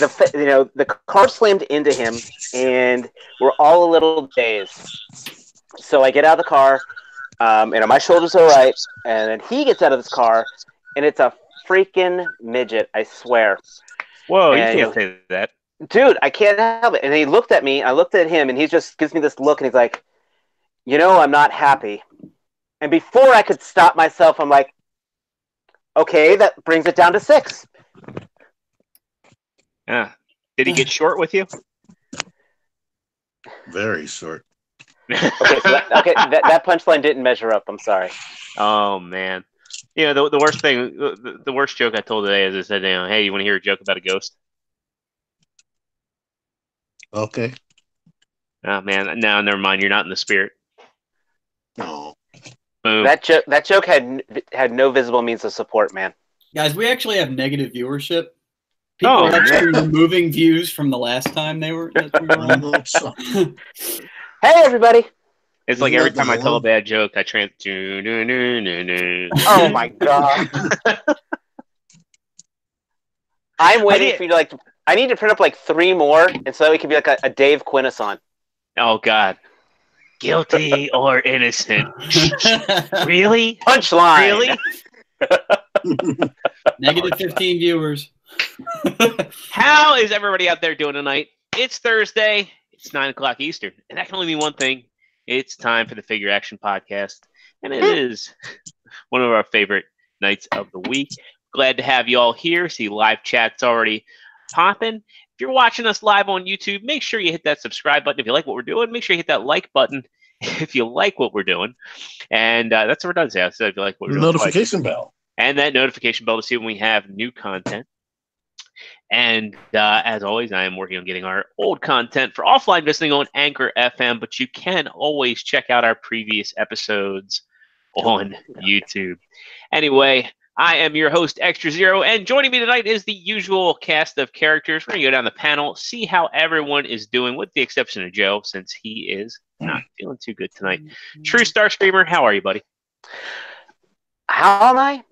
the car slammed into him, and we're all a little dazed. So I get out of the car, and my shoulders are right, and then he gets out of this car, and it's a freaking midget, I swear. Whoa, And you can't say that. Dude, I can't help it. And he looked at me, I looked at him, and he just gives me this look, and he's like, I'm not happy. And before I could stop myself, I'm like, okay, that brings it down to 6. Yeah. Did he get short with you? Very short. Okay, so that punchline didn't measure up. I'm sorry. Oh, man. The worst thing, the worst joke I told today is I said, hey, you want to hear a joke about a ghost? Okay. Oh, man. No, never mind. You're not in the spirit. No. Boom. That joke had no visible means of support, man. Guys, we actually have negative viewership. People are actually removing views from the last time they were. Hey, everybody! It's like every time I tell a bad joke, I trans. Oh my god! I'm waiting for you to I need to print up 3 more, and so that we can be like a Dave Quinnason. Oh god! Guilty or innocent? Really? Punchline. Really? Negative 15 viewers. How is everybody out there doing tonight? It's Thursday. It's 9 o'clock Eastern, and that can only mean one thing. It's time for the Figure Action Podcast, and it is one of our favorite nights of the week. Glad to have you all here. See, live chat's already popping. If you're watching us live on YouTube, make sure you hit that subscribe button. If you like what we're doing, make sure you hit that like button if you like what we're doing. And that's what we're done. So if you like what we're doing, notification bell. And that notification bell to see when we have new content. And as always, I am working on getting our old content for offline listening on Anchor FM, but you can always check out our previous episodes on YouTube. Anyway, I am your host, Extra Zero, and joining me tonight is the usual cast of characters. We're going to go down the panel, see how everyone is doing, with the exception of Joe, since he is not feeling too good tonight. Trustarscreamer, how are you, buddy? How am I?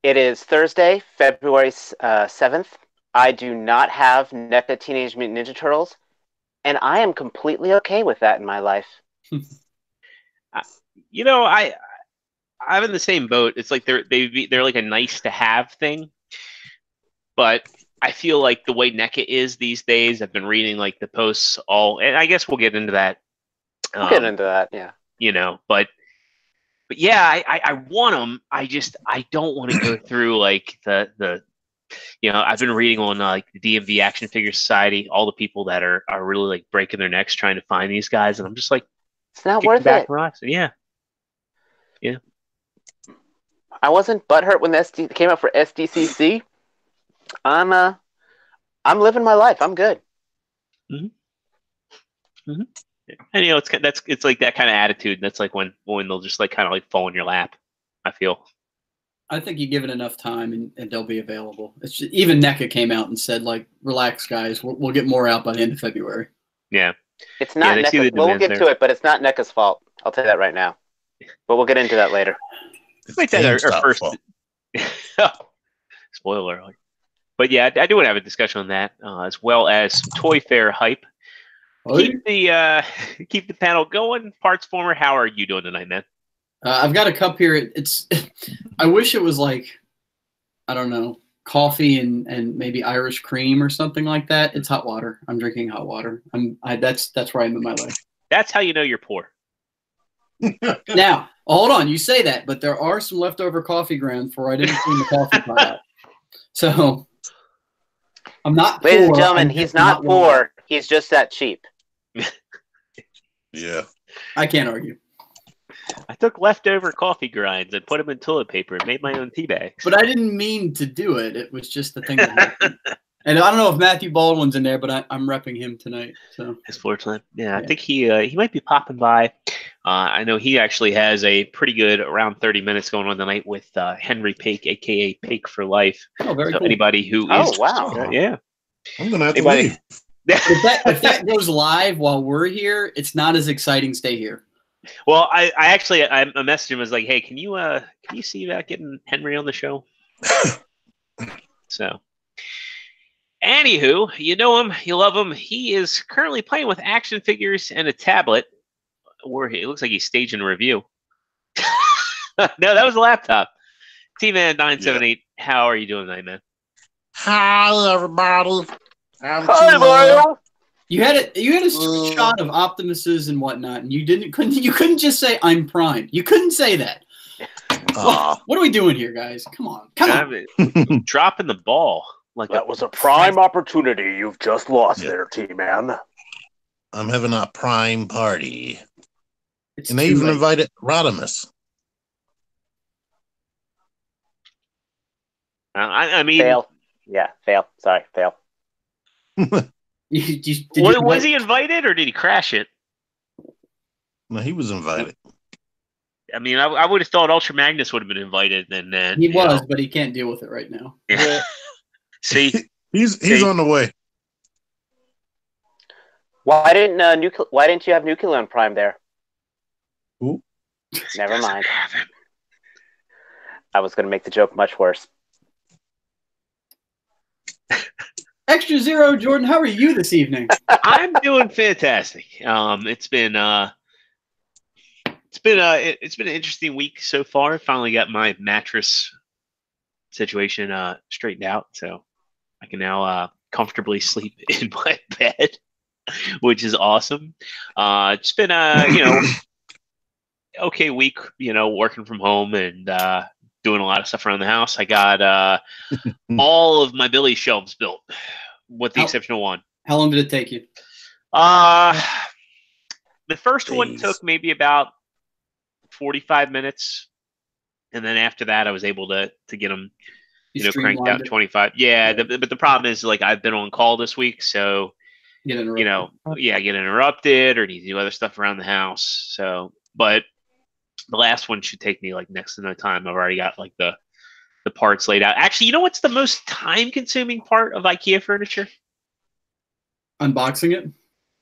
It is Thursday, February 7th. I do not have NECA Teenage Mutant Ninja Turtles, and I am completely okay with that in my life. I'm in the same boat. It's like they're like a nice to have thing, but I feel like the way NECA is these days, I've been reading the posts and I guess we'll get into that. We'll get into that, yeah. But yeah, I want them. I don't want to go through the I've been reading on the DMV Action Figure Society, all the people that are really breaking their necks trying to find these guys, and I'm just like, it's not worth it. Yeah. I wasn't butthurt when it came out for SDCC. I'm living my life. I'm good. Mm-hmm. Mm-hmm. And it's like that kind of attitude. That's like when they'll just kind of fall in your lap, I feel. I think you give it enough time and they'll be available. It's just, even NECA came out and said, relax, guys. We'll get more out by the end of February. Yeah. It's not NECA. We'll get to it, but it's not NECA's fault. I'll tell you that right now. But we'll get into that later. Like that our first spoiler alert. But yeah, I do want to have a discussion on that, as well as Toy Fair hype. Keep the panel going. Partsformer, how are you doing tonight, man? I've got a cup here. I wish it was I don't know, coffee and maybe Irish cream or something like that. It's hot water. I'm drinking hot water. That's where I'm in my life. That's how you know you're poor. Now, hold on. You say that, but there are some leftover coffee grounds for I didn't clean the coffee pot out. So I'm not poor. Ladies and gentlemen, he's not poor. He's just that cheap. Yeah. I can't argue. I took leftover coffee grinds and put them in toilet paper and made my own tea bags. But I didn't mean to do it. It was just the thing that happened. And I don't know if Matthew Baldwin's in there, but I'm repping him tonight. So his floor time. Yeah, I think he might be popping by. I know he actually has a pretty good around 30 minutes going on tonight with Henry Pake, aka Pake for Life. Oh, very cool. Anybody who is yeah. I'm gonna have to leave. If that goes live while we're here, it's not as exciting. Stay here. Well, I messaged him. I was like, hey, can you see about getting Henry on the show? So Anywho, you know him, you love him. He is currently playing with action figures and a tablet, where it looks like he's staging a review. No, that was a laptop. TMan 978. How are you doing tonight, man? Hi, everybody. I'm Hi, T-Man. Mario. You had a screenshot of Optimuses and whatnot, and you couldn't just say I'm Prime. You couldn't say that. What are we doing here, guys? Come on. Dropping the ball. That was a prime opportunity you've just lost there, T-Man. I'm having a prime party. It's And they too even late. invited Rodimus. I mean, Fail. Yeah, fail. Sorry, fail. Was he invited or did he crash it? No, he was invited. I mean, I would have thought Ultra Magnus would have been invited. Then He was, but he can't deal with it right now. Yeah. See, he's on the way. Why didn't you have Nucleon Prime there? Who? Never mind. I was going to make the joke much worse. Extra Zero, Jordan, how are you this evening? I'm doing fantastic. It's been an interesting week so far. Finally got my mattress situation straightened out, so I can now comfortably sleep in my bed, which is awesome. It's been okay week, working from home and doing a lot of stuff around the house. I got all of my Billy shelves built, with the exception of one. How long did it take you? The first one took maybe about 45 minutes, and then after that, I was able to get them, cranked out 25. Yeah, but the problem is, like, I've been on call this week, so get interrupted or need to do other stuff around the house. So, but the last one should take me like next to no time. I've already got like the parts laid out. Actually, you know what's the most time-consuming part of IKEA furniture? Unboxing it?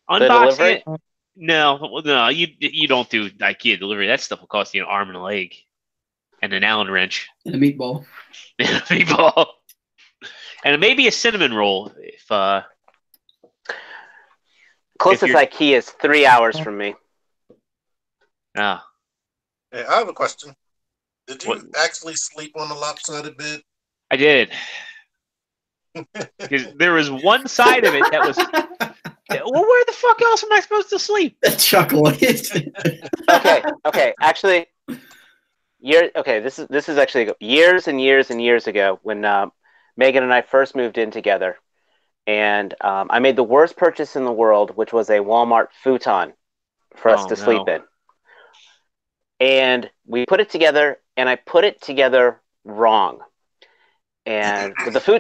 Unboxing it? No, you don't do IKEA delivery. That stuff will cost you an arm and a leg, and an Allen wrench, and a meatball, and maybe a cinnamon roll. If closest IKEA is 3 hours from me. Oh. Hey, I have a question. Did you actually sleep on the lopsided bed? I did. Because there was one side of it that was. Well, where the fuck else am I supposed to sleep? Chuckle. Okay. Actually, this is actually years and years and years ago when Megan and I first moved in together, and I made the worst purchase in the world, which was a Walmart futon for us to sleep in. And we put it together, and I put it together wrong. And for those who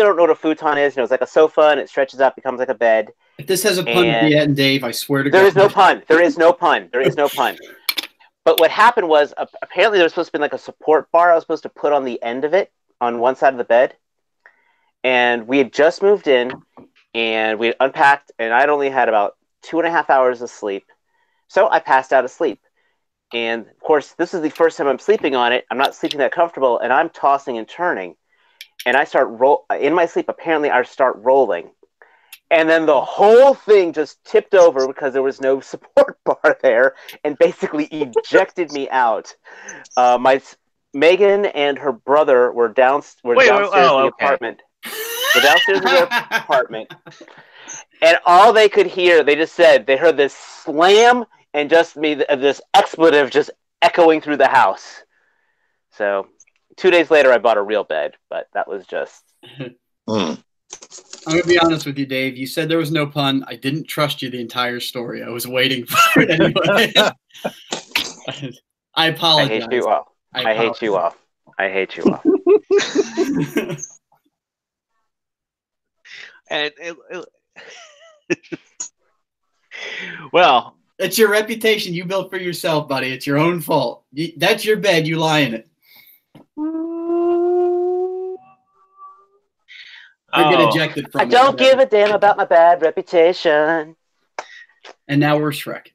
don't know what a futon is, it's like a sofa, and it stretches out, becomes like a bed. If this has a pun at the end, Dave, I swear to God. There is no pun. There is no pun. But what happened was, apparently there was supposed to be like a support bar I was supposed to put on the end of it, on one side of the bed. And we had just moved in, and we had unpacked, and I'd only had about 2.5 hours of sleep. So I passed out of sleep. And, of course, this is the first time I'm sleeping on it. I'm not sleeping that comfortable, and I'm tossing and turning. And I start in my sleep, apparently I start rolling. And then the whole thing just tipped over because there was no support bar there and basically ejected me out. Megan and her brother were downstairs in the apartment. We're downstairs in their apartment. And all they could hear, they heard this slam and just this expletive just echoing through the house. So 2 days later, I bought a real bed, but that was just... I'm going to be honest with you, Dave. You said there was no pun. I didn't trust you the entire story. I was waiting for it anyway. I apologize. I hate you all. I hate you all. I hate you all. And well, it's your reputation you built for yourself, buddy. It's your own fault. That's your bed. You lie in it. Or get ejected from I don't give a damn about my bad reputation. And now we're Shrek.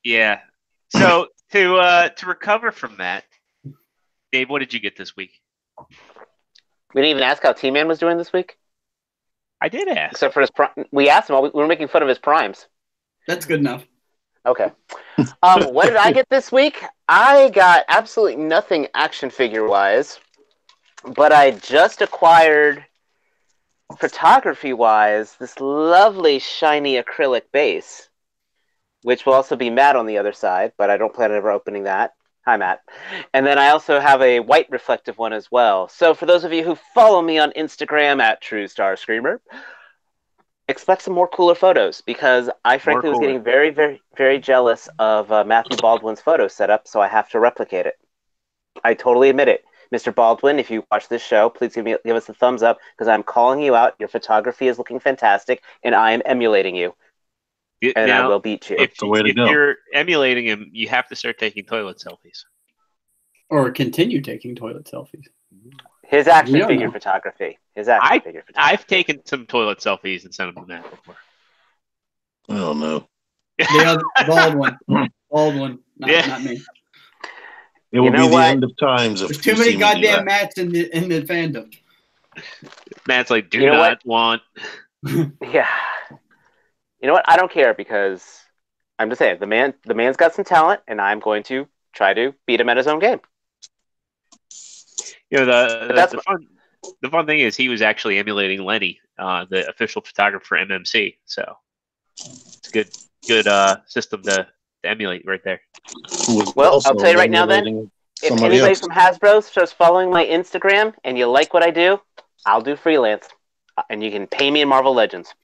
Yeah. So to recover from that, Dave, what did you get this week? We didn't even ask how TMan was doing this week. I did ask. Except for his we asked him. We were making fun of his primes. That's good enough. Okay. What did I get this week? I got absolutely nothing action figure-wise, but I just acquired, photography-wise, this lovely shiny acrylic base, which will also be matte on the other side, but I don't plan on ever opening that. Hi, Matt. And then I also have a white reflective one as well. So for those of you who follow me on Instagram at Trustarscreamer, expect some more cooler photos, because I frankly was getting very, very, very jealous of Matthew Baldwin's photo setup, so I have to replicate it. I totally admit it. Mr. Baldwin, if you watch this show, please give us a thumbs up, because I'm calling you out. Your photography is looking fantastic, and I am emulating you. And now, I will beat you. If you're emulating him, you have to start taking toilet selfies. Or continue taking toilet selfies. His action figure photography. I've taken some toilet selfies and sent them to Matt before. Oh, no. The Baldwin. Not me. It will be the end of times. There's too many goddamn Matts in the fandom. Matt's like, do not want. Yeah. You know what? I don't care, because I'm just saying, the man's got some talent, and I'm going to try to beat him at his own game. You know, the fun thing is he was actually emulating Lenny, the official photographer for MMC. So it's a good system to emulate right there. Well, I'll tell you right now then, if anybody from Hasbro starts following my Instagram and you like what I do, I'll do freelance. And you can pay me in Marvel Legends.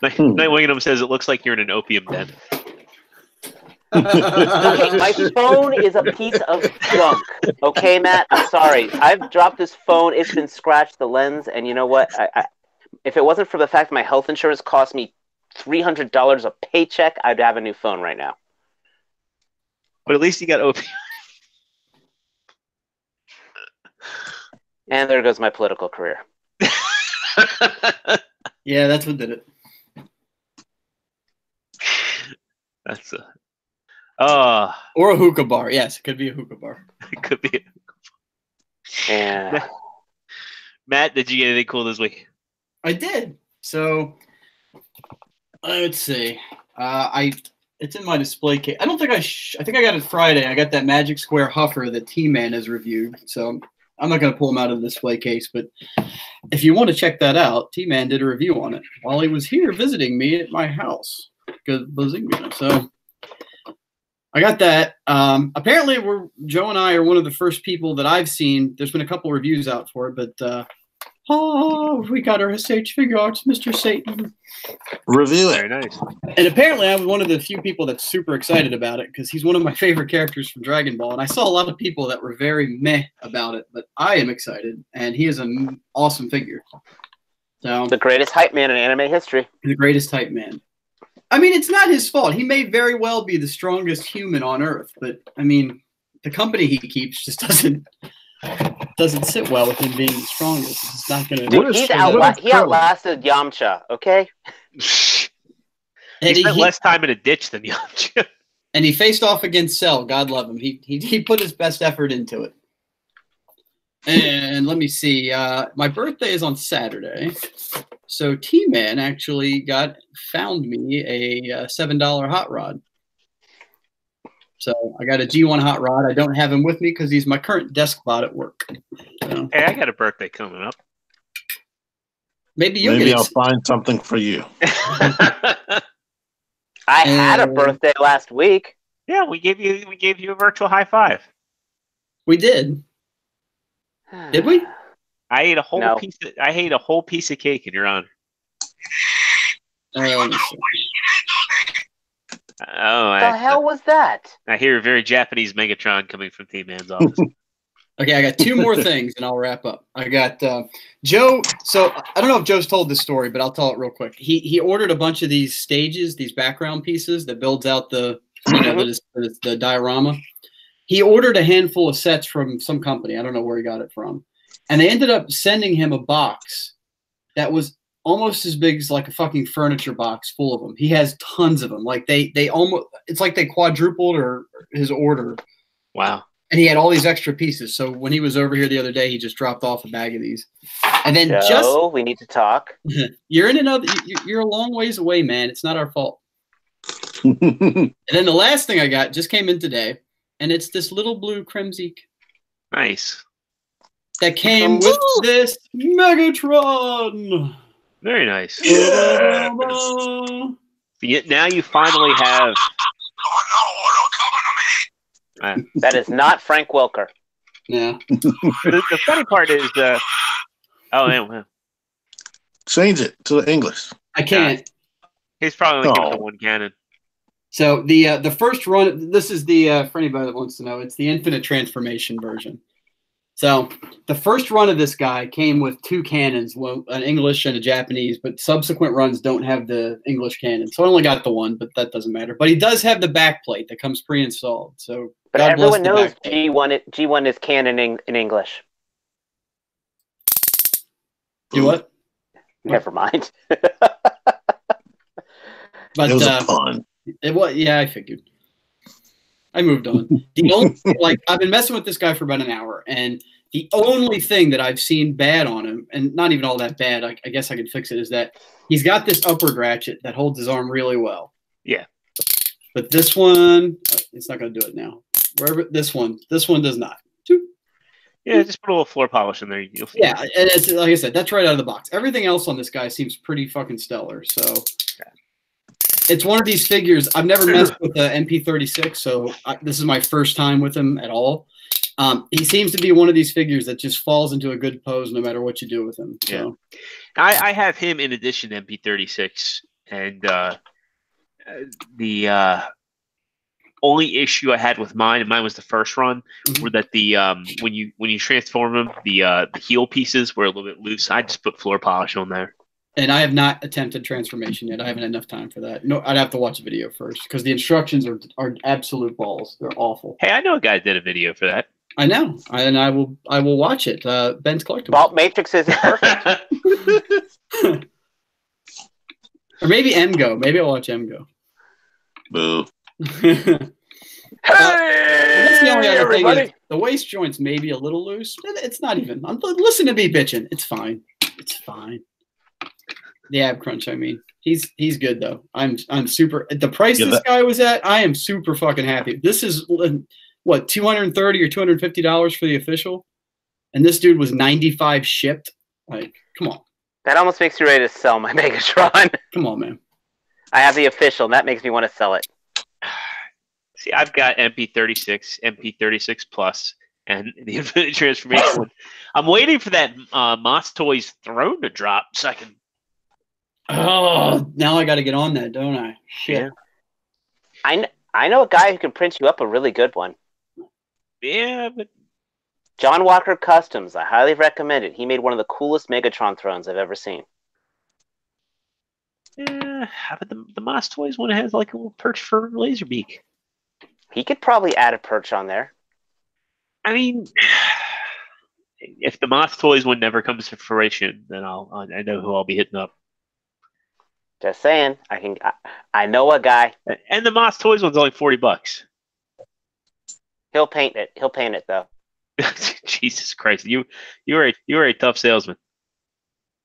Night Wingham says it looks like you're in an opium den. Okay, my phone is a piece of junk. Okay, Matt, I'm sorry. I've dropped this phone. It's been scratched, the lens, and you know what? If it wasn't for the fact that my health insurance cost me $300 a paycheck, I'd have a new phone right now. But at least you got opium. And there goes my political career. Yeah, that's what did it. That's or a hookah bar. Yes, it could be a hookah bar. It could be a hookah bar. Yeah. Matt, did you get anything cool this week? I did. So let's see. It's in my display case. I don't think I think I got it Friday. I got that Magic Square Huffer that TMan has reviewed. So I'm not going to pull him out of the display case, but if you want to check that out, TMan did a review on it while he was here visiting me at my house. So I got that. Apparently, Joe and I are one of the first people that I've seen. There's been a couple reviews out for it, but we got our SH Figure Arts, Mr. Satan. Review it. Very nice. And apparently, I'm one of the few people that's super excited about it, because he's one of my favorite characters from Dragon Ball. And I saw a lot of people that were very meh about it, but I am excited, and he is an awesome figure. So the greatest hype man in anime history. The greatest hype man. I mean, it's not his fault. He may very well be the strongest human on Earth, but I mean, the company he keeps just doesn't sit well with him being the strongest. It's not going to. He outlasted Yamcha. Okay. He spent less time in a ditch than Yamcha. And he faced off against Cell. God love him. He put his best effort into it. And let me see. My birthday is on Saturday. So T-Man actually found me a $7 hot rod. So I got a G1 hot rod. I don't have him with me because he's my current desk bot at work. So, hey, I got a birthday coming up. Maybe I'll find something for you. I had a birthday last week. Yeah, we gave you a virtual high five. We did. Did we? I ate a whole piece of cake in your honor. What the hell was that? I hear a very Japanese Megatron coming from T-Man's office. Okay, I got two more things, and I'll wrap up. I got Joe. So I don't know if Joe's told this story, but I'll tell it real quick. He ordered a bunch of these stages, these background pieces that builds out the diorama. He ordered a handful of sets from some company. I don't know where he got it from. And they ended up sending him a box that was almost as big as like a fucking furniture box full of them. He has tons of them. Like they almost, it's like they quadrupled his order. Wow. And he had all these extra pieces. So when he was over here the other day, he just dropped off a bag of these. And then Joe, we need to talk. You're in another. You're a long ways away, man. It's not our fault. And then the last thing I got just came in today, and it's this little blue Kremzik. Nice. That came with this Megatron. Very nice. Yes. Now you finally have. That is not Frank Welker. Yeah. The funny part is, oh, man. Change it to English. I can't. He's probably only given the one cannon. So the first run, this is the for anybody that wants to know, it's the infinite transformation version. So the first run of this guy came with 2 cannons, an English and a Japanese, but subsequent runs don't have the English cannon. So I only got the one, but that doesn't matter. But he does have the back plate that comes pre-installed. So but God everyone knows G1 is cannoning in English. Do what? Never mind. But it was a pun. It was, yeah, I figured. I moved on. The only I've been messing with this guy for about an hour, and the only thing that I've seen bad on him, and not even all that bad, I guess I could fix it, is that he's got this upward ratchet that holds his arm really well. Yeah. But this one, it's not going to do it now. Wherever this one does not. Yeah, just put a little floor polish in there. Yeah, and it's, like I said, that's right out of the box. Everything else on this guy seems pretty fucking stellar. So it's one of these figures. I've never messed with the MP36, so this is my first time with him at all. He seems to be one of these figures that just falls into a good pose no matter what you do with him. So. Yeah, I have him in addition to MP36, and the only issue I had with mine, and mine was the first run, were that the when you transform them, the heel pieces were a little bit loose. I just put floor polish on there. And I have not attempted transformation yet. I haven't had enough time for that. No, I'd have to watch a video first because the instructions are absolute balls. They're awful. Hey, I know a guy that did a video for that. I know, and I will watch it. Ben's collectible. Vault Matrix is perfect. Or maybe MGO. Maybe I'll watch MGO. Boo. That's the only other thing is the waist joint's maybe a little loose. It's not even. Listen to me bitching. It's fine. It's fine. The ab crunch. I mean, he's good though. I'm super. At the price this guy was at, I am super fucking happy. This is what $230 or $250 for the official, and this dude was $95 shipped. Like, come on. That almost makes you ready to sell my Megatron. Come on, man. I have the official, and that makes me want to sell it. See, I've got MP36, MP36 Plus, and the Infinite Transformation one. I'm waiting for that Moss Toys throne to drop so I can. Oh, now I got to get on that, don't I? Shit. Yeah. I know a guy who can print you up a really good one. Yeah, but John Walker Customs. I highly recommend it. He made one of the coolest Megatron thrones I've ever seen. Yeah, but the Moss Toys one has like a little perch for Laserbeak. He could probably add a perch on there. I mean, if the Moss Toys one never comes to fruition, then I know who I'll be hitting up. Just saying, I know a guy. And the Moss Toys one's only $40. He'll paint it. He'll paint it though. Jesus Christ, you are a tough salesman.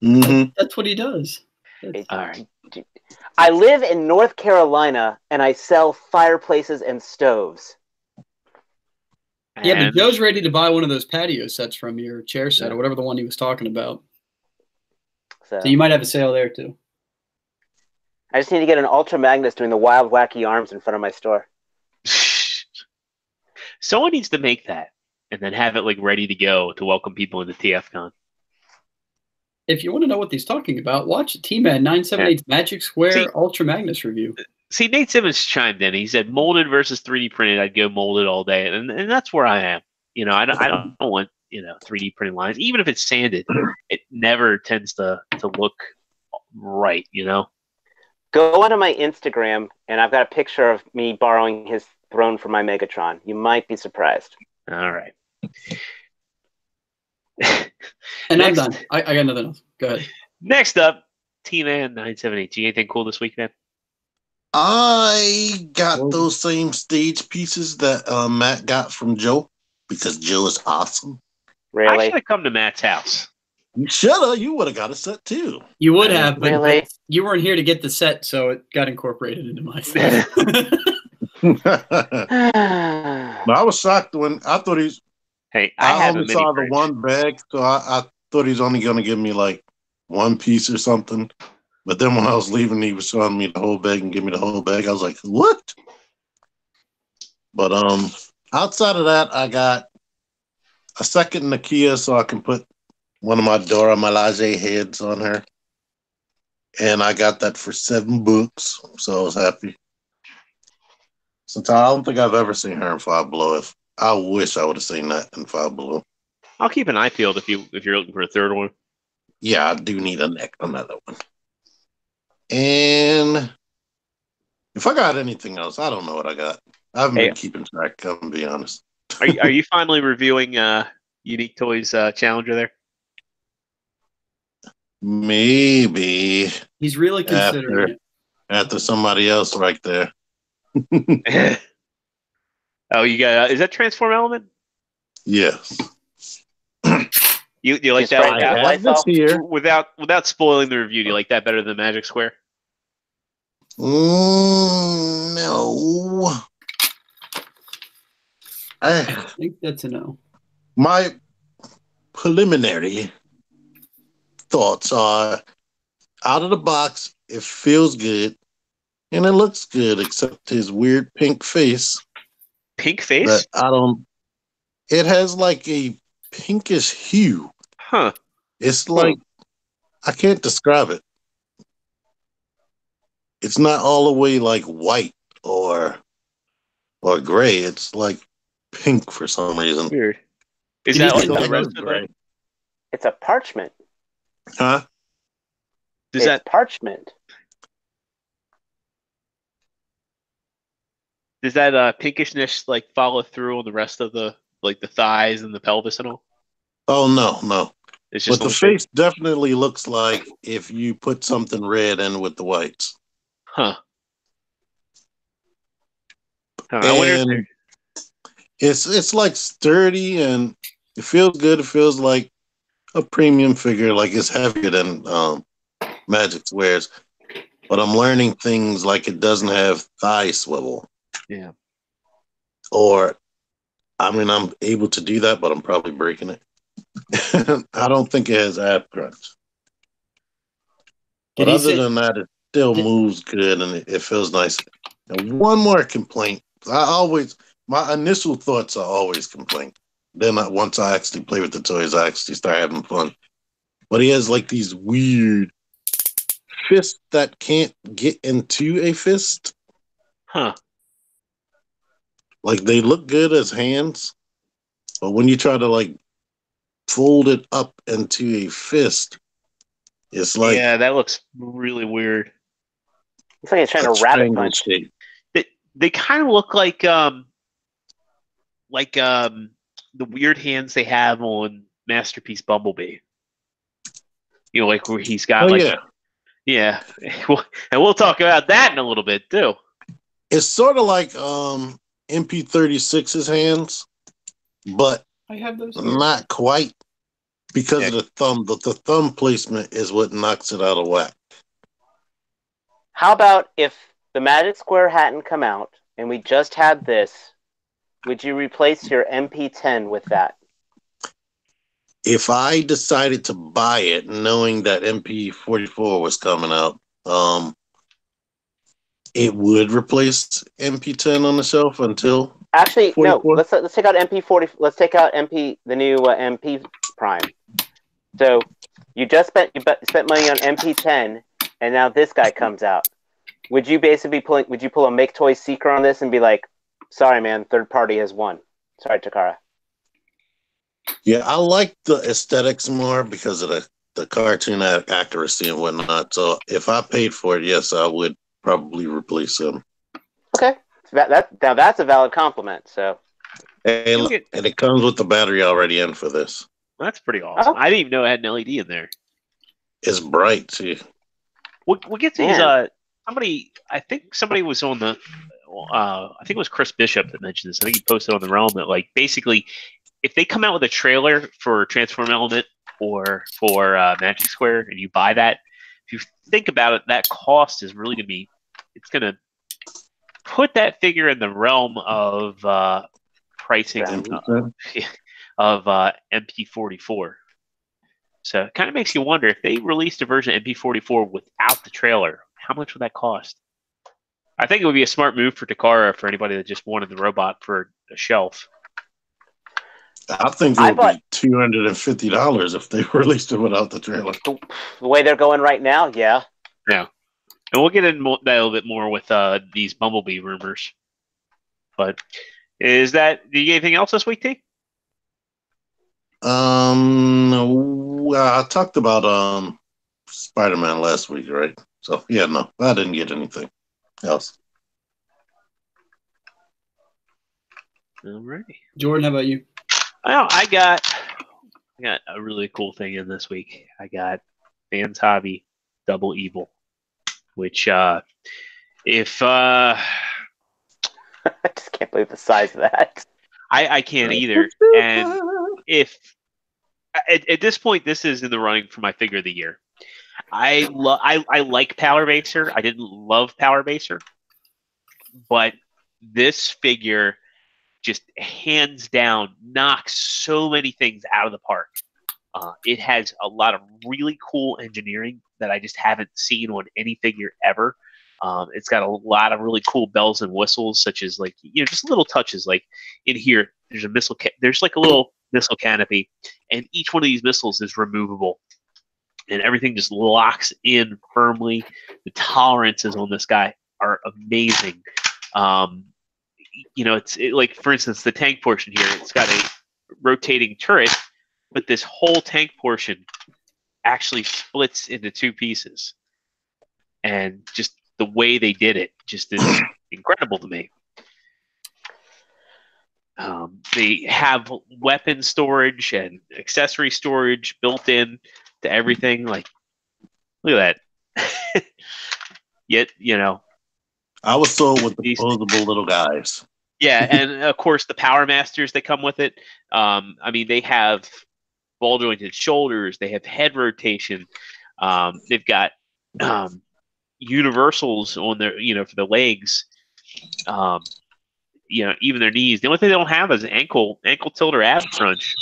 Mm-hmm. That's what he does. All right. I live in North Carolina and I sell fireplaces and stoves. Yeah, but Joe's ready to buy one of those patio sets from your chair set or whatever the one he was talking about. So you might have a sale there too. I just need to get an Ultra Magnus doing the wild, wacky arms in front of my store. Someone needs to make that and then have it like ready to go to welcome people into TFCon. If you want to know what he's talking about, watch TMan 978's Magic Square Ultra Magnus review. See, Nate Simmons chimed in. He said, molded versus 3D printed, I'd go molded all day. And that's where I am. You know, I don't want, 3D printing lines. Even if it's sanded, it never tends to look right, Go onto my Instagram, and I've got a picture of me borrowing his throne for my Megatron. You might be surprised. All right. And I'm done. I got nothing else. Go ahead. Next up, TMan 978. You anything cool this week, man? I got those same stage pieces that Matt got from Joe. because Joe is awesome. I Really? should have come to Matt's house. You shoulda. You would have got a set too. You would have, but, Really? but you weren't here to get the set, so it got incorporated into my set. But I was shocked when I thought he's. Hey, I have a only mini saw the fridge. one bag, so I thought he's only going to give me like one piece or something. But then when I was leaving, he was showing me the whole bag and give me the whole bag. I was like, "What?" But outside of that, I got a second Nakia so I can put one of my Dora Milaje heads on her, and I got that for $7, so I was happy. Since I don't think I've ever seen her in Five Below. If I wish I would have seen that in Five Below. I'll keep an eye peeled if you're looking for a third one. Yeah, I do need another one. And if I got anything else, I don't know what I got. I haven't been keeping track, I'm going to be honest. Are you finally reviewing Unique Toys Challenger there? Maybe. He's really considering it. After somebody else right there. Oh, you got is that Transform Element? Yes. You like Just that? right now. I have this here. Without spoiling the review, do you like that better than Magic Square? No. I think that's a no. My preliminary thoughts are out of the box, it feels good and it looks good, except his weird pink face. Pink face? That it has like a pinkish hue. Huh. It's like, I can't describe it. It's not all the way like white or gray. It's like pink for some reason. Weird. Is Did that you like get the that rest of gray? it? It's a parchment. Huh? Does that parchment? pinkishness like follow through on the rest of the like the thighs and the pelvis and all? Oh no. It's just But the face definitely looks like if you put something red in with the whites. Huh. I wonder if And it's like sturdy and it feels good. It feels like a premium figure, like it's heavier than Magic Squares. But I'm learning things like it doesn't have thigh swivel. Yeah. Or, I mean, I'm able to do that, but I'm probably breaking it. I don't think it has ab crunch. But other than that, it still moves good and it feels nice. And one more complaint. My initial thoughts are always complaint. Then once I actually play with the toys, I actually start having fun. But he has like these weird fists that can't get into a fist. Huh. Like they look good as hands, but when you try to like fold it up into a fist, it's like that looks really weird. It's like he's trying to rabbit punch. They kind of look like the weird hands they have on Masterpiece Bumblebee. You know, like where he's got yeah. And we'll talk about that in a little bit too. It's sort of like MP36's hands, but I have those not quite because of the thumb. The thumb placement is what knocks it out of whack. How about if the Magic Square hadn't come out and we just had this, would you replace your MP10 with that? If I decided to buy it knowing that MP44 was coming out, it would replace MP10 on the shelf until actually 44? No. Let's take out MP40. Let's take out the new MP Prime. So you just spent money on MP10, and now this guy comes out. Would you basically would you pull a Make Toys Seeker on this and be like, "Sorry, man, third party has won." Sorry, Takara. Yeah, I like the aesthetics more because of the cartoon accuracy and whatnot. So if I paid for it, yes, I would probably replace him. Okay, now that's a valid compliment. So, and it comes with the battery already in for this. That's pretty awesome. I didn't even know it had an LED in there. It's bright too. We'll get to these. I think somebody was on the. I think it was Chris Bishop that mentioned this. I think he posted on the realm that like basically if they come out with a trailer for Transform Element or for Magic Square, and you buy that, if you think about it, that cost is really going to be, it's going to put that figure in the realm of pricing of MP44. So it kind of makes you wonder, if they released a version of MP44 without the trailer, how much would that cost? I think it would be a smart move for Takara, for anybody that just wanted the robot for a shelf. I think it would be $250 if they released it without the trailer. The way they're going right now, yeah. Yeah. And we'll get into that a little bit more with these Bumblebee rumors. But do you get anything else this week, T? Well, I talked about Spider-Man last week, right? So yeah, no, I didn't get anything else. Alrighty. Jordan, how about you? Well, I got a really cool thing in this week. I got Fans Hobby Double Evil, which if I just can't believe the size of that. I can't either. And if at this point, this is in the running for my figure of the year. I like Power Baser. I didn't love Power Baser, but this figure just hands down knocks so many things out of the park. It has a lot of really cool engineering that I just haven't seen on any figure ever. It's got a lot of really cool bells and whistles, such as just little touches. Like in here, there's a missile. There's like a little missile canopy, and each one of these missiles is removable, and everything just locks in firmly. The tolerances on this guy are amazing. Like, for instance, the tank portion here, it's got a rotating turret, but this whole tank portion actually splits into two pieces. And just the way they did it just is incredible to me. They have weapon storage and accessory storage built in to everything. Like, look at that. Yet, I was sold with the posable little guys. Yeah, and of course the Power Masters that come with it. They have ball jointed shoulders. They have head rotation. They've got universals on their, for the legs. Even their knees. The only thing they don't have is ankle tilt or ab crunch.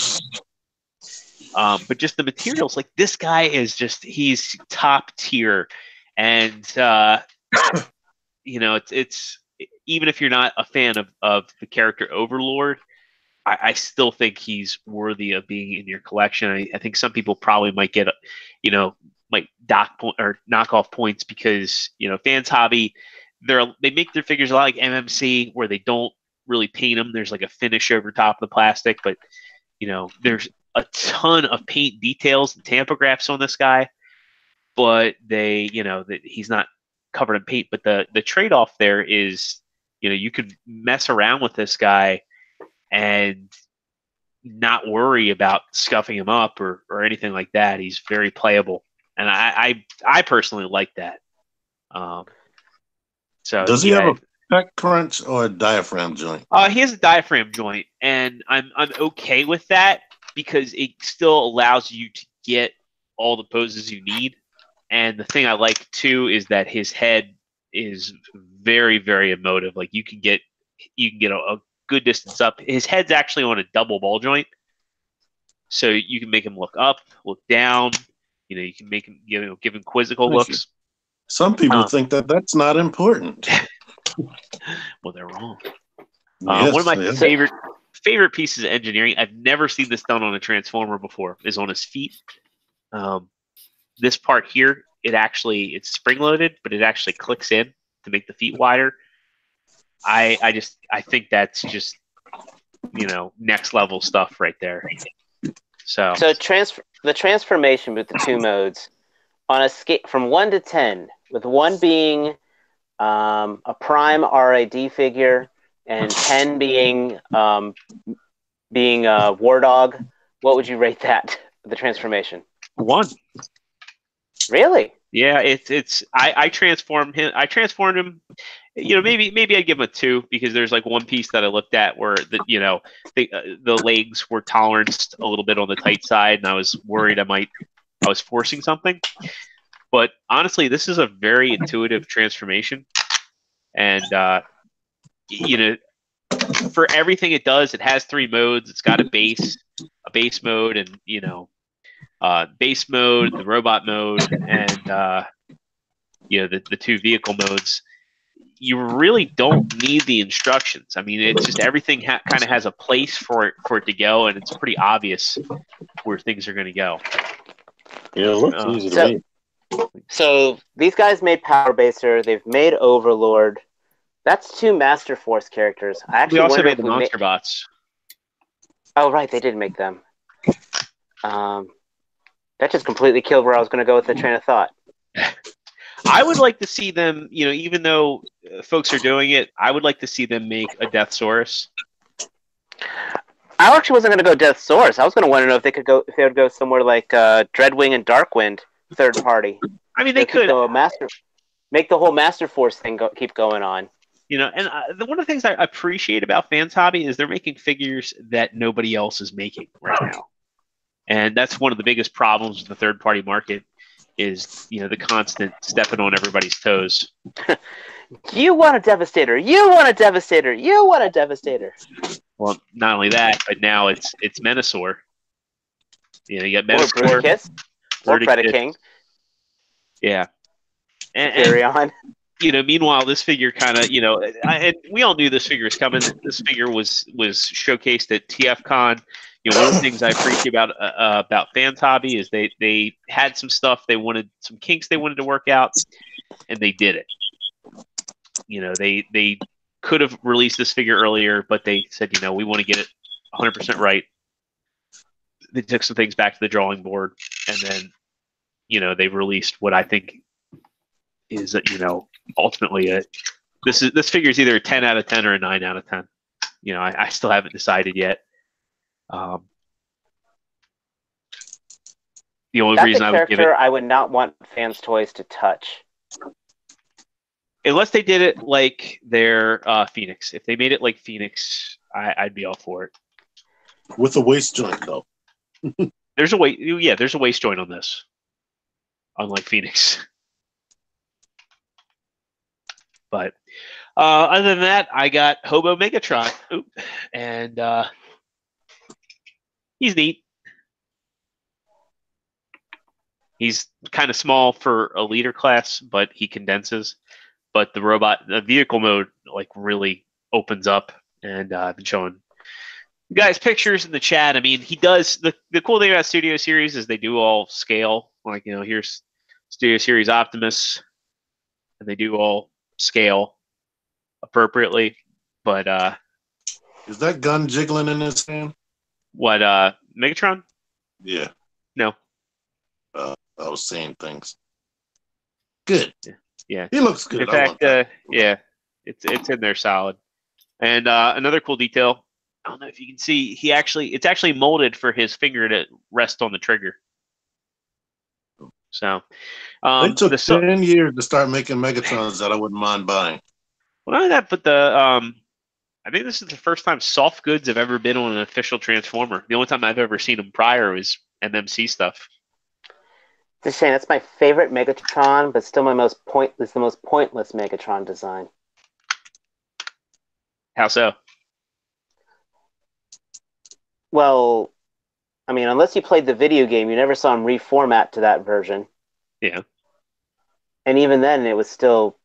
But just the materials, like this guy is he's top tier, and it's even if you're not a fan of the character Overlord, I still think he's worthy of being in your collection. I think some people probably might get, might knock off points because Fans Hobby, they make their figures a lot like MMC, where they don't really paint them. There's like a finish over top of the plastic, but there's a ton of paint details and tampographies on this guy, but he's not covered in paint. But the trade-off there is, you could mess around with this guy and not worry about scuffing him up or anything like that. He's very playable, and I personally like that. So does he have a pec crunch or a diaphragm joint? He has a diaphragm joint, and I'm okay with that because it still allows you to get all the poses you need. And the thing I like too is that his head is very, very emotive. Like you can get a good distance up. His head's actually on a double ball joint, so you can make him look up, look down. You can make him give him quizzical looks. Some people think that that's not important. Well, they're wrong. Yes, one of my favorite pieces of engineering, I've never seen this done on a Transformer before, is on his feet. This part here, it's spring loaded, but it actually clicks in to make the feet wider. I think that's just next level stuff right there. So the transformation with the two modes on a scale from 1 to 10, with 1 being a prime RAD figure and 10 being War Dog, what would you rate that? The transformation? 1. Really? Yeah, I transformed him. Maybe I'd give him a 2 because there's like one piece that I looked at where the legs were toleranced a little bit on the tight side, and I was worried I was forcing something. But honestly, this is a very intuitive transformation, and for everything it does, it has 3 modes. It's got a base mode, and base mode, the robot mode, and the 2 vehicle modes. You really don't need the instructions. I mean, it's just everything kind of has a place for it to go, and it's pretty obvious where things are going to go. Yeah, it looks easy to me. So these guys made Power Baser. They've made Overlord. That's 2 Master Force characters. We also made the Monster Bots. Oh, right, they did make them. That just completely killed where I was going to go with the train of thought. I would like to see them, even though folks are doing it, I would like to see them make a Deathsaurus. I actually wasn't going to go Deathsaurus. I was going to want to know if they would go somewhere like Dreadwing and Darkwind, third party. I mean, they could make the whole Master Force thing keep going on. And one of the things I appreciate about Fans Hobby is they're making figures that nobody else is making right now. And that's one of the biggest problems with the third-party market is, the constant stepping on everybody's toes. You want a Devastator. You want a Devastator. You want a Devastator. Well, not only that, but now it's Menasor. You got Menasor. Or Kiss. Or Predaking. Yeah. Carry on. Meanwhile, this figure kind of, and we all knew this figure was coming. This figure was showcased at TFCon. One of the things I appreciate about Fans Hobby is they had some stuff some kinks they wanted to work out, and they did it. They could have released this figure earlier, but they said, we want to get it 100% right. They took some things back to the drawing board, and then, they released what I think is, ultimately this figure is either a 10 out of 10 or a 9 out of 10. I still haven't decided yet. The only reason I would give it, I would not want Fans Toys to touch, unless they did it like their Phoenix. If they made it like Phoenix, I'd be all for it. With a waist joint, though. There's a waist joint on this, unlike Phoenix. But other than that, I got Hobo Megatron, and he's neat. He's kind of small for a leader class, but he condenses. But the vehicle mode, really opens up, and I've been showing you guys pictures in the chat. I mean, he does. The cool thing about Studio Series is they do all scale. Here's Studio Series Optimus, and they do all scale appropriately. But is that gun jiggling in his hand? What, Megatron? Yeah. No. I was saying things. Good. Yeah. He looks good. In fact, yeah, it's in there solid. And another cool detail, I don't know if you can see, it's actually molded for his finger to rest on the trigger. So it took 10 years to start making Megatrons that I wouldn't mind buying. Well, not only that, but I think this is the first time soft goods have ever been on an official Transformer. The only time I've ever seen them prior was MMC stuff. It's a shame. That's my favorite Megatron, but still the most pointless Megatron design. How so? Well, I mean, unless you played the video game, you never saw him reformat to that version. Yeah. And even then, it was still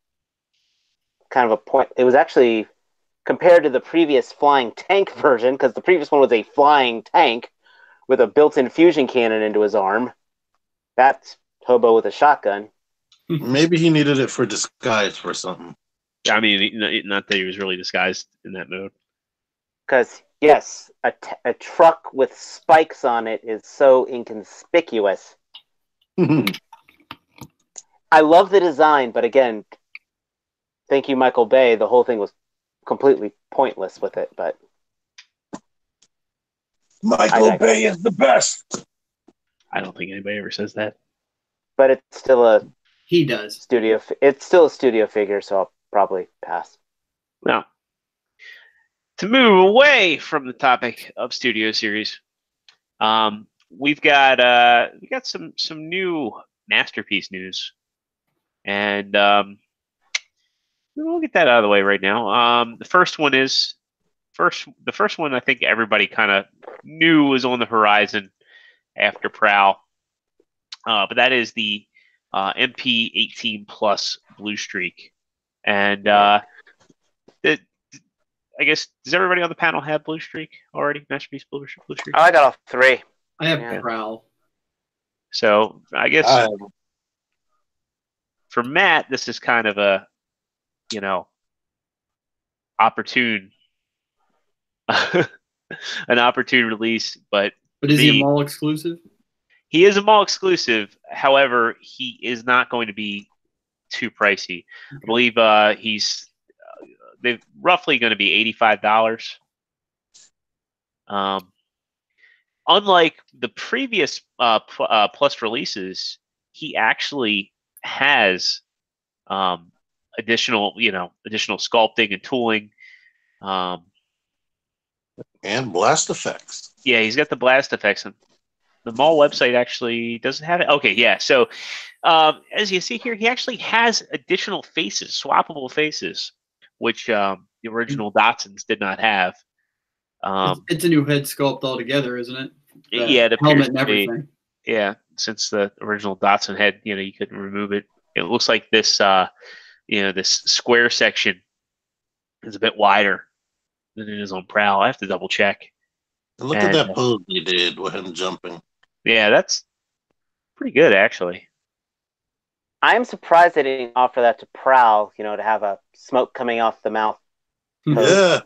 kind of a point. It was actually, compared to the previous flying tank version, because the previous one was a flying tank with a built-in fusion cannon into his arm. That's Hobo with a shotgun. Maybe he needed it for disguise for something. Yeah, I mean, not that he was really disguised in that mode. Because, yes, a truck with spikes on it is so inconspicuous. I love the design, but again, thank you, Michael Bay. The whole thing was completely pointless with it, but... Michael Bay is the best! I don't think anybody ever says that. But it's still a He does. Studio. It's still a studio figure, so I'll probably pass. Now, to move away from the topic of Studio Series, we've got some new Masterpiece news, and we'll get that out of the way right now. The first one I think everybody kind of knew was on the horizon after Prowl, but that is the MP18 Plus Blue Streak, and I guess, does everybody on the panel have Blue Streak already? Masterpiece Blue Streak? Oh, I got all 3. I have Prowl. So I guess for Matt, this is kind of a, opportune, an opportune release. But is he a mall exclusive? He is a mall exclusive. However, he is not going to be too pricey. Okay. I believe they're roughly going to be $85. Unlike the previous Plus releases, he actually has additional sculpting and tooling, and blast effects. Yeah, he's got the blast effects. The mall website actually doesn't have it. Okay, yeah. So as you see here, he actually has additional faces, swappable faces, which the original Datsuns did not have. It's a new head sculpt altogether, isn't it? Yeah, the helmet and everything. Yeah, since the original Datsun head, you couldn't remove it. It looks like this, this square section is a bit wider than it is on Prowl. I have to double check. And look at that pose he did with him jumping. Yeah, that's pretty good, actually. I'm surprised they didn't offer that to Prowl, to have a smoke coming off the mouth. Yeah.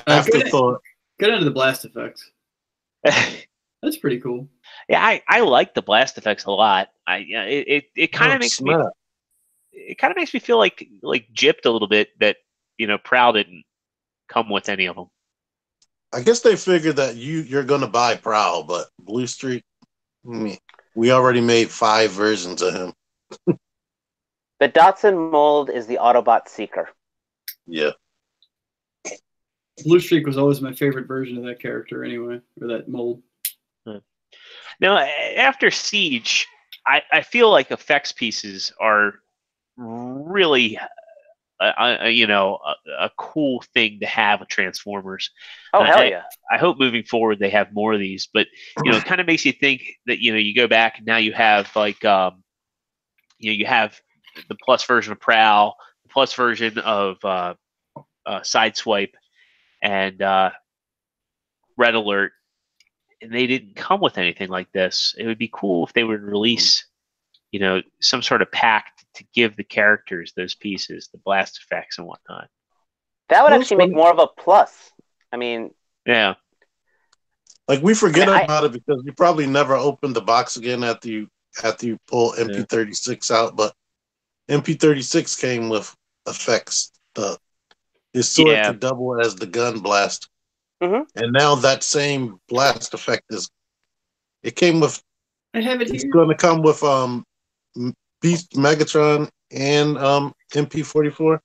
Afterthought. Get into the blast effects. That's pretty cool. Yeah, I like the blast effects a lot. It kind of makes me. It kind of makes me feel like gypped a little bit that Prowl didn't come with any of them. I guess they figured that you're going to buy Prowl, but Blue Streak, we already made 5 versions of him. The Datsun mold is the Autobot Seeker. Yeah. Blue Streak was always my favorite version of that character anyway, or that mold. Now, after Siege, I feel like effects pieces are really a cool thing to have with Transformers. Oh, hell yeah. I hope moving forward they have more of these, but it kind of makes you think that you go back and now you have you have the Plus version of Prowl, the Plus version of Sideswipe, and Red Alert, and they didn't come with anything like this. It would be cool if they would release some sort of pack to give the characters those pieces, the blast effects and whatnot. That would actually make more of a plus. I mean, yeah. Like, we forget about it because you probably never opened the box again after you pull MP36 out, but MP36 came with effects. His sword could double as the gun blast. Mm-hmm. And now that same blast effect came with. I have it here. It's going to come with Beast Megatron and MP44.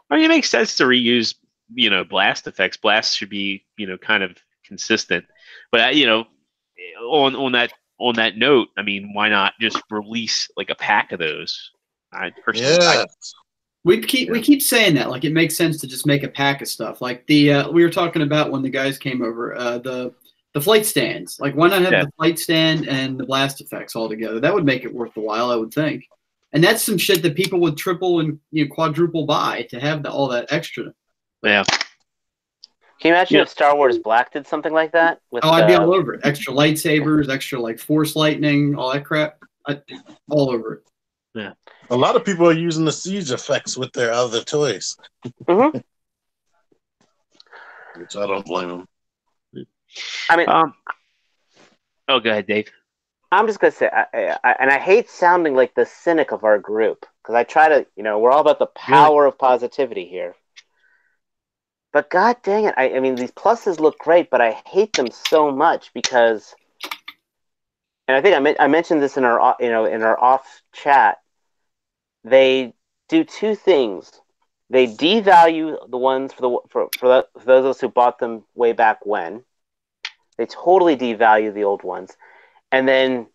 I mean, it makes sense to reuse, blast effects. Blasts should be, kind of consistent. But on that note, I mean, why not just release like a pack of those? We keep saying that, like, it makes sense to just make a pack of stuff. Like we were talking about when the guys came over, the flight stands. Like, why not have the flight stand and the blast effects all together? That would make it worth the while, I would think. And that's some shit that people would triple and quadruple buy to have all that extra. Yeah. Can you imagine if Star Wars Black did something like that? I'd be all over it. Extra lightsabers, extra force lightning, all that crap. All over it. Yeah. A lot of people are using the siege effects with their other toys. Mm-hmm. Which I don't blame them. I mean, go ahead, Dave. I'm just gonna say, I hate sounding like the cynic of our group because I try to, we're all about the power of positivity here. But god dang it, I mean, these pluses look great, but I hate them so much because, and I think I mentioned this in our in our off chat. They do two things. They devalue the ones for those of us who bought them way back when. They totally devalue the old ones, and then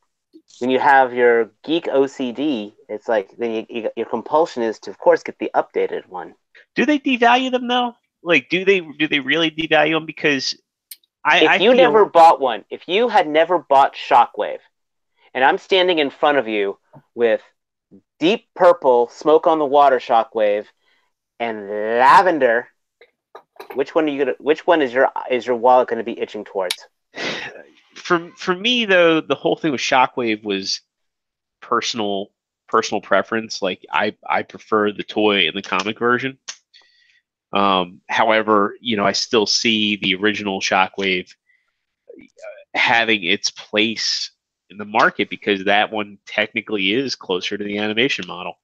when you have your geek OCD, it's like then your compulsion is to, of course, get the updated one. Do they devalue them though? Like, do they really devalue them? Because if you never bought one, if you had never bought Shockwave, and I'm standing in front of you with deep purple smoke on the water Shockwave and lavender, which one is your wallet going to be itching towards? For me though, the whole thing with Shockwave was personal preference. Like I prefer the toy and the comic version. However, I still see the original Shockwave having its place in the market because that one technically is closer to the animation model.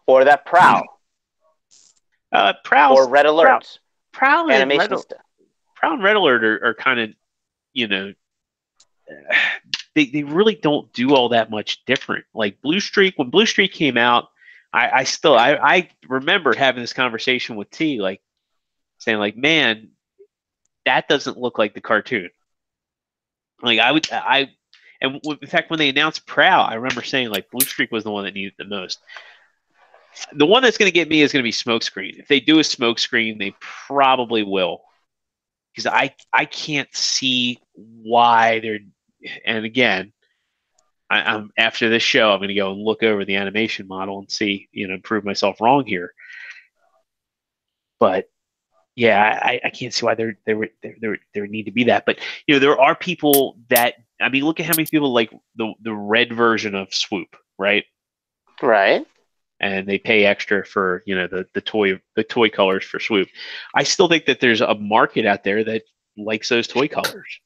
Or that Prowl. Prowl or Red Alert. Prowl animation stuff. Prowl and Red Alert are kind of, they really don't do all that much different. Like Blue Streak, when Blue Streak came out, I remember having this conversation with T, like saying like, man, that doesn't look like the cartoon. Like and in fact, when they announced Prowl, I remember saying like Blue Streak was the one that needed the most. The one that's going to get me is going to be Smokescreen. If they do a Smokescreen, they probably will, because I can't see why they're. And again, I'm after this show, I'm going to go and look over the animation model and see, prove myself wrong here. But yeah, I can't see why there need to be that. But there are people that, I mean, look at how many people like the red version of Swoop, right? Right. And they pay extra for the toy colors for Swoop. I still think that there's a market out there that likes those toy colors.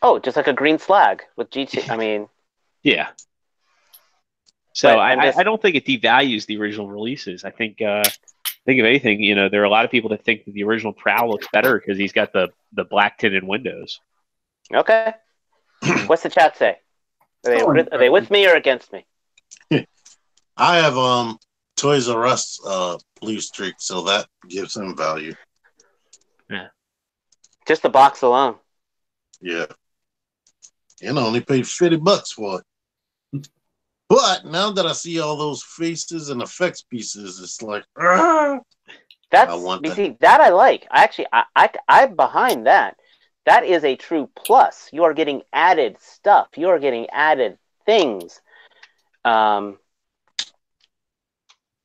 Oh, just like a green slag with GT. I mean, yeah. So I don't think it devalues the original releases. I think if anything, there are a lot of people that think that the original Prowl looks better because he's got the black tinted windows. Okay. What's the chat say? Are they with me or against me? I have Toys R Us Blue Streak, so that gives him value. Yeah. Just the box alone. Yeah. And I only paid $50 for it. But now that I see all those faces and effects pieces, it's like, that I like. I'm behind that. That is a true plus. You are getting added stuff. You are getting added things.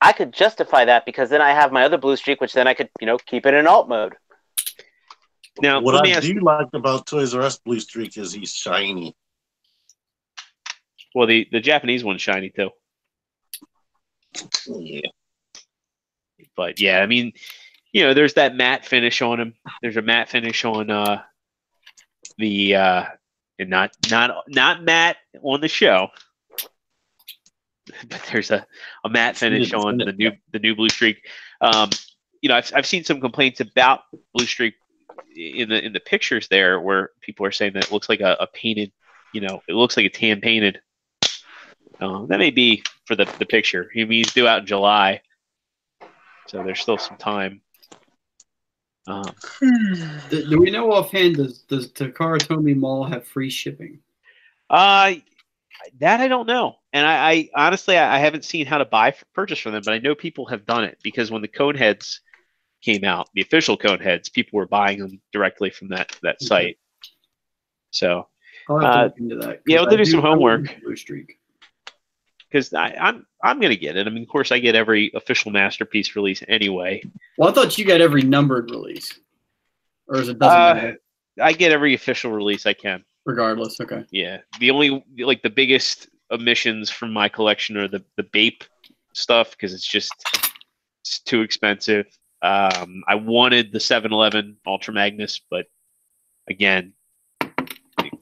I could justify that because then I have my other Blue Streak, which then I could, keep it in alt mode. Now, what I do like about Toys R Us Blue Streak is he's shiny. Well, the Japanese one's shiny too. Yeah. But yeah, I mean, there's that matte finish on him. There's a matte finish on and not matte on the show. But there's a matte finish on the new Blue Streak. I've seen some complaints about Blue Streak in the pictures there, where people are saying that it looks like a painted, it looks like a tan painted. That may be for the picture. I mean, he's due out in July, so there's still some time. Do we know offhand, does Takara Tomy Mall have free shipping? That I don't know, and I honestly I haven't seen how to purchase from them, but I know people have done it because when the Coneheads came out, the official Coneheads, people were buying them directly from that site. So I'll have to look into that. Yeah, we'll do some homework. Blue Streak. Because I'm gonna get it. I mean, of course, I get every official Masterpiece release anyway. Well, I thought you got every numbered release, or is it doesn't matter? I get every official release I can. Regardless, okay. Yeah, the only the biggest omissions from my collection are the Bape stuff because it's too expensive. I wanted the 7-Eleven Ultra Magnus, but again,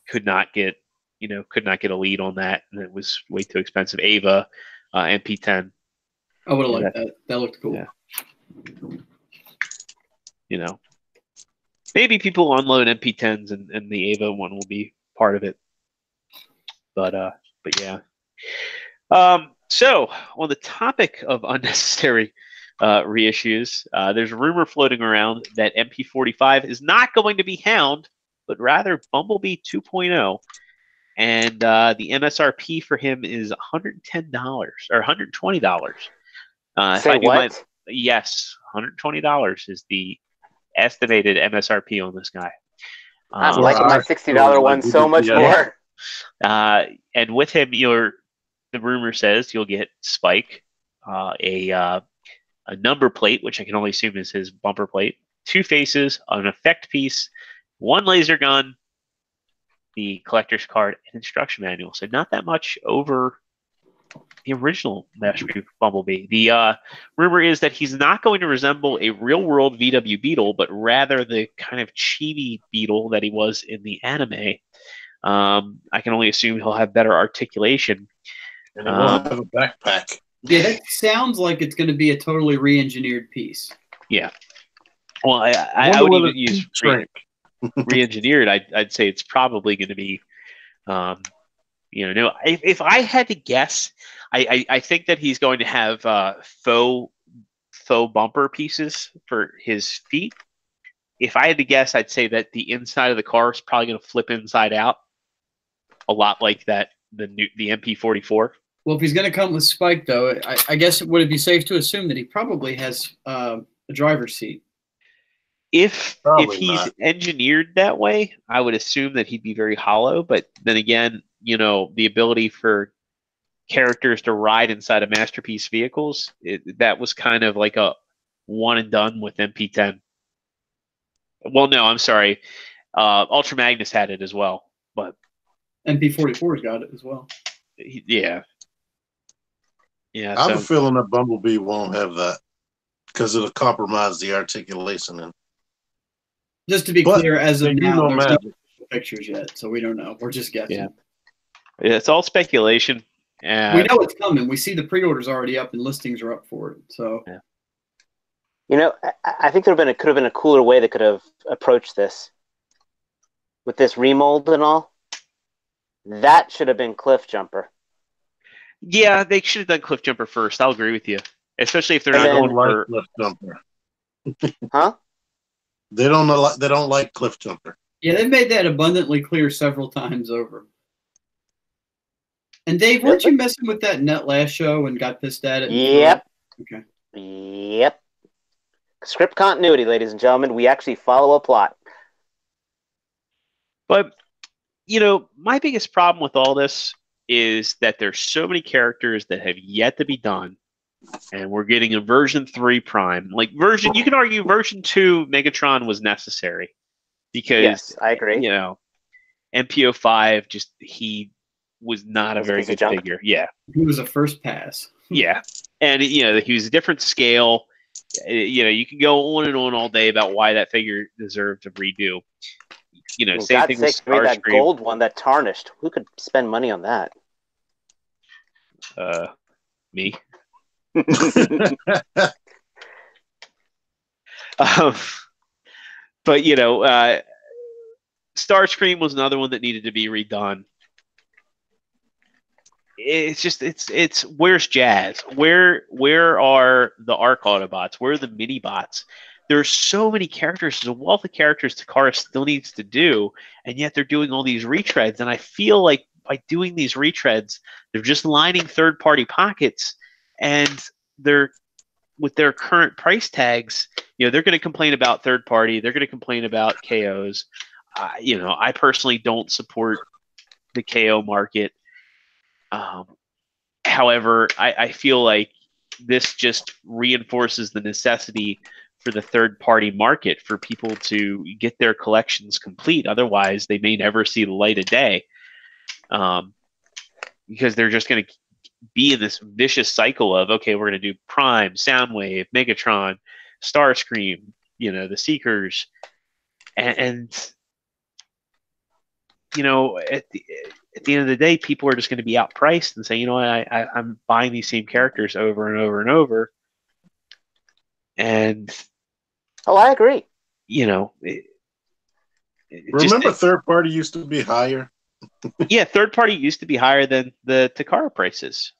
could not get a lead on that, and it was way too expensive. Ava, MP10. I would have liked that. That looked cool. Yeah. Maybe people unload MP10s and the Ava one will be part of it. But yeah. So on the topic of unnecessary reissues, there's a rumor floating around that MP45 is not going to be Hound, but rather Bumblebee 2.0. And the MSRP for him is $110 or $120. Say what? Yes, $120 is the estimated MSRP on this guy. I'm liking my $60 one so much more. And with him, the rumor says you'll get Spike, a number plate, which I can only assume is his bumper plate, 2 faces, an effect piece, 1 laser gun, the collector's card, and instruction manual. So not that much over the original Master Chief Bumblebee. The rumor is that he's not going to resemble a real-world VW Beetle, but rather the kind of chibi Beetle that he was in the anime. I can only assume he'll have better articulation. And he will have a backpack. Yeah, that sounds like it's going to be a totally re-engineered piece. Yeah. Well, I would even use re-engineered. I'd say it's probably going to be, no. If I had to guess, I think that he's going to have faux bumper pieces for his feet. If I had to guess, I'd say that the inside of the car is probably going to flip inside out, a lot like the MP44. Well, if he's going to come with Spike, though, I guess would it be safe to assume that he probably has a driver's seat? If he's engineered that way, I would assume that he'd be very hollow. But then again, the ability for characters to ride inside of Masterpiece vehicles, that was kind of like a one and done with MP10. Well, no, I'm sorry. Ultra Magnus had it as well, but MP44's got it as well. Yeah. Yeah. I have a feeling that Bumblebee won't have that because it'll compromise the articulation. And just to be clear, as of now, there's no pictures yet, so we don't know. We're just guessing. Yeah. It's all speculation. We know it's coming. We see the pre-orders already up and listings are up for it. So, yeah. I think could have been a cooler way they could have approached this with this remold and all. That should have been Cliff Jumper. Yeah, they should have done Cliff Jumper first. I'll agree with you, especially if they're not going for Cliff Jumper. Huh? They don't like Cliff Jumper. Yeah, they've made that abundantly clear several times over. And Dave, weren't you messing with that net last show and got pissed at it? Yep. Okay. Yep. Script continuity, ladies and gentlemen. We actually follow a plot. But, my biggest problem with all this is that there's so many characters that have yet to be done, and we're getting a version 3 Prime. You can argue version 2 Megatron was necessary because, yes, I agree. MPO5 he was not a very good figure. Yeah. He was a first pass. Yeah. And, he was a different scale. You can go on and on all day about why that figure deserved a redo. Same thing with Starscream. That gold one that tarnished. Who could spend money on that? Me. But Starscream was another one that needed to be redone. It's just it's where's Jazz? Where are the Arc Autobots? Where are the mini bots? There's so many characters. There's a wealth of characters Takara still needs to do, and yet they're doing all these retreads. And I feel like by doing these retreads, they're just lining third-party pockets, and they're with their current price tags. They're going to complain about third-party. They're going to complain about KOs. I personally don't support the KO market. However, I feel like this just reinforces the necessity for the third-party market for people to get their collections complete. Otherwise, they may never see the light of day, because they're just going to be in this vicious cycle of, okay, we're going to do Prime, Soundwave, Megatron, Starscream, the Seekers, and at the end of the day, people are just going to be outpriced and say, I'm buying these same characters over and over and over. And I agree. Remember, third party used to be higher. Yeah, third party used to be higher than the Takara prices.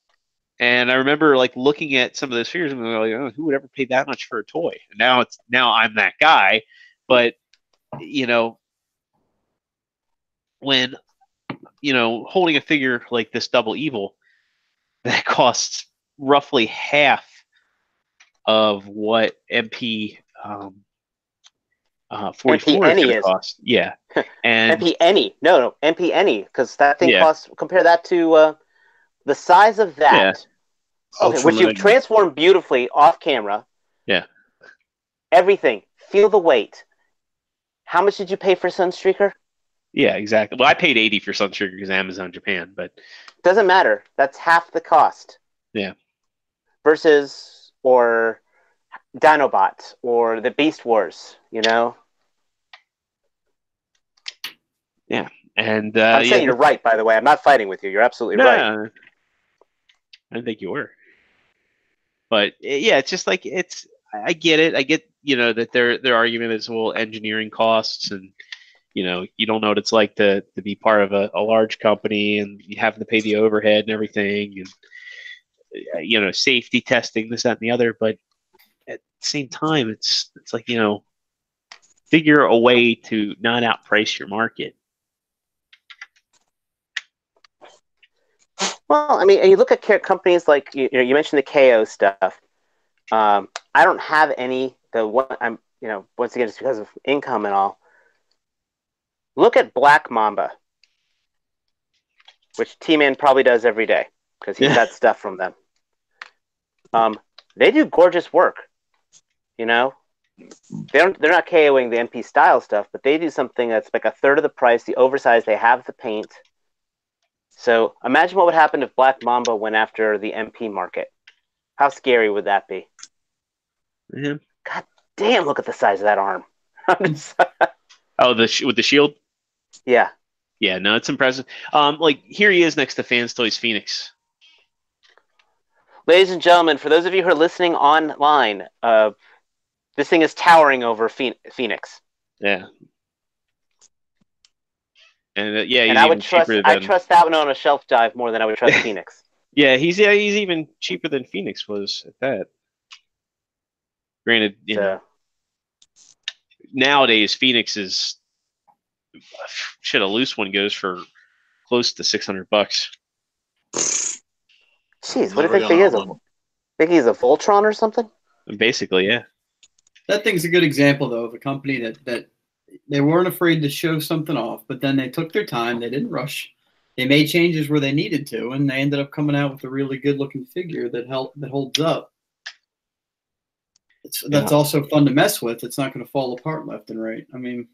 And I remember like looking at some of those figures and like, oh, who would ever pay that much for a toy? And now I'm that guy. But when holding a figure like this Double Evil that costs roughly half of what MP 44 is going to cost. Yeah. And MP Any. No, MP Any, because that thing costs, compare that to the size of that. Yeah. Okay, which you've transformed beautifully off camera. Yeah. Everything. Feel the weight. How much did you pay for Sunstreaker? Yeah, exactly. Well, I paid $80 for Sunstreaker because Amazon Japan, but doesn't matter. That's half the cost. Yeah. Versus or Dinobot or the Beast Wars, Yeah, and I'm saying you're right. By the way, I'm not fighting with you. You're absolutely right. I didn't think you were, but yeah, it's just like I get it. I get that their argument is well engineering costs and you don't know what it's like to be part of a large company and you have to pay the overhead and everything and safety testing, this, that, and the other. But at the same time, it's like, figure a way to not outprice your market. Well, I mean, and you look at companies like you mentioned the KO stuff. I don't have any. I'm once again just because of income and all. Look at Black Mamba, which TMan probably does every day because he's got stuff from them. They do gorgeous work. They're not KOing the MP style stuff, but they do something that's like a third of the price, the oversized. They have the paint. So imagine what would happen if Black Mamba went after the MP market. How scary would that be? Yeah. God damn! Look at the size of that arm. Oh, with the shield. Yeah. Yeah, no, it's impressive. Like here he is next to Fans Toys Phoenix. Ladies and gentlemen, for those of you who are listening online, this thing is towering over Phoenix. Yeah. And and I trust that one on a shelf dive more than I would trust Phoenix. Yeah, he's even cheaper than Phoenix was at that. Granted, nowadays Phoenix is a loose one goes for close to $600. Jeez, what do you think he is? Think he's a Voltron or something? Basically, yeah. That thing's a good example, though, of a company that they weren't afraid to show something off, but then they took their time. They didn't rush. They made changes where they needed to, and they ended up coming out with a really good-looking figure that holds up. That's also fun to mess with. It's not going to fall apart left and right. I mean,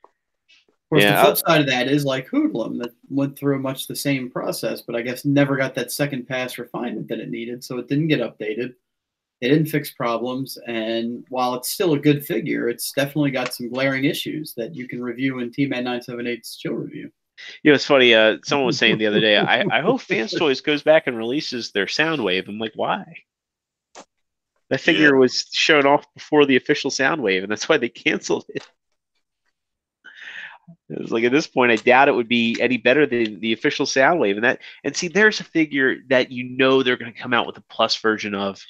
of course, the flip side of that is like Hoodlum that went through much the same process, but I guess never got that second pass refinement that it needed, so it didn't get updated. They didn't fix problems, and while it's still a good figure, it's definitely got some glaring issues that you can review in TMan 978's chill review. It's funny. Someone was saying the other day, I hope Fans Toys goes back and releases their Soundwave. I'm like, why? That figure was shown off before the official Soundwave, and that's why they canceled it. It was like at this point, I doubt it would be any better than the official Soundwave. And see, there's a figure that they're going to come out with a plus version of.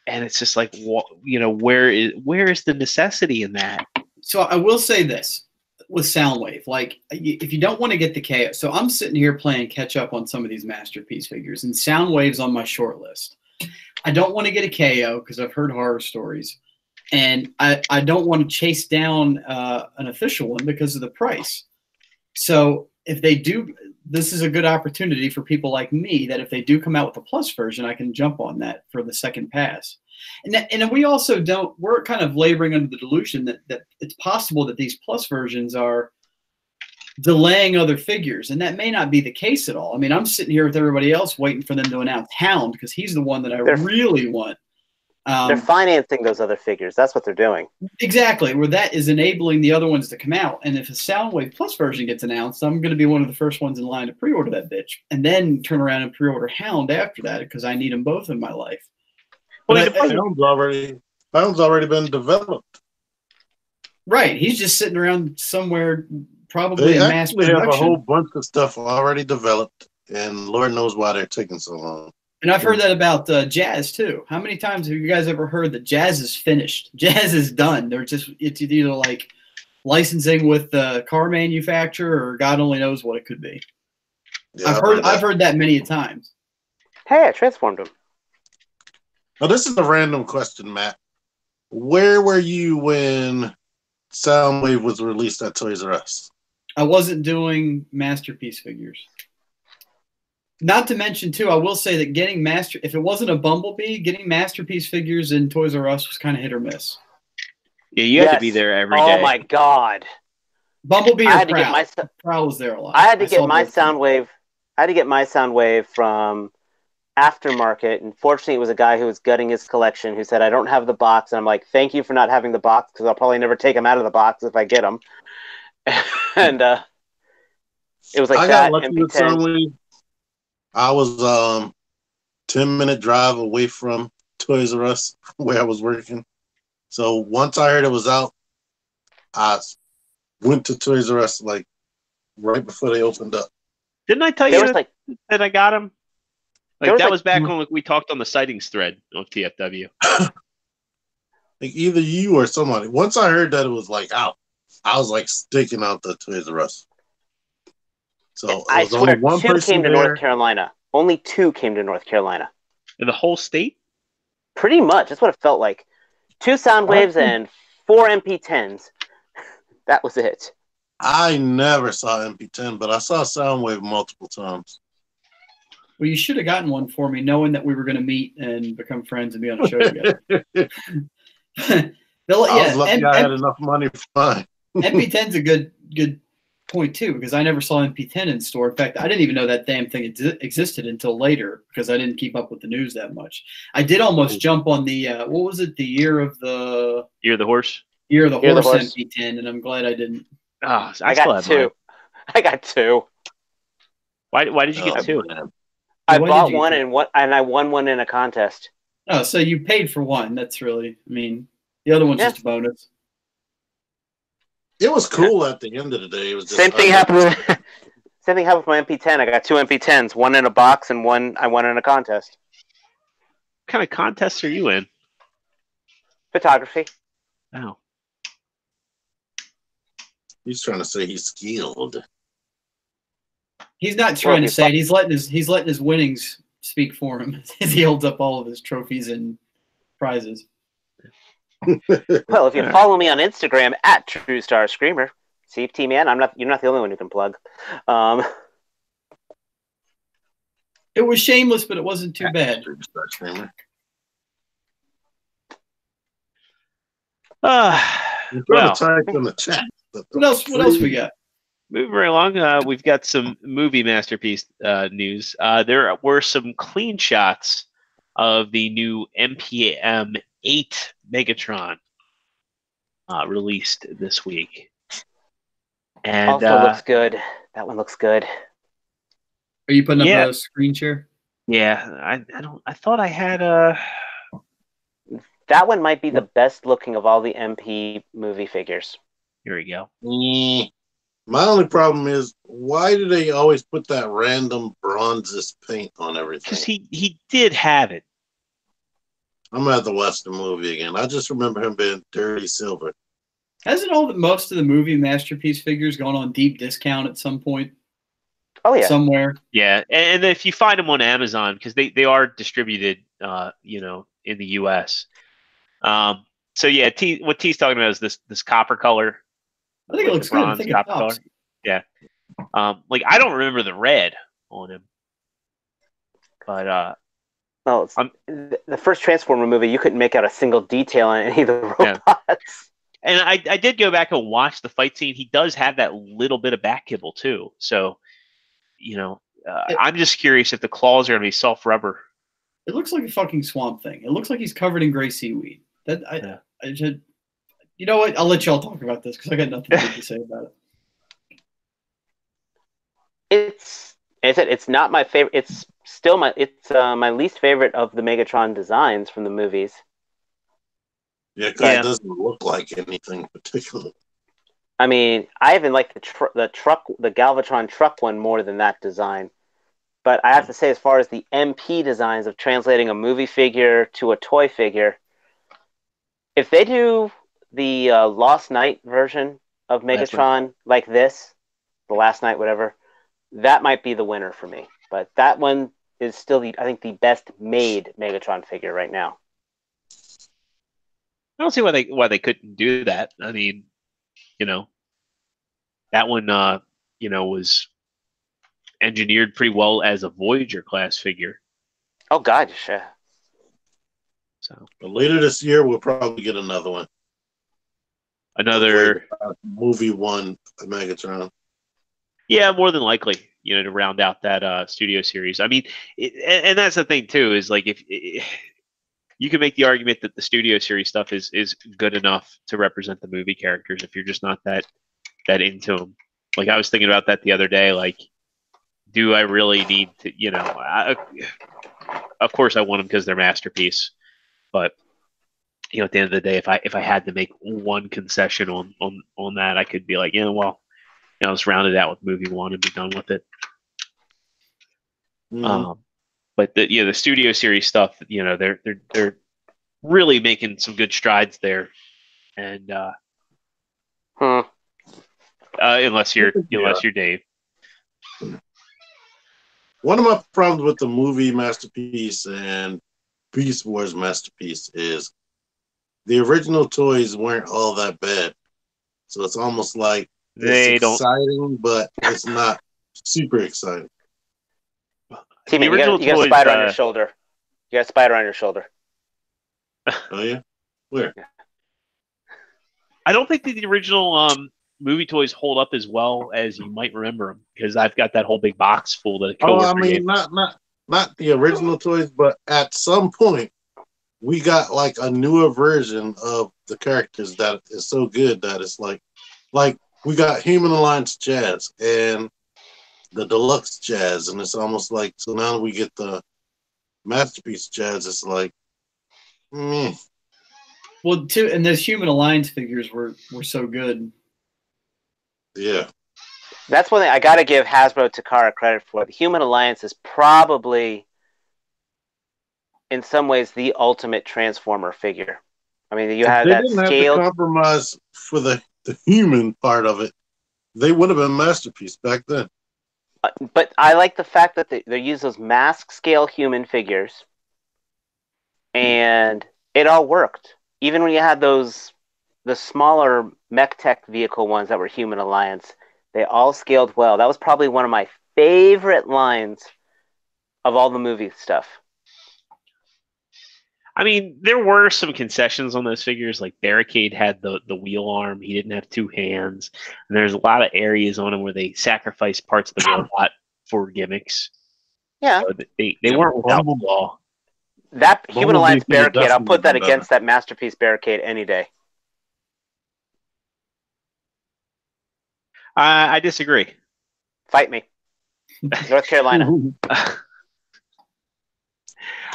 And it's just like, where is the necessity in that? So I will say this with Soundwave, like if you don't want to get the KO, so I'm sitting here playing catch up on some of these masterpiece figures, and Soundwave's on my short list. I don't want to get a KO because I've heard horror stories, and I don't want to chase down an official one because of the price. So if they do, this is a good opportunity for people like me that if they do come out with a plus version, I can jump on that for the second pass. And we also we're kind of laboring under the delusion that it's possible that these plus versions are delaying other figures, and that may not be the case at all. I mean, I'm sitting here with everybody else waiting for them to announce Hound because he's the one that I really want. They're financing those other figures. That's what they're doing. Exactly, where that is enabling the other ones to come out. And if a Soundwave Plus version gets announced, I'm going to be one of the first ones in line to pre-order that bitch, and then turn around and pre-order Hound after that because I need them both in my life. Well, Hound's already been developed. Right, he's just sitting around somewhere probably They in mass actually have a whole production. bunch of stuff already developed, and Lord knows why they're taking so long. And I've heard that about Jazz too. How many times have you guys ever heard that Jazz is finished? Jazz is done. It's either like licensing with the car manufacturer, or God only knows what it could be. Yeah, I've heard that many times. Hey, I transformed him. Now, this is a random question, Matt. Where were you when Soundwave was released at Toys R Us? I wasn't doing Masterpiece figures. Not to mention, too, I will say that if it wasn't a Bumblebee, getting Masterpiece figures in Toys R Us was kind of hit or miss. Yeah, you had to be there every day. Oh my god! Bumblebee I or had to get Prowl? Prowl was there a lot. I had to get my Soundwave. I had to get my Soundwave from aftermarket, and fortunately, it was a guy who was gutting his collection who said, "I don't have the box," and I'm like, "Thank you for not having the box, because I'll probably never take him out of the box if I get him." And it was like I that. got lucky with MP10. Soundwave. I was 10-minute drive away from Toys R Us where I was working. So once I heard it was out, I went to Toys R Us like right before they opened up. Didn't I tell There you was like that I got him? There was That like- was back when we talked on the sightings thread of TFW. Like either you or somebody. Once I heard that it was like out, I was like sticking out the Toys R Us. So I was only swear, one 2 person came to there. North Carolina. Only 2 came to North Carolina. In the whole state? Pretty much. That's what it felt like. 2 Soundwaves and 4 MP10s. That was it. I never saw MP10, but I saw Soundwave multiple times. Well, you should have gotten one for me, knowing that we were going to meet and become friends and be on a show together. I was lucky I had enough money for mine. MP10's a good point too, because I never saw MP10 in store. In fact, I didn't even know that damn thing existed until later, because I didn't keep up with the news that much. I did almost jump on the what was it? The year of the horse. Year of the horse MP10, and I'm glad I didn't. Oh, I got 2. I got 2. Why did you get 2? I bought one and I won one in a contest. Oh, so you paid for one. That's really, I mean, the other one's just a bonus. It was cool at the end of the day. It was just Same thing happened with my MP10. I got 2 MP10s, one in a box and one I won in a contest. What kind of contests are you in? Photography. Oh. He's trying to say he's skilled. He's not trying to say it. He's letting his winnings speak for him as he holds up all of his trophies and prizes. Well, if you follow me on Instagram at Trustarscreamer, see TMan, you're not the only one who can plug. It was shameless, but it wasn't too bad. Well, type in the chat. What else we got? Moving right along, we've got some movie masterpiece news. There were some clean shots of the new MPM 8 Megatron released this week. And also looks good. That one looks good. Are you putting up a screen share? Yeah, I thought I had That one might be the best looking of all the MP movie figures. Here we go. My only problem is, why do they always put that random bronzest paint on everything? Because he did have it. I'm gonna have to watch the movie again. I just remember him being dirty silver. Hasn't most of the movie masterpiece figures gone on deep discount at some point? Oh yeah, somewhere. Yeah, and if you find them on Amazon, because they are distributed, in the U.S. So yeah, what T's talking about is this copper color. I think it looks good. I think it pops. Yeah. I don't remember the red on him, but the first Transformer movie, you couldn't make out a single detail on any of the robots. Yeah. And I did go back and watch the fight scene. He does have that little bit of back kibble too. So, I'm just curious if the claws are going to be soft rubber. It looks like a fucking swamp thing. It looks like he's covered in gray seaweed. I should. You know what? I'll let y'all talk about this because I got nothing good to say about it. It's not my favorite. It's still my least favorite of the Megatron designs from the movies. Yeah, because it doesn't look like anything particular. I mean, I even like the Galvatron truck one more than that design. But I have to say, as far as the MP designs of translating a movie figure to a toy figure, if they do the Lost Night version of Megatron like this, the Last Night, whatever, that might be the winner for me. But that one is still, I think, the best made Megatron figure right now. I don't see why they couldn't do that. I mean, that one, was engineered pretty well as a Voyager class figure. Oh God, yeah. So, but later this year, we'll probably get another one. Another movie one, Megatron. Yeah, more than likely, to round out that studio series. I mean, and that's the thing too, is like if you can make the argument that the studio series stuff is good enough to represent the movie characters if you're just not that into them. Like I was thinking about that the other day. Like, do I really need to? Of course, I want them because they're masterpiece. But at the end of the day, if I had to make one concession on that, I could be like, let's round it out with movie one and be done with it. Mm-hmm. But the studio series stuff, they're really making some good strides there, and unless you're Dave. One of my problems with the movie Masterpiece and Beast Wars Masterpiece is the original toys weren't all that bad, so it's almost like it's exciting, but it's not super exciting. TMan, you got a spider on your shoulder. You got a spider on your shoulder. Oh yeah, where? I don't think the original movie toys hold up as well as you might remember them, because I've got that whole big box full that. I mean, not the original toys, but at some point we got like a newer version of the characters that is so good that it's like we got Human Alliance Jazz and the Deluxe Jazz, and it's almost like, so now we get the Masterpiece Jazz. It's like, meh. Well, and those Human Alliance figures were so good. Yeah. That's one thing I got to give Hasbro Takara credit for. The Human Alliance is probably, in some ways, the ultimate Transformer figure. I mean, you have that scaled. They didn't have to compromise for the human part of it. They would have been Masterpiece back then. But I like the fact that they use those mask scale human figures, and it all worked. Even when you had the smaller mech tech vehicle ones that were Human Alliance, they all scaled well. That was probably one of my favorite lines of all the movie stuff. I mean, there were some concessions on those figures. Like Barricade had the wheel arm; he didn't have two hands. And there's a lot of areas on him where they sacrificed parts of the robot for gimmicks. Yeah, so they weren't without flaw. That Human Alliance Barricade, I'll put that against that Masterpiece Barricade any day. I disagree. Fight me, North Carolina.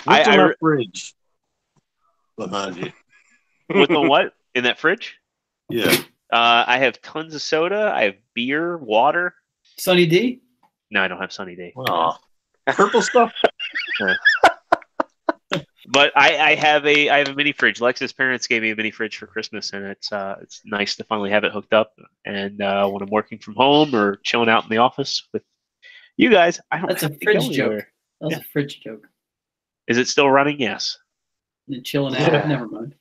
What's in that fridge behind you? With the what in that fridge? Yeah. I have tons of soda. I have beer, water. Sunny D? No, I don't have Sunny D. Oh, purple stuff. But I have a mini fridge. Lex's parents gave me a mini fridge for Christmas, and it's nice to finally have it hooked up. And when I'm working from home or chilling out in the office with you guys, I don't. That's a fridge joke. That was a fridge joke. Is it still running? Yes. You're chilling out. Yeah. Never mind.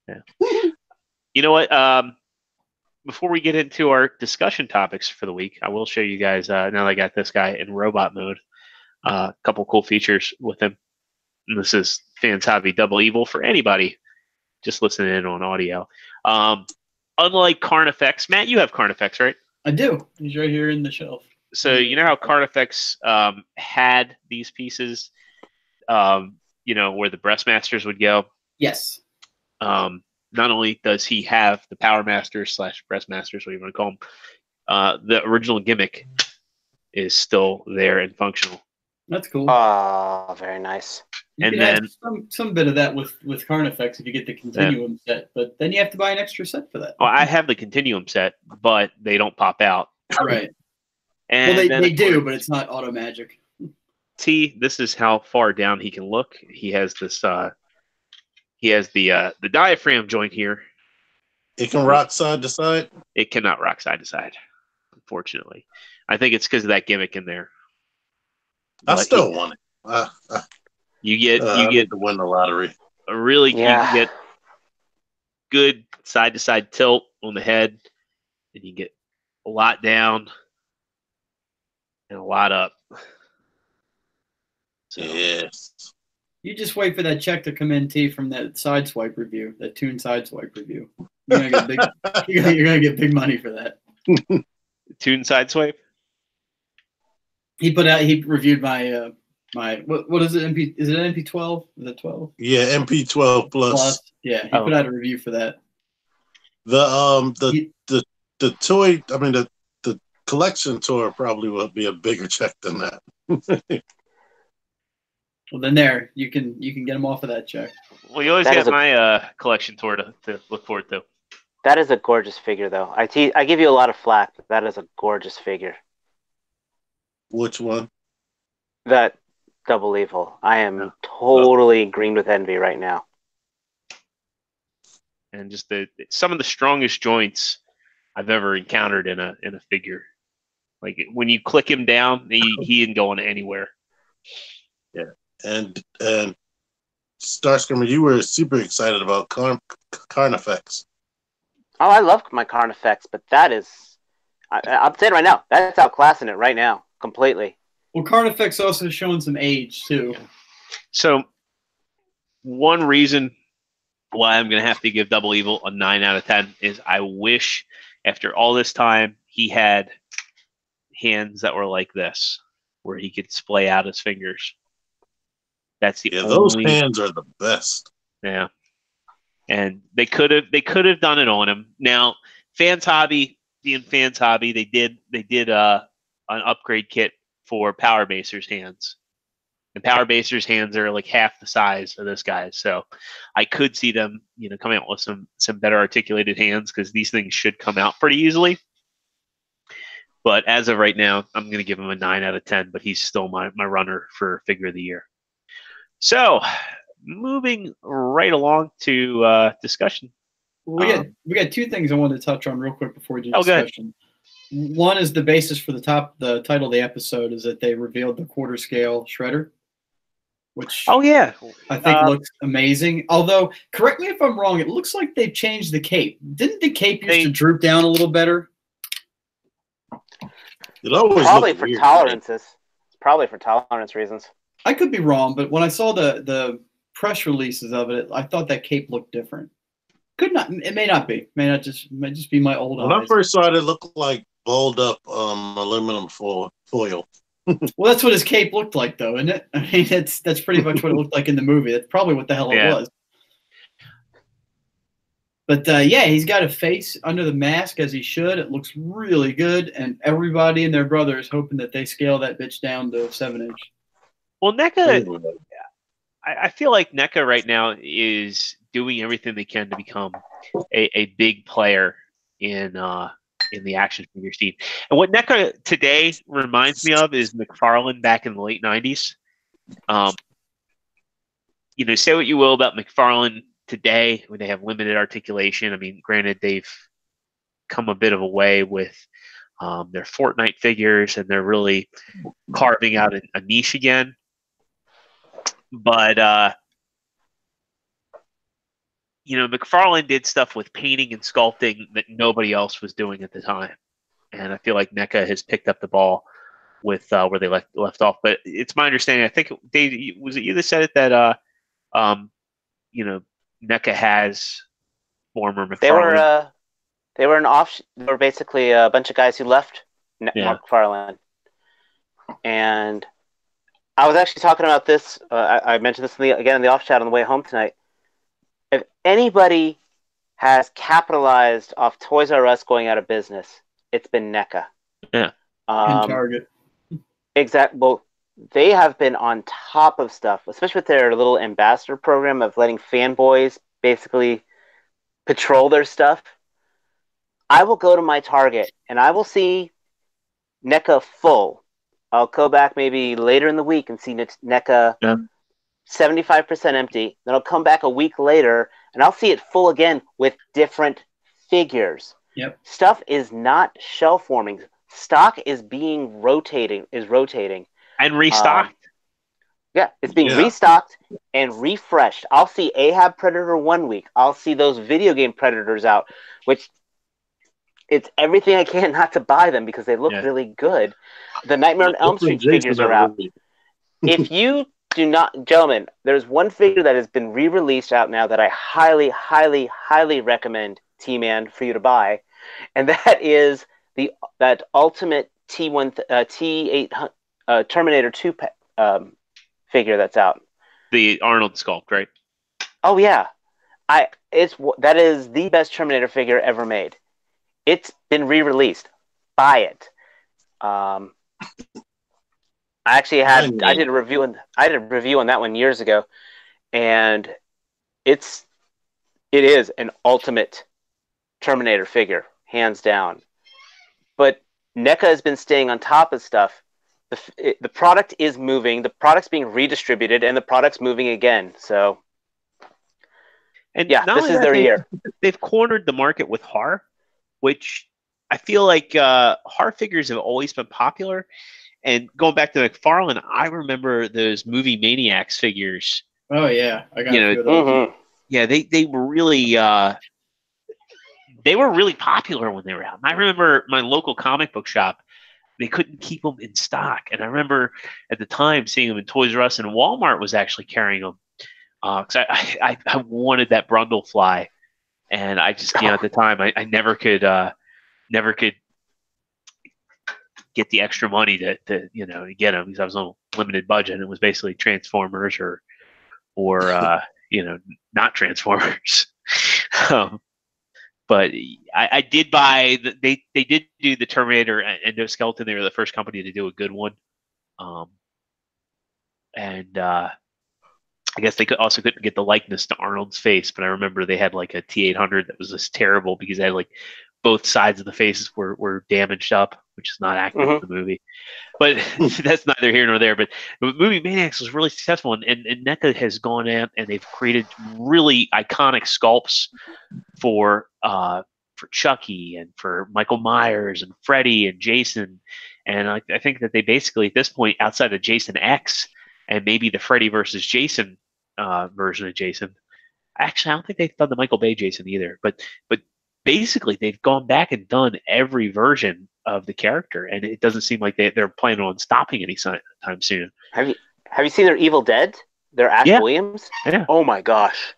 Yeah. You know what? Before we get into our discussion topics for the week, I will show you guys. Now that I got this guy in robot mode, a couple cool features with him. And this is Fans Hobby Double Evil for anybody just listening in on audio. Unlike Carnifex, Matt, you have Carnifex, right? I do. He's right here in the shelf. So you know how Carnifex had these pieces, where the Breastmasters would go? Yes. Not only does he have the Power Masters / Breastmasters, what you want to call them, the original gimmick is still there and functional. That's cool. Oh, very nice. You And can then have some bit of that with Carnifex if you get the Continuum set, but then you have to buy an extra set for that. well, I have the Continuum set, but they don't pop out. Right. And Well, then, they of do, course, but it's not auto magic. T, this is how far down he can look. He has this. He has the diaphragm joint here. It can rock side to side. It cannot rock side to side, unfortunately. I think it's because of that gimmick in there. I But still want it. you get I need to win the lottery. a really you Yeah. can get good side to side tilt on the head, and you get a lot down and a lot up. So, Yes. You just wait for that check to come in, T, from that sideswipe review, that Toon sideswipe review. You're gonna get big. You're gonna get big money for that. Toon side swipe. He reviewed my what is it? Is it MP12? Is it 12 Yeah, MP12 plus. plus? Yeah, he put out a review for that. The toy. I mean the collection tour probably will be a bigger check than that. Well, then there you can get him off of that check. Well, you always That get is a- my collection tour to look forward to. That is a gorgeous figure, though. I give you a lot of flack, but that is a gorgeous figure. Which one? That Double Evil. I am totally green with envy right now. And just some of the strongest joints I've ever encountered in a figure. Like when you click him down, he isn't going anywhere. Yeah, and Starscreamer, you were super excited about Carnifex. Oh, I love my Carnifex, but that is... I'm saying right now, that's outclassing it right now, completely. Well, Carnifex also showing some age, too. So one reason why I'm going to have to give Double Evil a 9 out of 10 is I wish after all this time he had hands that were like this, where he could splay out his fingers. That's the only... Those hands are the best. Yeah. And they could have done it on him. Now, Fans Hobby, being Fans Hobby, they did an upgrade kit for Power Baser's hands. And Power Baser's hands are like half the size of this guy's. So I could see them, coming out with some better articulated hands, because these things should come out pretty easily. But as of right now, I'm going to give him a 9 out of 10, but he's still my runner for Figure of the Year. So, moving right along to discussion. We got two things I wanted to touch on real quick before we do Oh, discussion. One is the basis for the title of the episode is that they revealed the quarter scale shredder, which yeah, I think looks amazing. Although, correct me if I'm wrong, it looks like they've changed the cape. Didn't the cape used to droop down a little better? It always Probably looked for weird, tolerances. It's probably for tolerance reasons. I could be wrong, but when I saw the press releases of it, I thought that cape looked different. Could not. It may not be. Might just be my old When eyes. I first saw it, it looked like balled up aluminum foil. Well, that's what his cape looked like, though, isn't it? I mean, that's pretty much what it looked like in the movie. That's probably what the hell it was. But yeah, he's got a face under the mask as he should. It looks really good, and everybody and their brother is hoping that they scale that bitch down to 7-inch. Well, NECA, I feel like NECA right now is doing everything they can to become a big player in the action figure scene. And what NECA today reminds me of is McFarlane back in the late 90s. Say what you will about McFarlane today, when they have limited articulation. I mean, granted, they've come a bit of a way with their Fortnite figures, and they're really carving out a niche again. But McFarlane did stuff with painting and sculpting that nobody else was doing at the time, and I feel like NECA has picked up the ball with where they left off. But it's my understanding. I think Dave, was it you that said it, that NECA has former McFarlane. They were an off. They were basically a bunch of guys who left McFarlane, and I was actually talking about this. I mentioned this in the off chat on the way home tonight. If anybody has capitalized off Toys R Us going out of business, it's been NECA. Yeah. And Target. Exactly. Well, they have been on top of stuff, especially with their little ambassador program of letting fanboys basically patrol their stuff. I will go to my Target and I will see NECA full. I'll go back maybe later in the week and see NECA 75% empty. Then I'll come back a week later and I'll see it full again with different figures. Yep. Stuff is not shelf forming. Stock is rotating. And restocked. Yeah, it's being restocked and refreshed. I'll see Ahab Predator 1 week. I'll see those video game Predators out, which it's everything I can not to buy them because they look really good. The Nightmare on Elm Street figures are out. If you do not, gentlemen, there's one figure that has been re-released out now that I highly, highly, highly recommend TMan for you to buy, and that is that ultimate T8 Terminator 2 figure that's out. The Arnold sculpt, right? Oh yeah, that is the best Terminator figure ever made. It's been re-released. Buy it. I did a review on that one years ago, and it is an ultimate Terminator figure, hands down. But NECA has been staying on top of stuff. The product is moving, the product's being redistributed, and the product's moving again. So, and this is their year. They've cornered the market with horror, which I feel like horror figures have always been popular. And going back to McFarlane, I remember those Movie Maniacs figures. Oh yeah, I got a few of those. Yeah, they were really popular when they were out. And I remember my local comic book shop, they couldn't keep them in stock. And I remember at the time seeing them in Toys R Us, and Walmart was actually carrying them. Because I wanted that Brundlefly, and I just at the time I never could get the extra money to get them because I was on a limited budget, and it was basically Transformers or not Transformers. But I did buy they did do the Terminator endoskeleton. They were the first company to do a good one. And I guess they couldn't get the likeness to Arnold's face, but I remember they had like a T800 that was just terrible because they had like both sides of the faces were damaged up, which is not accurate in the movie. But that's neither here nor there. But Movie Maniacs was really successful, and NECA has gone out and they've created really iconic sculpts for Chucky and for Michael Myers and Freddy and Jason. And I think that they basically, at this point, outside of Jason X and maybe the Freddy versus Jason version of Jason, actually, I don't think they've done the Michael Bay Jason either. But basically, they've gone back and done every version of the character, and it doesn't seem like they're planning on stopping anytime soon. Have you seen their Evil Dead? Their Ash Williams? Yeah. Oh my gosh.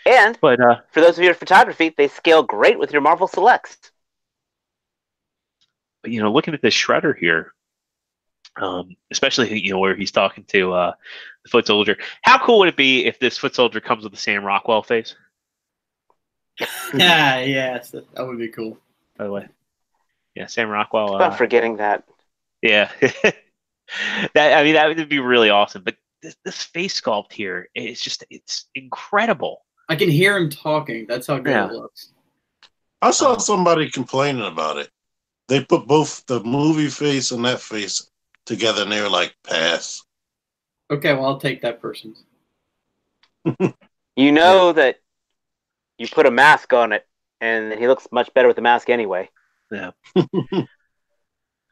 And for those of you in photography, they scale great with your Marvel Selects. But looking at this Shredder here, especially where he's talking to the foot soldier, how cool would it be if this foot soldier comes with the Sam Rockwell face? Yes, that would be cool. By the way, yeah, Sam Rockwell. I'm forgetting that. Yeah, that would be really awesome. But this face sculpt here, it's incredible. I can hear him talking. That's how good it looks. I saw somebody complaining about it. They put both the movie face and that face together, and they were like, "Pass." Okay, well, I'll take that person. That you put a mask on it, and he looks much better with the mask anyway. Yeah.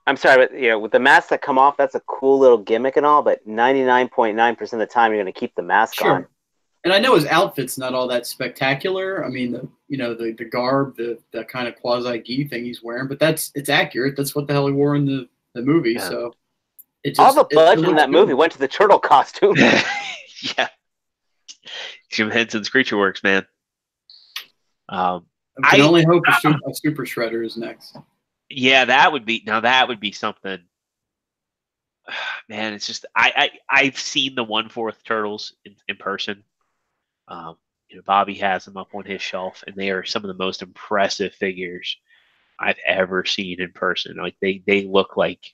I'm sorry, but with the masks that come off, that's a cool little gimmick and all, but 99.9% of the time, you're going to keep the mask on. And I know his outfit's not all that spectacular. I mean, the garb, the kind of quasi-gi thing he's wearing, but it's accurate. That's what the hell he wore in the movie. Yeah. So all the budget in that movie went to the turtle costume. Yeah. Jim Henson's Creature Works, man. I can only hope a Super Shredder is next. Yeah, that would be something. Man, it's just I've seen the 1/4 Turtles in person. Bobby has them up on his shelf, and they are some of the most impressive figures I've ever seen in person. Like they look like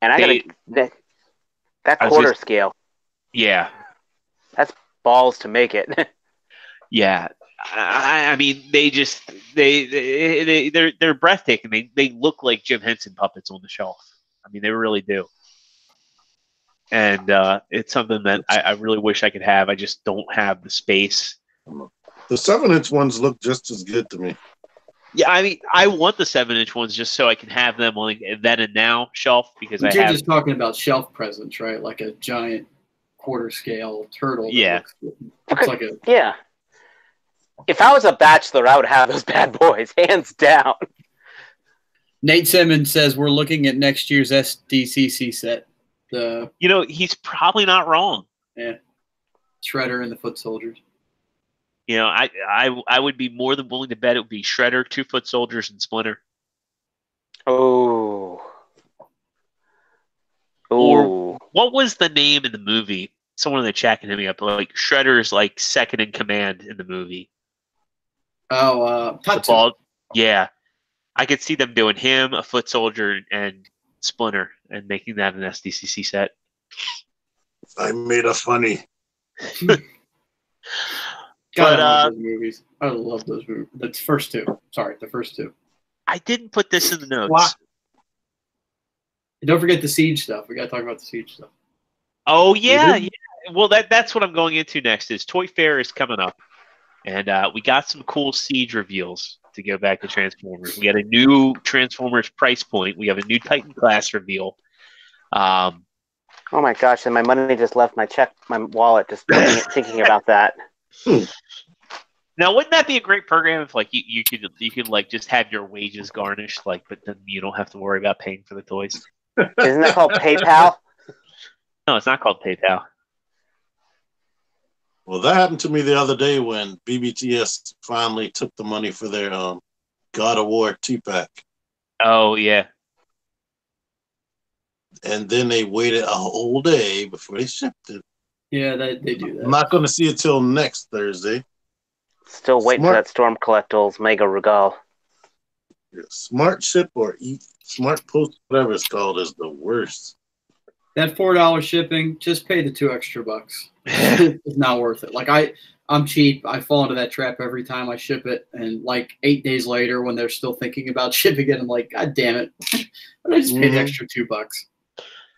And I gotta that quarter scale. Yeah. That's balls to make it. Yeah. I mean, they're breathtaking. They look like Jim Henson puppets on the shelf. I mean, they really do. And it's something that I really wish I could have. I just don't have the space. The 7-inch ones look just as good to me. Yeah, I mean, I want the 7-inch ones just so I can have them on the then and now shelf because you're just talking about shelf presence, right? Like a giant quarter scale turtle. Yeah. Looks like a yeah. If I was a bachelor, I would have those bad boys, hands down. Nate Simmons says we're looking at next year's SDCC set. He's probably not wrong. Yeah. Shredder and the Foot Soldiers. I would be more than willing to bet it would be Shredder, 2 Foot Soldiers, and Splinter. Oh. Or what was the name in the movie? Someone in the chat can hit me up. Like Shredder's like second in command in the movie. Oh, Tatsu. Yeah. I could see them doing him, a Foot Soldier, and Splinter, and making that an SDCC set. I made a funny. God, I love those movies. I love those movies. The first two. Sorry, the first two. I didn't put this in the notes. What? Don't forget the Siege stuff. We got to talk about the Siege stuff. Oh, yeah. Well, that's what I'm going into next is Toy Fair is coming up. And we got some cool Siege reveals to go back to Transformers. We got a new Transformers price point. We have a new Titan class reveal. Oh, my gosh. And my money just left my wallet just thinking about that. Now, wouldn't that be a great program if, like, you could like just have your wages garnished, like, but then you don't have to worry about paying for the toys? Isn't that called PayPal? No, it's not called PayPal. Well, that happened to me the other day when BBTS finally took the money for their God of War 2-pack. Oh, yeah. And then they waited a whole day before they shipped it. Yeah, they do that. I'm not going to see it till next Thursday. Still waiting for that Storm Collectibles Mega Regal. Yeah, Smart Ship or Smart Post, whatever it's called, is the worst. That $4 shipping, just pay the $2 extra. It's not worth it. Like I'm cheap. I fall into that trap every time I ship it. And like 8 days later, when they're still thinking about shipping it, I'm like, God damn it! But I just pay the extra $2.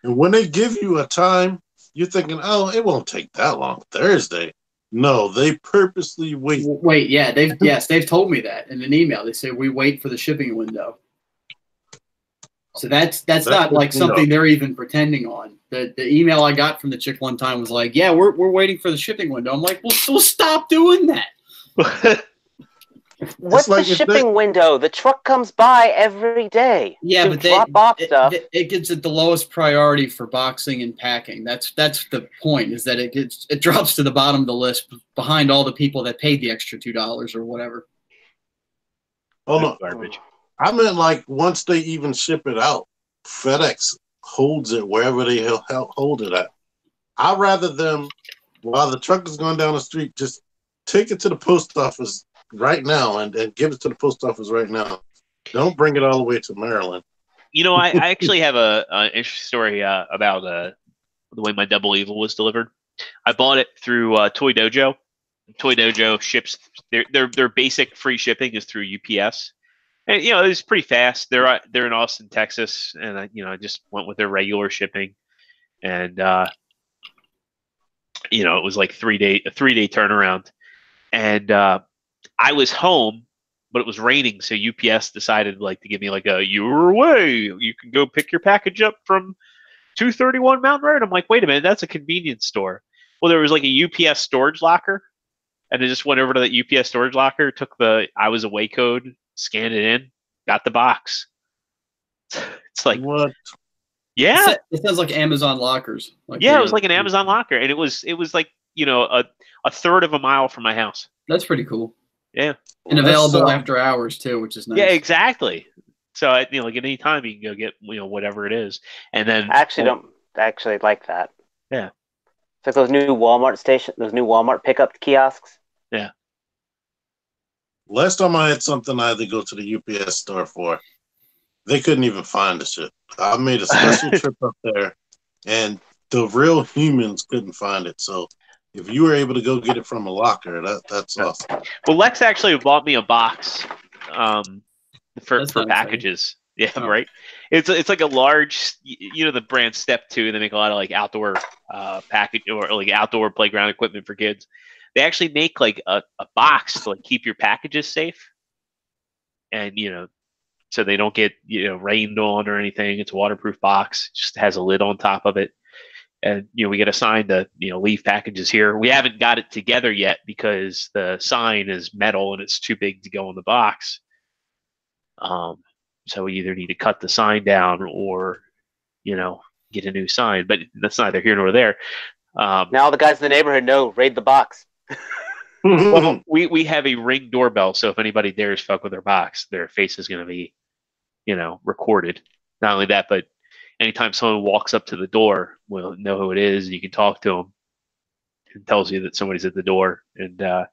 And when they give you a time, you're thinking, oh, it won't take that long. Thursday. No, they purposely wait. Wait, yeah, they've told me that in an email. They say we wait for the shipping window. So that's not like something they're even pretending on. The email I got from the chick one time was like, yeah, we're waiting for the shipping window. I'm like, well, stop doing that. What's the shipping window? The truck comes by every day. Yeah, but drop off stuff. It gets at the lowest priority for boxing and packing. That's the point. Is that it drops to the bottom of the list behind all the people that paid the extra $2 or whatever. Oh no, garbage. I meant like once they even ship it out, FedEx holds it wherever they hold it at. I'd rather them, while the truck is going down the street, just take it to the post office right now and give it to the post office right now. Don't bring it all the way to Maryland. I actually have an interesting story about the way my Double Evil was delivered. I bought it through Toy Dojo. Toy Dojo ships their basic free shipping is through UPS, and it was pretty fast. They're in Austin, Texas, and I just went with their regular shipping, and it was like a 3-day turnaround, and I was home, but it was raining, so UPS decided to give me you're away. You can go pick your package up from 231 Mountain Road. I'm like, wait a minute, that's a convenience store. Well, there was like a UPS storage locker, and I just went over to the UPS storage locker, took the I was away code, scanned it in, got the box. It's like what? Yeah, it sounds like Amazon lockers. It was like an Amazon locker, and it was like a third of a mile from my house. That's pretty cool. Yeah, and available after hours too, which is nice. Yeah, exactly. So at any time you can go get whatever it is, and then I don't actually like that. Yeah, it's like those new Walmart pickup kiosks. Yeah. Last time I had something, I had to go to the UPS store for. they couldn't even find the shit. I made a special trip up there, and the real humans couldn't find it. So if you were able to go get it from a locker, that's awesome. Well, Lex actually bought me a box for That's not packages. Yeah, Oh. right. It's like a large, the brand Step 2. They make a lot of like outdoor package or like outdoor playground equipment for kids. They actually make like a box to like keep your packages safe, and so they don't get rained on or anything. It's a waterproof box. It just has a lid on top of it, and we get assigned to leave packages here. We haven't got it together yet because the sign is metal and it's too big to go in the box. So we either need to cut the sign down or get a new sign. But that's neither here nor there. Now the guys in the neighborhood know. Raid the box. Well, we have a Ring doorbell, so if anybody dares fuck with their box, their face is going to be recorded. Not only that, but anytime someone walks up to the door, we'll know who it is. You can talk to them. It tells you that somebody's at the door, and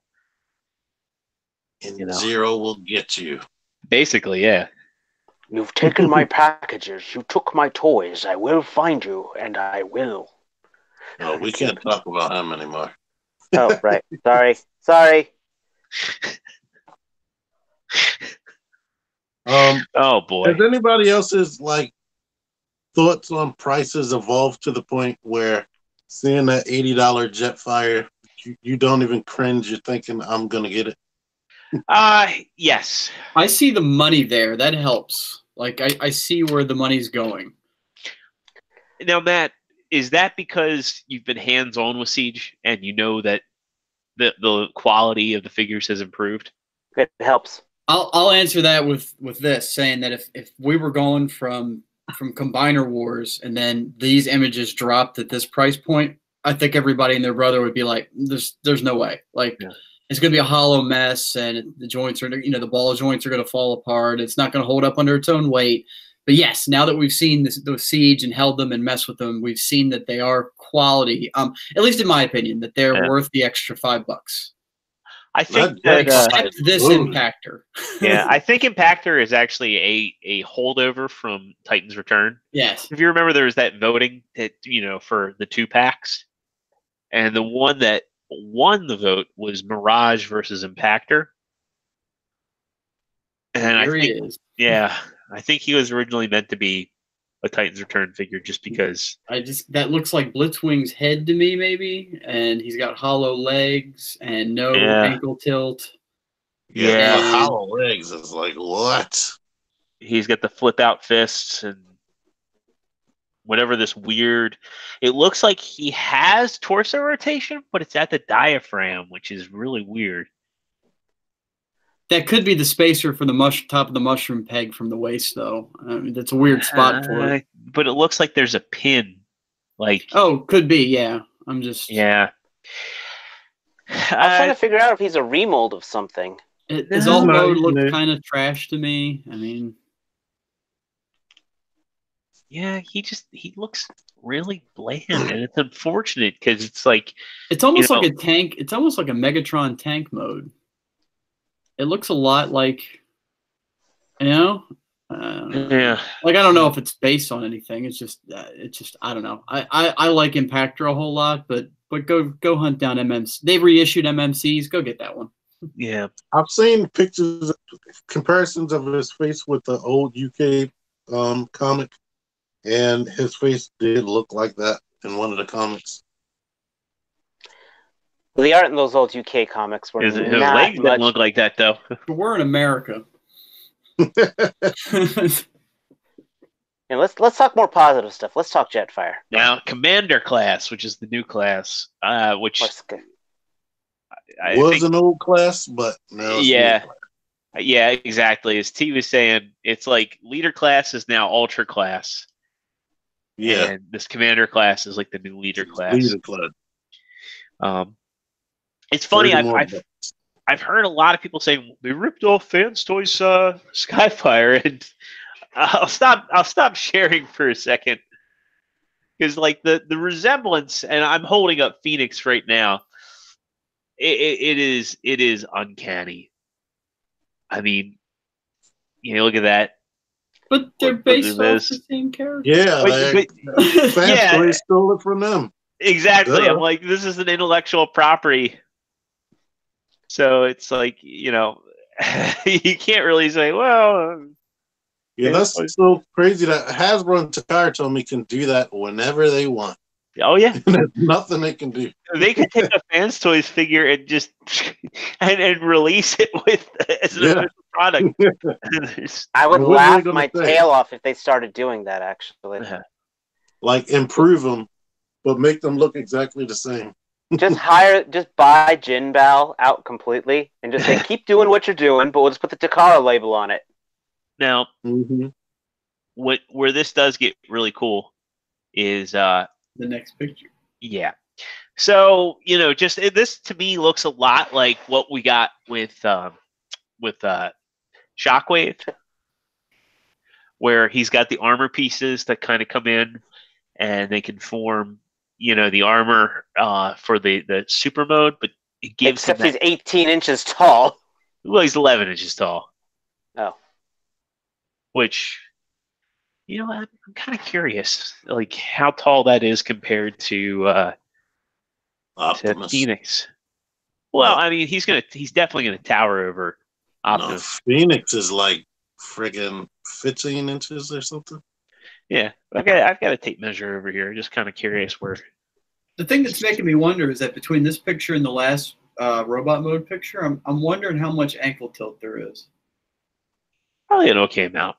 Zero will get you. Basically, yeah. You've taken my packages. You took my toys. I will find you, and I will. No, we can't talk about him anymore. Oh, right. Sorry. Oh boy. Has anybody else's thoughts on prices evolved to the point where seeing that $80 Jetfire, you don't even cringe? You're thinking, I'm gonna get it. Yes. I see the money there. That helps. Like I see where the money's going. Now, Matt, is that because you've been hands-on with Siege and you know that the quality of the figures has improved? It helps. I'll answer that with this, saying that if we were going from Combiner Wars and then these images dropped at this price point, I think everybody and their brother would be like, there's no way. It's going to be a hollow mess, and the joints are, the ball joints are going to fall apart. It's not going to hold up under its own weight. But yes, now that we've seen those Siege and held them and messed with them, we've seen that they are quality. At least in my opinion, that they're worth the extra $5. I think that except this Impactor. Yeah, I think Impactor is actually a holdover from Titan's Return. Yes. If you remember, there was that voting that for the 2-packs, and the one that won the vote was Mirage versus Impactor. And I think he was originally meant to be a Titan's Return figure just because. That looks like Blitzwing's head to me, maybe, and he's got hollow legs and no ankle tilt. Yeah, the hollow legs is like, what? He's got the flip out fists and whatever this weird. It looks like he has torso rotation, but it's at the diaphragm, which is really weird. That could be the spacer for the top of the mushroom peg from the waist, though. I mean, that's a weird spot for it. But it looks like there's a pin. Could be, yeah. Yeah. I'm trying to figure out if he's a remold of something. His alt mode looked kind of trash to me. I mean, yeah, he looks really bland, and it's unfortunate because it's like it's almost like a tank. It's almost like a Megatron tank mode. It looks a lot like, yeah. Like I don't know if it's based on anything. It's just I don't know. I like Impactor a whole lot, but go hunt down MMC. They've reissued MMCs. Go get that one. Yeah, I've seen pictures, comparisons of his face with the old UK comic, and his face did look like that in one of the comics. The art in those old UK comics were his legs didn't look like that though. But we're in America. And let's talk more positive stuff. Let's talk Jetfire. Now, Commander class, which is the new class, which was an old class, but now it's yeah, exactly. As T was saying, it's like leader class is now ultra class. Yeah, and this Commander class is like the new leader class. It's funny. I've heard a lot of people saying they ripped off Fans Toys Skyfire, and I'll stop sharing for a second because like the resemblance, and I'm holding up Phoenix right now. It is uncanny. I mean, look at that. But they're what based it off is. the same character. Yeah, Fans yeah, Toys stole it from them. exactly. Duh. I'm like, this is an intellectual property. So it's like, you know, you can't really say, well. Yeah, that's so crazy that Hasbro and Takara told me can do that whenever they want. Oh, yeah. There's nothing they can do. They could take a Fans Toys figure and just and release it with as an official product. I would What are they laugh gonna my say? tail off if they started doing that, actually. Like, improve them, but make them look exactly the same. Just buy Jin Bao out completely and just say, keep doing what you're doing, but we'll just put the Takara label on it. Now, where this does get really cool is the next picture. Yeah. So, you know, just this to me looks a lot like what we got with Shockwave, where he's got the armor pieces that kind of come in and they can form, you know, the armor for the super mode, but it gives Except him he's 18 inches tall. Well, he's 11 inches tall. Oh. Which, you know, I'm kind of curious, like how tall that is compared to Phoenix. Well, I mean, he's definitely gonna tower over Optimus. No, Phoenix is like friggin' 15 inches or something. Yeah, I've got a tape measure over here. Just kind of curious where. The thing that's making me wonder is that between this picture and the last robot mode picture, I'm wondering how much ankle tilt there is. Probably an okay amount.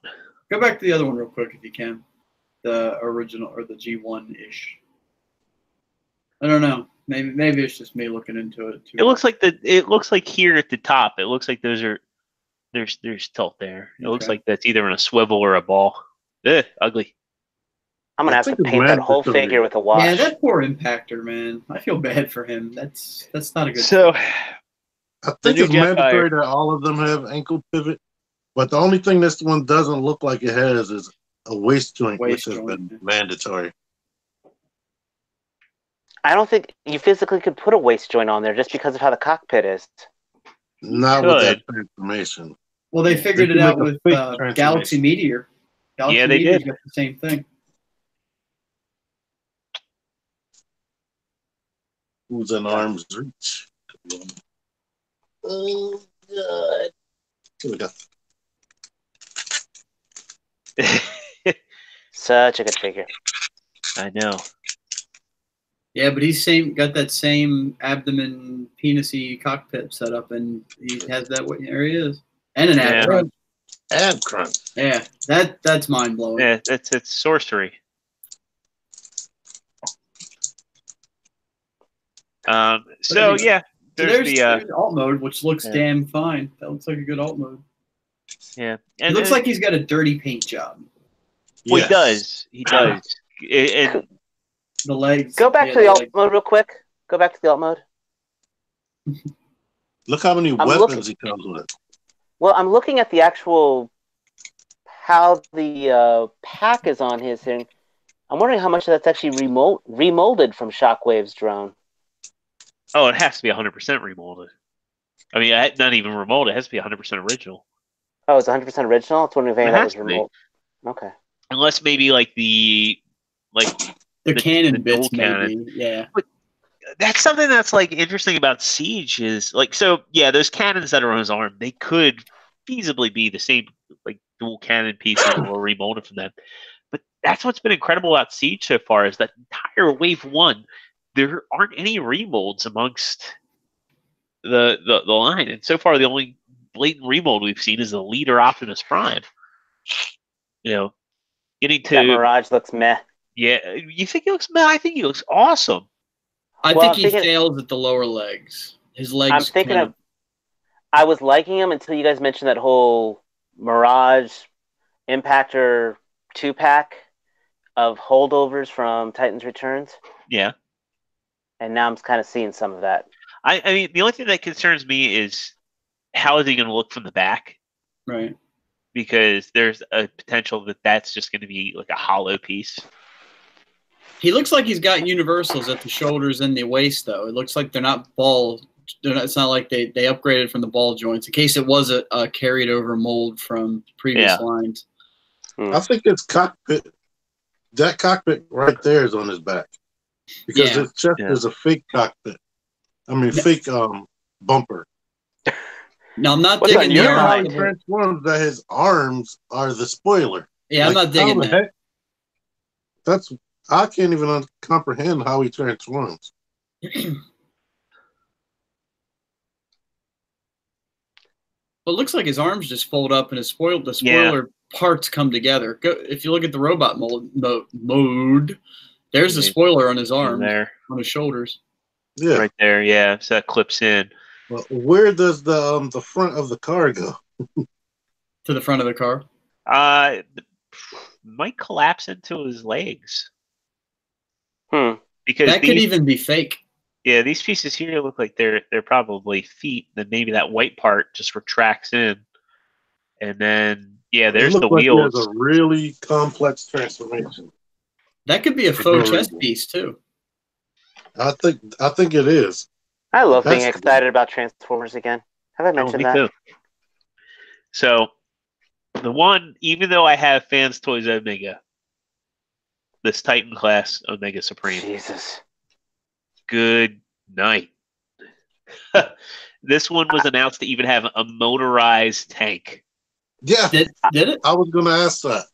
Go back to the other one real quick if you can. The original or the G1-ish. I don't know. Maybe it's just me looking into it too. It looks like here at the top. It looks like there's tilt there. It looks like that's either in a swivel or a ball. Ugh, ugly. I'm gonna have to paint that whole figure with a wash. Yeah, that poor Impactor, man. I feel bad for him. That's not a good. So, I think it's mandatory that all of them have ankle pivot, but the only thing this one doesn't look like it has is a waist joint, which has been mandatory. I don't think you physically could put a waist joint on there just because of how the cockpit is. Not with that transformation. Well, they figured it out with Galaxy Meteor. Yeah, they did. Got the same thing. Who's in arm's reach? Oh, God. Here we go. Such a good figure. I know. Yeah, but he's got that same abdomen penisy cockpit set up, and he has that. There he is, and an ab crunch. Ab crunch. Yeah, that's mind blowing. Yeah, it's sorcery. So yeah, there's the alt mode, which looks damn fine. That looks like a good alt mode. Yeah, and it looks like he's got a dirty paint job. Well, yes. He does. The legs. Go back to the alt mode real quick. Go back to the alt mode. Look how many weapons he comes with. Well, I'm looking at the actual how the pack is on his thing. I'm wondering how much of that's actually remolded from Shockwave's drone. Oh, it has to be 100% remolded. I mean, not even remolded. It has to be 100% original. Oh, it's 100% original? I was wondering if that was remolded. Okay. Unless maybe like the cannon bits, maybe. Yeah. But that's something that's like interesting about Siege is like, so yeah, those cannons that are on his arm, they could feasibly be the same like dual cannon pieces or remolded from them. But that's what's been incredible about Siege so far is that entire wave 1, there aren't any remolds amongst the line, and so far the only blatant remold we've seen is the leader Optimus Prime. You know, getting to that Mirage looks meh. Yeah, you think he looks meh? I think he looks awesome. I think he fails at the lower legs. His legs. I'm thinking I was liking him until you guys mentioned that whole Mirage Impactor 2-pack of holdovers from Titan's Returns. Yeah. And now I'm kind of seeing some of that. I mean, the only thing that concerns me is how is he going to look from the back? Right. Because there's a potential that that's just going to be like a hollow piece. He looks like he's got universals at the shoulders and the waist, though. It looks like they're not ball. It's not like they upgraded from the ball joints in case it was a carried over mold from previous lines. I think his cockpit, that cockpit right there is on his back. Because his chest is a fake cockpit. I mean, fake bumper. No, I'm not digging the how arm. he transforms that his arms are the spoiler. Yeah, I'm not digging that. I can't even comprehend how he transforms. Well, it looks like his arms just fold up and the spoiler parts come together. If you look at the robot mode, there's the spoiler on his arm, on his shoulders. Yeah, right there. Yeah, so that clips in. Well, where does the front of the car go? To the front of the car. Might collapse into his legs. Because that could even be fake. Yeah, these pieces here look like they're probably feet. Then maybe that white part just retracts in, and then there's the wheels. There's a really complex transformation. That could be a faux chess piece too. I think it is. I love being excited about Transformers again. Have I mentioned that? Too. So, the one, even though I have Fans Toys Omega, this Titan class Omega Supreme. Jesus. Good night. This one was announced to even have a motorized tank. Yeah. Did it? I was going to ask that.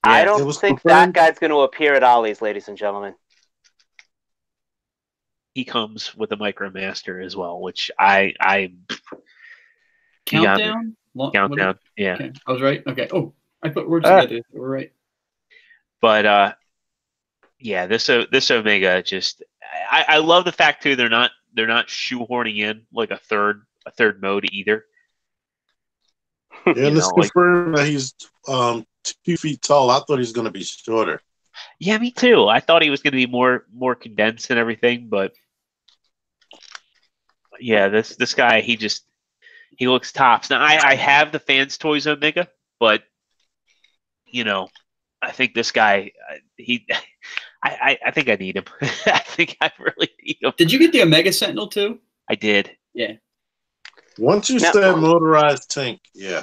Yeah, I don't think that guy's going to appear at Ollie's, ladies and gentlemen. He comes with a Micromaster as well, which I Countdown? Countdown, yeah. Okay. I was right? Okay. Oh, I put words together. We're right. But, this Omega just... I love the fact, too, they're not shoehorning in, like, a third mode either. Yeah, and it's confirmed that he's 2 feet tall. I thought he was going to be shorter. Yeah, me too. I thought he was going to be more condensed and everything, but yeah, this guy, he looks tops. Now I have the Fans Toys Omega, but I think this guy I think I need him. I think I really need him. Did you get the Omega Sentinel too? I did. Yeah. Once you said motorized tank, yeah.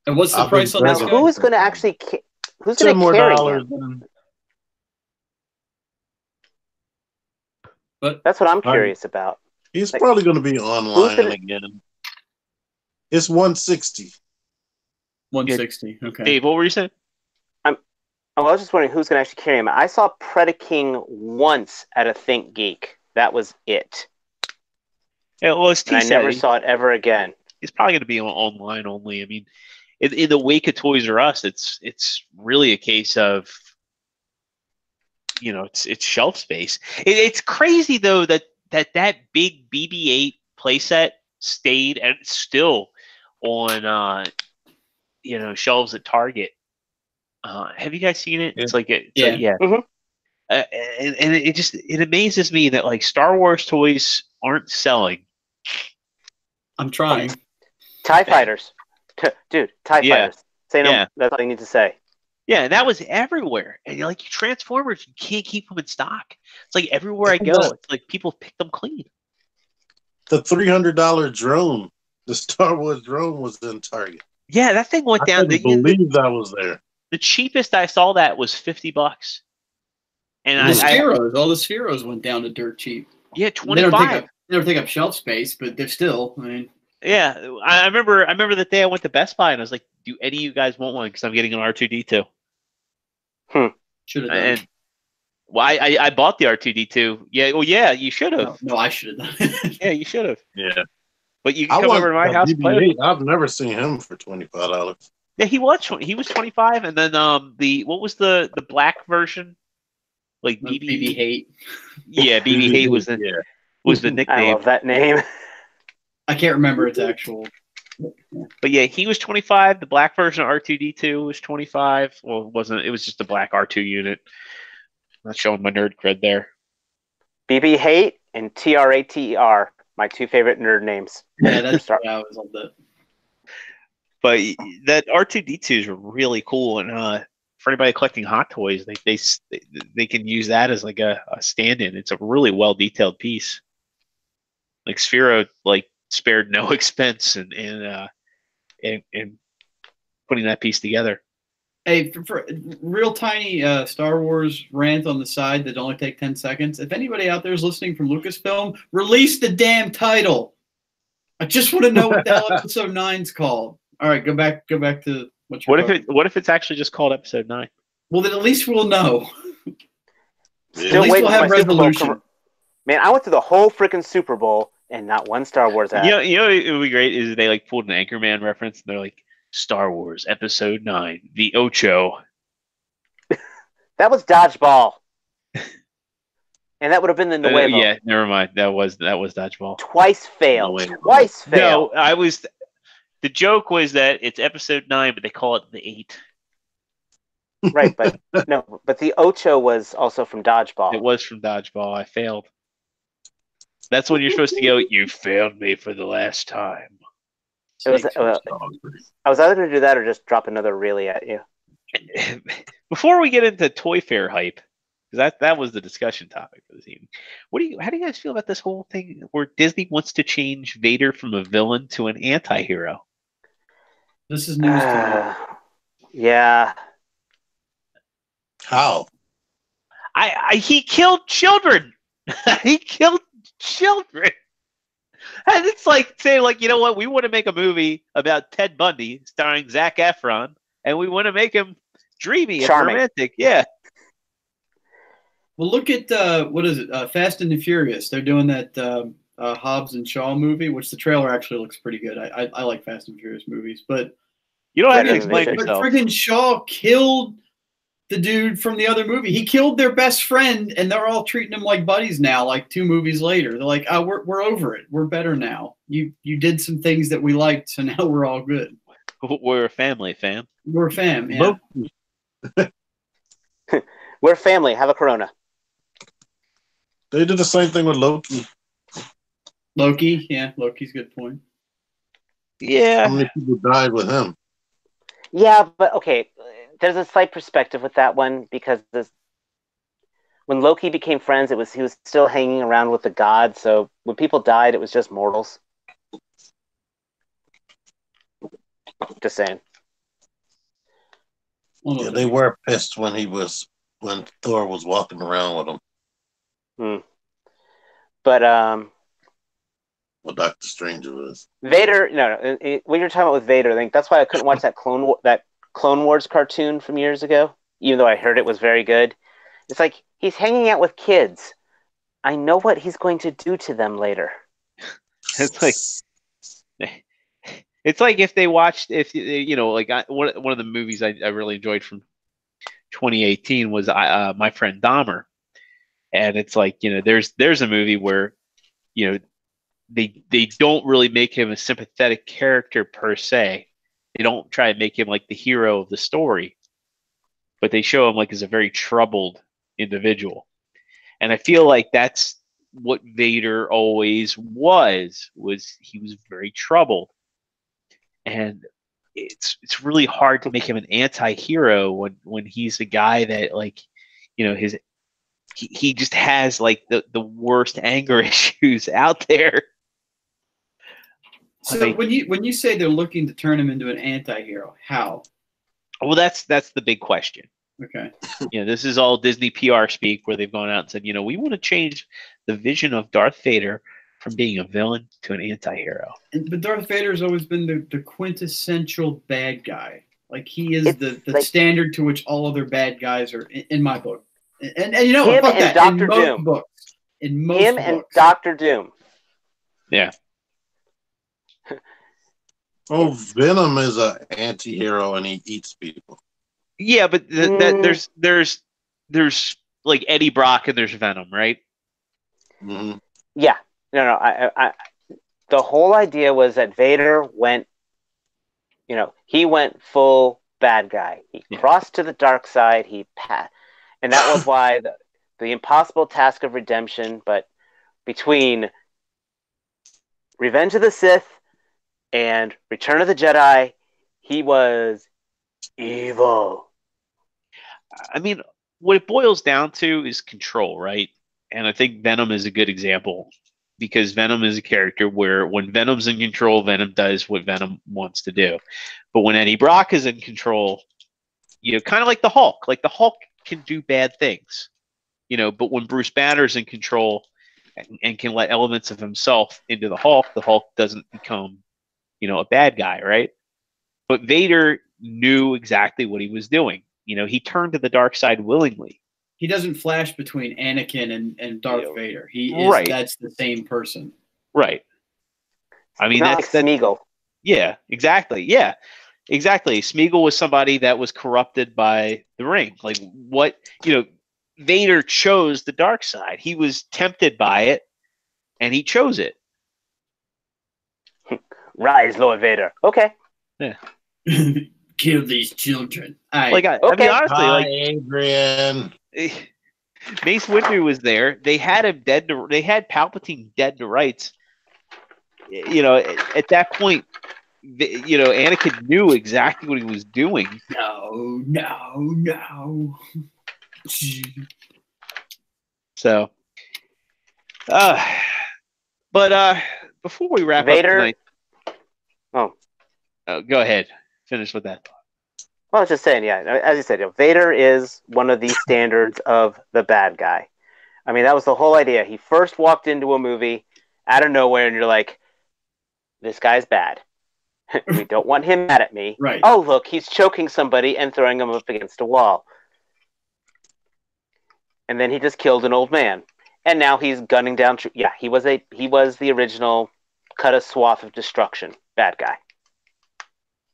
And what's the price on this guy? Who's going to actually? Who's going to carry him? But that's what I'm curious about. He's probably going to be online again. It's 160. 160. Okay. Dave, what were you saying? I was just wondering who's going to actually carry him. I saw Predaking once at a Think Geek. That was it. Yeah, well, I never saw it ever again. It's probably going to be online only. I mean, in the wake of Toys R Us, it's really a case of it's shelf space. It's crazy though that big BB-8 playset stayed and it's still on shelves at Target. Have you guys seen it? Yeah. It's like Mm-hmm. And it amazes me that like Star Wars toys aren't selling. I'm trying. TIE Fighters. Dude, TIE Fighters. Say no, that's all you need to say. Yeah, and that was everywhere. And like Transformers, you can't keep them in stock. It's like everywhere I go, it's like people pick them clean. The $300 drone, the Star Wars drone, was in Target. Yeah, that thing went down. I believe that was there. The cheapest I saw that was $50. And all the Spheros went down to dirt cheap. Yeah, $25. They don't take up shelf space, but they're still. I mean, yeah, I remember the day I went to Best Buy and I was like, "Do any of you guys want one? Because I'm getting an R2D2." Should have done. Well, I bought the R2D2. Yeah, well, yeah, you should have. No, I should have done it. Yeah, you should have. Yeah, but you can come over to my house. I've never seen him for $25. Yeah, he was 25, and then what was the black version? Like BB Hate. Yeah, BB Hate was the nickname. I love that name. I can't remember its actual. But yeah, he was 25. The black version of R2D2 was 25. Well, it wasn't. It was just a black R2 unit. I'm not showing my nerd cred there. BB Hate and TRATER, my two favorite nerd names. Yeah, that's I always loved that. But that R2D2 is really cool, and for anybody collecting Hot Toys, they can use that as like a stand-in. It's a really well detailed piece. Like Sphero spared no expense in putting that piece together. Hey, for real tiny Star Wars rant on the side that only take 10 seconds. If anybody out there is listening from Lucasfilm, release the damn title. I just want to know what the hell episode 9's called. All right, go back to what you're What if it's actually just called episode 9? Well, then at least we'll know. Still at least waiting we'll for have my Super Bowl resolution. Man, I went through the whole freaking Super Bowl and not one Star Wars ad. You know, it would be great is they like pulled an Anchorman reference and they're like Star Wars Episode 9, the Ocho. That was Dodgeball. And that would have been the Nuevo. Yeah, never mind. That was Dodgeball. Twice failed. Twice failed. No, the joke was that it's episode 9, but they call it the 8. Right, but the Ocho was also from Dodgeball. It was from Dodgeball. I failed. That's when you're supposed to go, you failed me for the last time. I was either going to do that or just drop another really at you. Before we get into Toy Fair hype, because that was the discussion topic for this evening. How do you guys feel about this whole thing where Disney wants to change Vader from a villain to an anti-hero? This is news to me. Yeah. How? He killed children. He killed children. And it's like saying, like, you know what? We want to make a movie about Ted Bundy starring Zac Efron, and we want to make him dreamy and romantic. Yeah. Well, look at what is it? Fast and the Furious. They're doing that Hobbs and Shaw movie, which the trailer actually looks pretty good. I like Fast and Furious movies, but you don't have to explain yourself. But friggin' Shaw killed the dude from the other movie. He killed their best friend, and they're all treating him like buddies now. Like 2 movies later, they're like, "Oh, we're over it. We're better now. You did some things that we liked, so now we're all good. We're a family, fam. We're a fam. Yeah. We're a family. Have a Corona." They did the same thing with Loki. Yeah, Loki's a good point. Yeah. How many people died with him? Yeah, but okay, there's a slight perspective with that one because when Loki became friends, he was still hanging around with the gods. So when people died, it was just mortals. Just saying. Yeah, they were pissed when Thor was walking around with them. But well, Doctor Strange was. Vader. No. When you're talking about with Vader, I think that's why I couldn't watch that Clone Wars cartoon from years ago, even though I heard it was very good. It's like he's hanging out with kids. I know what he's going to do to them later. It's like if they watched, one of the movies I really enjoyed from 2018 was My Friend Dahmer. And it's like, there's a movie where, they don't really make him a sympathetic character per se. They don't try to make him like the hero of the story, but they show him like as a very troubled individual. And I feel like that's what Vader always was he was very troubled. And it's really hard to make him an anti-hero when he's a guy that, like, he just has like the worst anger issues out there. So when you say they're looking to turn him into an anti-hero, how? Well, that's the big question. Okay. This is all Disney PR speak where they've gone out and said, we want to change the vision of Darth Vader from being a villain to an anti-hero. But Darth Vader has always been the quintessential bad guy. Like he is the standard to which all other bad guys are in my book. And him fuck and that. Dr. In Doom. Books. In most him books. And Dr. Doom. Yeah. Oh, Venom is an anti-hero and he eats people. Yeah, but there's like Eddie Brock and there's Venom, right? Mm-hmm. Yeah. No. I the whole idea was that Vader went, he went full bad guy. He crossed to the dark side. And that was why the impossible task of redemption. But between Revenge of the Sith and Return of the Jedi, he was evil. I mean, what it boils down to is control, right? And I think Venom is a good example because Venom is a character where when Venom's in control, Venom does what Venom wants to do. But when Eddie Brock is in control, kind of like the Hulk. Like the Hulk can do bad things, but when Bruce Banner's in control and can let elements of himself into the Hulk doesn't become, a bad guy, right? But Vader knew exactly what he was doing. He turned to the dark side willingly. He doesn't flash between Anakin and Darth Vader. He is right. That's the same person. Right. I mean, not like Smeagol. Yeah, exactly. Yeah, exactly. Smeagol was somebody that was corrupted by the ring. Like Vader chose the dark side. He was tempted by it, and he chose it. Rise, Lord Vader. Okay. Yeah. Kill these children. I mean, honestly, Hi, Adrian. Mace Windu was there. They had him dead. They had Palpatine dead to rights. At that point, Anakin knew exactly what he was doing. No. So, but before we wrap up tonight, go ahead. Finish with that. Well, I was just saying, yeah, as you said, Vader is one of the standards of the bad guy. I mean, that was the whole idea. He first walked into a movie out of nowhere, and you're like, this guy's bad. We don't want him mad at me. Right. Oh, look, he's choking somebody and throwing him up against a wall. And then he just killed an old man. And now he's gunning down. Yeah, he was the original cut a swath of destruction bad guy.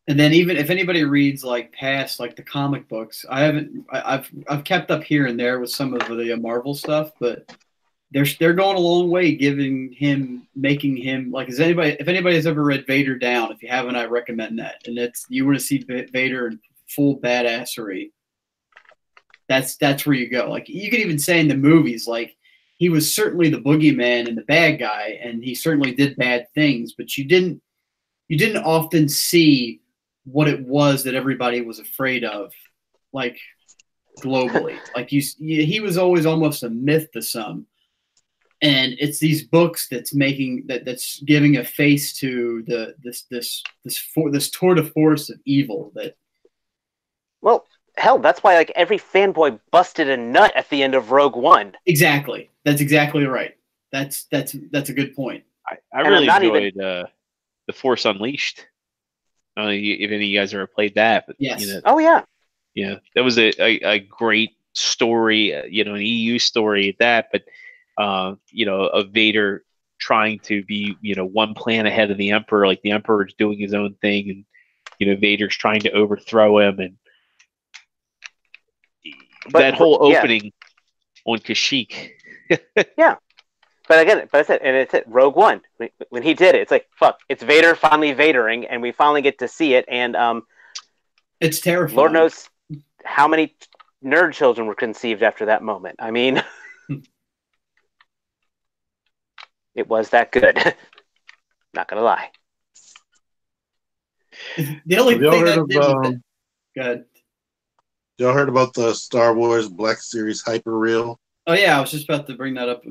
And then even if anybody reads past the comic books, I've kept up here and there with some of the Marvel stuff, but they're going a long way making him if anybody has ever read Vader Down, if you haven't, I recommend that. And you want to see Vader in full badassery. That's where you go. You could even say in the movies, he was certainly the boogeyman and the bad guy, and he certainly did bad things, but you didn't often see what it was that everybody was afraid of, globally. He was always almost a myth to some. And it's these books that's giving a face to this tour de force of evil that. Well, hell, that's why every fanboy busted a nut at the end of Rogue One. Exactly. That's exactly right. That's a good point. I really enjoyed The Force Unleashed. I don't know if any of you guys ever played that, but yes. Oh yeah. Yeah, that was a great story, an EU story at that, but of Vader trying to be, one plan ahead of the Emperor, like the Emperor's doing his own thing, and Vader's trying to overthrow him, and that whole opening on Kashyyyk. Yeah. But it's Rogue One. When he did it, it's fuck. It's Vader finally Vadering, and we finally get to see it. And it's terrifying. Lord knows how many nerd children were conceived after that moment. I mean, it was that good. Not gonna lie. The only thing that did with it. Good. Y'all heard about the Star Wars Black Series hyperreel? Oh yeah, I was just about to bring that up.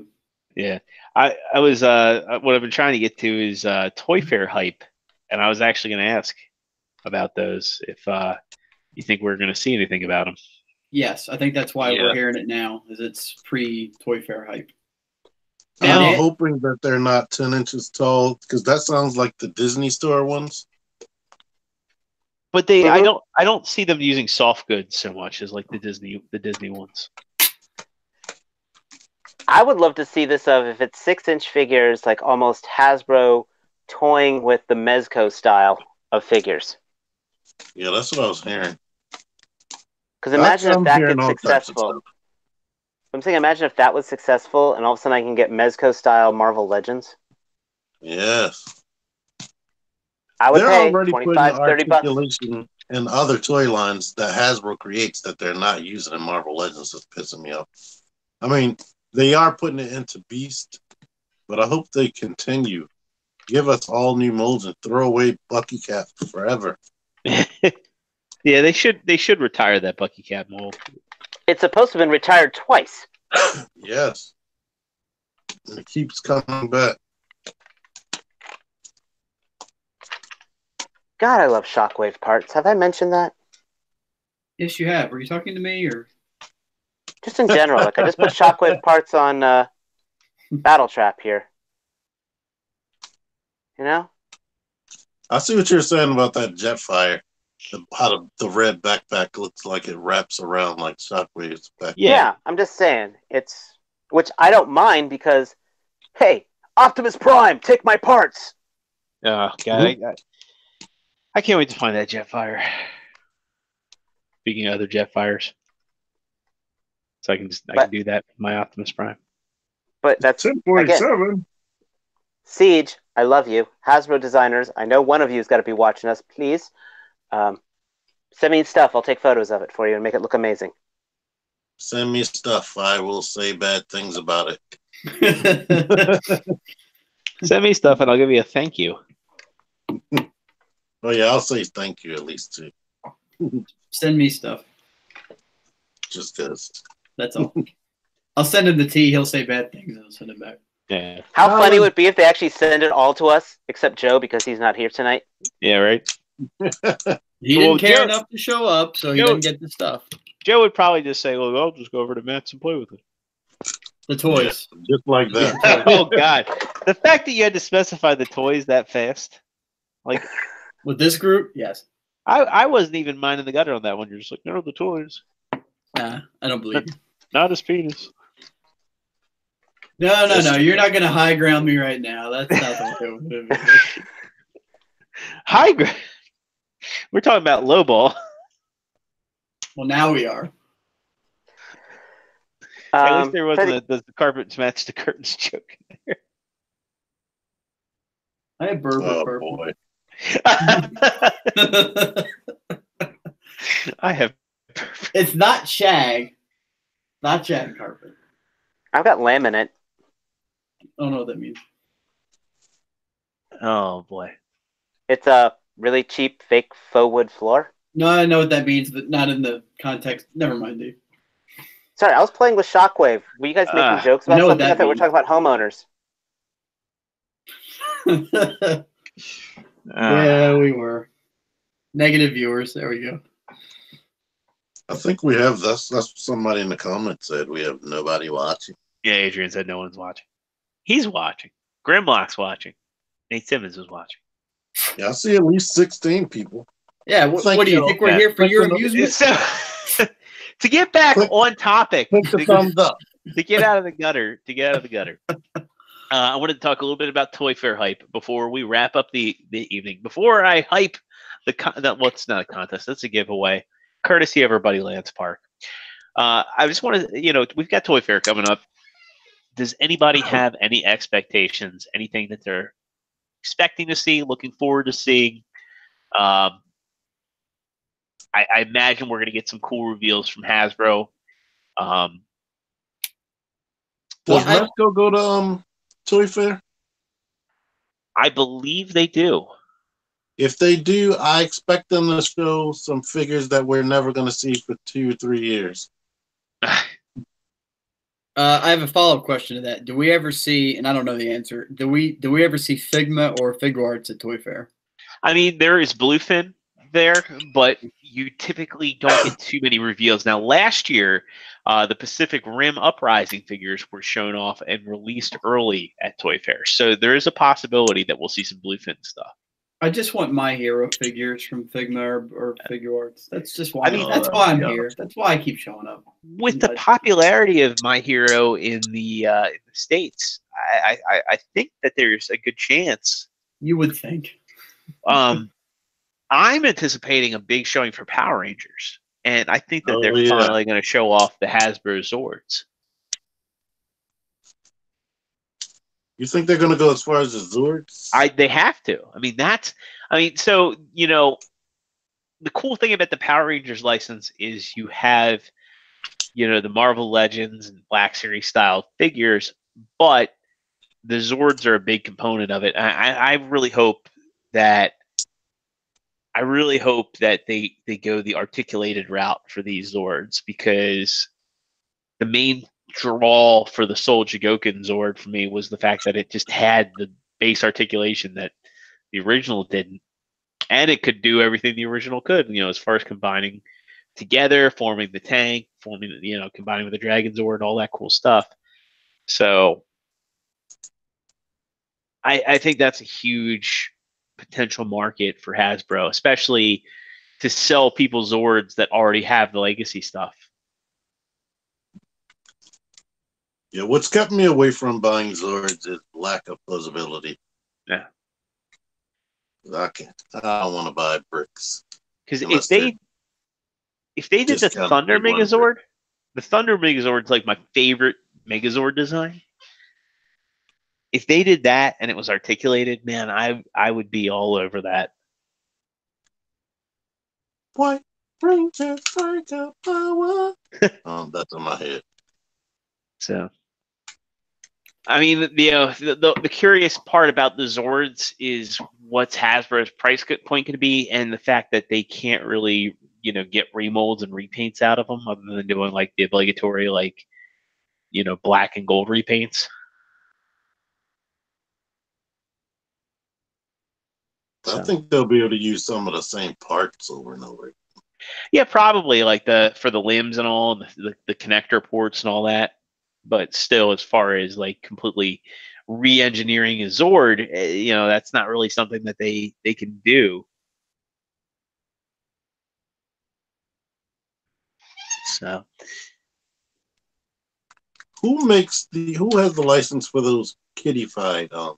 Yeah, I was what I've been trying to get to is Toy Fair hype, and I was actually going to ask about those if you think we're going to see anything about them. Yes, I think that's why we're hearing it now, is it's pre-Toy Fair hype. I'm hoping that they're not 10 inches tall, because that sounds like the Disney Store ones. But I don't see them using soft goods so much as the Disney ones. I would love to see this if it's 6-inch figures, almost Hasbro toying with the Mezco style of figures. Yeah, that's what I was hearing. Because imagine if that gets successful. I'm saying, imagine if that was successful, and all of a sudden I can get Mezco style Marvel Legends. Yes. I would pay already $25, $30 in other toy lines that Hasbro creates that they're not using in Marvel Legends. That's pissing me off. I mean, they are putting it into Beast, but I hope they continue. Give us all new molds and throw away Bucky Cap forever. Yeah, they should retire that Bucky Cap mold. It's supposed to have been retired twice. Yes. And it keeps coming back. God, I love Shockwave parts. Have I mentioned that? Yes, you have. Were you talking to me or? Just in general, like I just put shockwave parts on Battle Trap here. You know? I see what you're saying about that Jetfire. How the red backpack looks like it wraps around like Shockwave's back. Yeah, I'm just saying. Which I don't mind because, hey, Optimus Prime, take my parts. Oh, God. I can't wait to find that Jetfire. Speaking of other Jetfires. So I can do that with my Optimus Prime. But that's, 1047. again, Siege, I love you. Hasbro designers, I know one of you's got to be watching us. Please send me stuff. I'll take photos of it for you and make it look amazing. Send me stuff. I will say bad things about it. Send me stuff and I'll give you a thank you. Oh yeah, I'll say thank you at least too. Send me stuff. Just because. That's all. I'll send him the tea. He'll say bad things and I'll send it back. Yeah. How funny would it be if they actually send it all to us, except Joe because he's not here tonight? Yeah, right? He didn't care enough to show up, so he doesn't get the stuff. Joe would probably just say, well, I'll just go over to Matt's and play with it. The toys. Yeah, just like that. Oh, God. The fact that you had to specify the toys that fast. Like, with this group, yes. I wasn't even minding the gutter on that one. You're just like, no, the toys. I don't believe you. Not his penis. No. You're not going to high ground me right now. That's not the way. High ground? We're talking about low ball. Well, now we are. At least there wasn't the carpets match the curtains joke in there. I have Berber purple. Boy. I have. It's not shag. Not shag carpet. I've got laminate. I don't know what that means. Oh, boy. It's a really cheap fake faux wood floor. No, I know what that means, but not in the context. Never mind, dude. Sorry, I was playing with Shockwave. Were you guys making jokes about something? I thought we were talking about homeowners. Yeah, we were. Negative viewers. There we go. I think we have that's what somebody in the comments said. We have nobody watching. Yeah, Adrian said no one's watching. He's watching. Grimlock's watching. Nate Simmons is watching. Yeah, I see at least 16 people. Yeah, what do you think? We're here for your amusement? So, to get back on topic, click the thumbs up. To get out of the gutter, I wanted to talk a little bit about Toy Fair hype before we wrap up the evening. Before I hype it's not a contest, that's a giveaway, courtesy of our buddy Lance Park. I just want to, we've got Toy Fair coming up. Does anybody have any expectations? Anything that they're expecting to see, looking forward to seeing? I imagine we're going to get some cool reveals from Hasbro. Does Resco go to Toy Fair? I believe they do. If they do, I expect them to show some figures that we're never going to see for 2 or 3 years. I have a follow-up question to that. Do we ever see, and I don't know the answer, do we ever see Figma or Figuarts at Toy Fair? I mean, there is Bluefin there, but you typically don't get too many reveals. Now, last year, the Pacific Rim Uprising figures were shown off and released early at Toy Fair. So there is a possibility that we'll see some Bluefin stuff. I just want my hero figures from Figma or Figuarts. That's just why. That's why I'm here. That's why I keep showing up. With the popularity of My Hero in the States, I think that there's a good chance. You would think. I'm anticipating a big showing for Power Rangers, and I think that they're finally going to show off the Hasbro Zords. You think they're going to go as far as the Zords? They have to. So, the cool thing about the Power Rangers license is you have, the Marvel Legends and Black Series style figures, but the Zords are a big component of it. I really hope that they go the articulated route for these Zords, because the main draw for the Soul Jigoken Zord for me was the fact that it just had the base articulation that the original didn't, and it could do everything the original could, as far as combining together, forming the tank, combining with the Dragon Zord, all that cool stuff. So I think that's a huge potential market for Hasbro, especially to sell people Zords that already have the legacy stuff. Yeah, what's kept me away from buying Zords is lack of plausibility. Yeah. I don't want to buy bricks. Because if they did the Thunder Megazord, the Thunder Megazord is like my favorite Megazord design. If they did that and it was articulated, man, I would be all over that. What brings us power? That's in my head. So, I mean, the curious part about the Zords is what's Hasbro's price point going to be, and the fact that they can't really, get remolds and repaints out of them, other than doing like the obligatory, black and gold repaints. I think they'll be able to use some of the same parts over and over. Yeah, probably like for the limbs and all, the connector ports and all that. But still, as far as like completely re-engineering a Zord, that's not really something that they can do. So, who has the license for those kiddified Power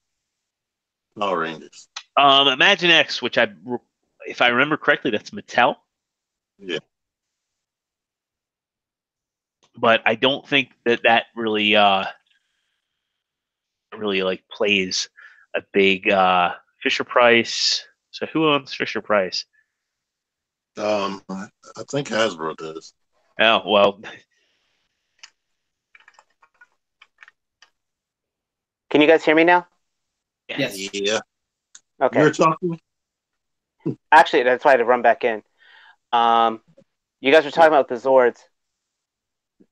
Rangers? Imagine X, which if I remember correctly, that's Mattel. Yeah. But I don't think that really like plays a big Fisher Price. So who owns Fisher Price? I think Hasbro does. Oh well. Can you guys hear me now? Yes. Yeah. Okay. You're talking? Actually, that's why I had to run back in. You guys were talking about the Zords.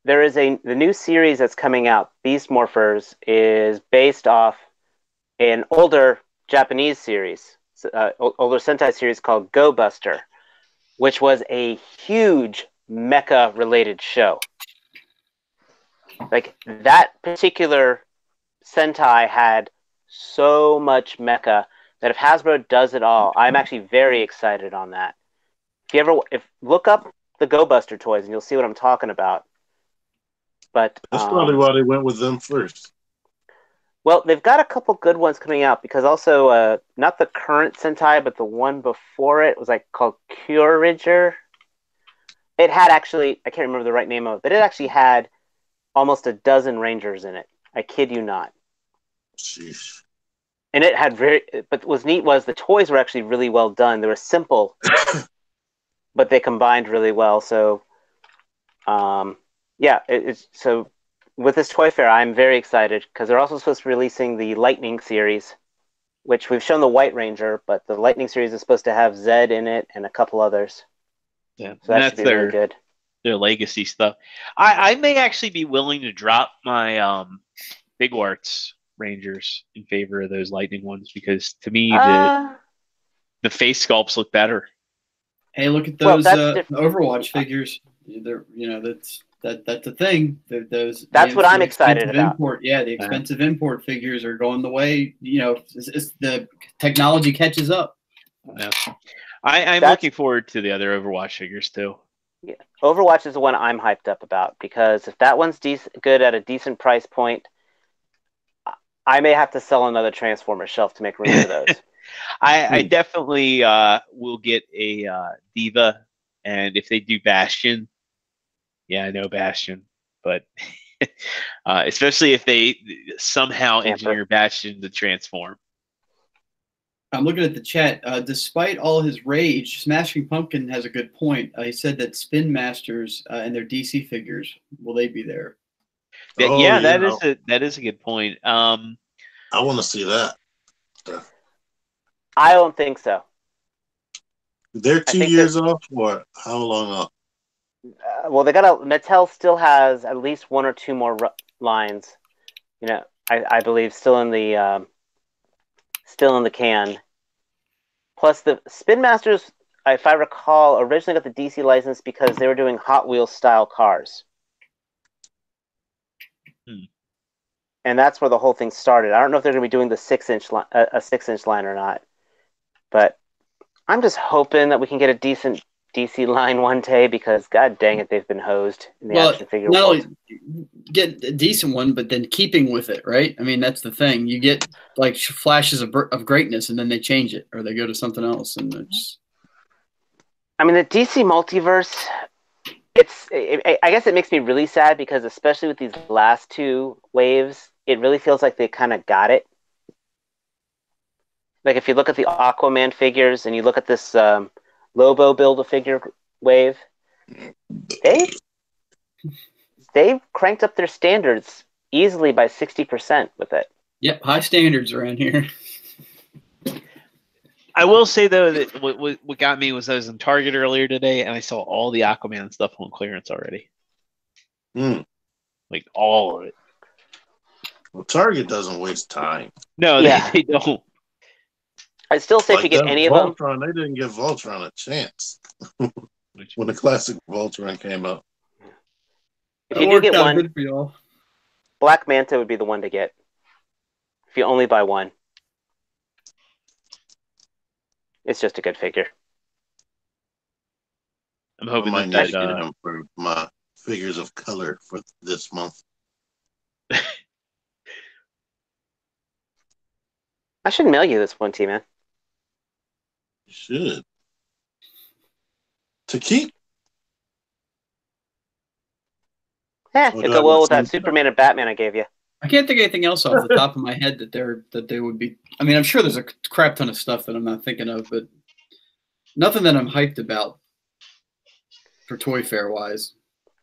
There is the new series that's coming out, Beast Morphers, is based off an older Japanese series, older Sentai series called Go Buster, which was a huge mecha-related show. Like, that particular Sentai had so much mecha that if Hasbro does it all, I'm actually very excited on that. If look up the Go Buster toys and you'll see what I'm talking about. But that's probably why they went with them first. Well, they've got a couple good ones coming out because also not the current Sentai, but the one before it was called Curager. It had actually, I can't remember the right name of it, but it actually had almost a dozen Rangers in it. I kid you not. Jeez. And it had but what was neat was the toys were actually really well done. They were simple, but they combined really well. So, yeah, so with this toy fair, I'm very excited because they're also supposed to be releasing the Lightning series, which we've shown the White Ranger, but the Lightning series is supposed to have Zed in it and a couple others. Yeah, so that should be really good. Their legacy stuff. I may actually be willing to drop my Big Arts Rangers in favor of those Lightning ones because to me the face sculpts look better. Hey, look at those Overwatch figures. They're, that's a thing. That's what I'm excited about. The expensive import figures are going the way. It's the technology catches up. Yeah. I'm looking forward to the other Overwatch figures too. Yeah, Overwatch is the one I'm hyped up about because if that one's good at a decent price point, I may have to sell another Transformer shelf to make room for those. I definitely will get a Diva, and if they do Bastion, yeah, I know Bastion, but especially if they somehow engineer Bastion to transform. I'm looking at the chat. Despite all his rage, Smashing Pumpkin has a good point. He said that Spin Masters and their DC figures, will they be there? That is a good point. I want to see that. I don't think so. They're 2 years off, or how long off? Well, Mattel still has at least one or two more lines. I believe still in the can. Plus, the Spin Masters if I recall, originally got the DC license because they were doing Hot Wheels style cars. And that's where the whole thing started. I don't know if they're going to be doing the 6-inch a 6-inch line or not, but I'm just hoping that we can get a decent DC line one day because god dang it, they've been hosed in the action figure not world. only get a decent one, but then keeping with it, right? I mean, that's the thing. You get like flashes of greatness, and then they change it or they go to something else, and it's. I mean, the DC multiverse. I guess it makes me really sad because especially with these last two waves, it really feels like they kind of got it. Like if you look at the Aquaman figures and you look at this Lobo Build-A-Figure wave, they've cranked up their standards easily by 60% with it. Yep, high standards around here. I will say though that what got me was I was in Target earlier today and I saw all the Aquaman stuff on clearance already. Like all of it. Well, Target doesn't waste time. No, they don't. I'd still say if you get any of them. Voltron, they didn't give Voltron a chance when the classic Voltron came out. If you do get one, Black Manta would be the one to get. If you only buy one. It's just a good figure. I'm hoping I might need to get him for my figures of color for this month. I should mail you this one, T-Man. You should. To keep? It'll go well with that Superman and Batman I gave you. I can't think of anything else off the top of my head that they would be. I mean, I'm sure there's a crap ton of stuff that I'm not thinking of, but nothing that I'm hyped about for Toy Fair wise.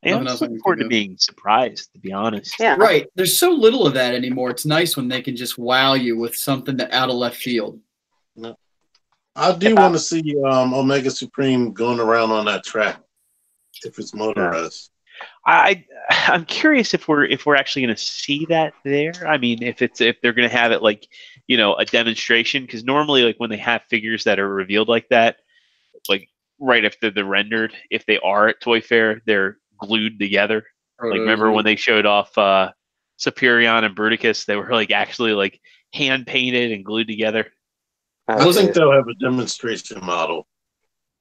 I'm looking forward to being surprised, to be honest. Yeah, right. There's so little of that anymore. It's nice when they can just wow you with something that out of left field. No. I do want to see Omega Supreme going around on that track if it's motorized. I'm curious if we're actually going to see that there. I mean, if they're going to have it like, a demonstration, because normally like when they have figures that are revealed like that, like right after they're rendered, if they are at Toy Fair, they're glued together. Like remember when they showed off Superion and Bruticus, they were like actually like hand painted and glued together. I think they'll have a demonstration model.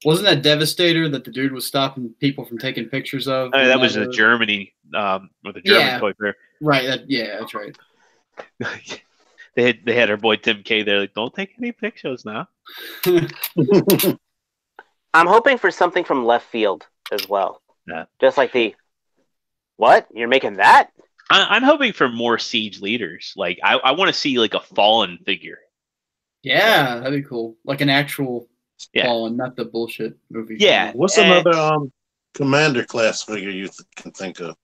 Wasn't that Devastator that the dude was stopping people from taking pictures of? That was in Germany, with the German Toy Fair. Right. That's right. they had our boy Tim K there, like, don't take any pictures now. I'm hoping for something from left field as well. Yeah. Just like what? You're making that? I'm hoping for more Siege leaders. Like I want to see like a Fallen figure. Yeah, that'd be cool. Like an actual Fallen, not the bullshit movie. Yeah. What's another commander class figure you can think of?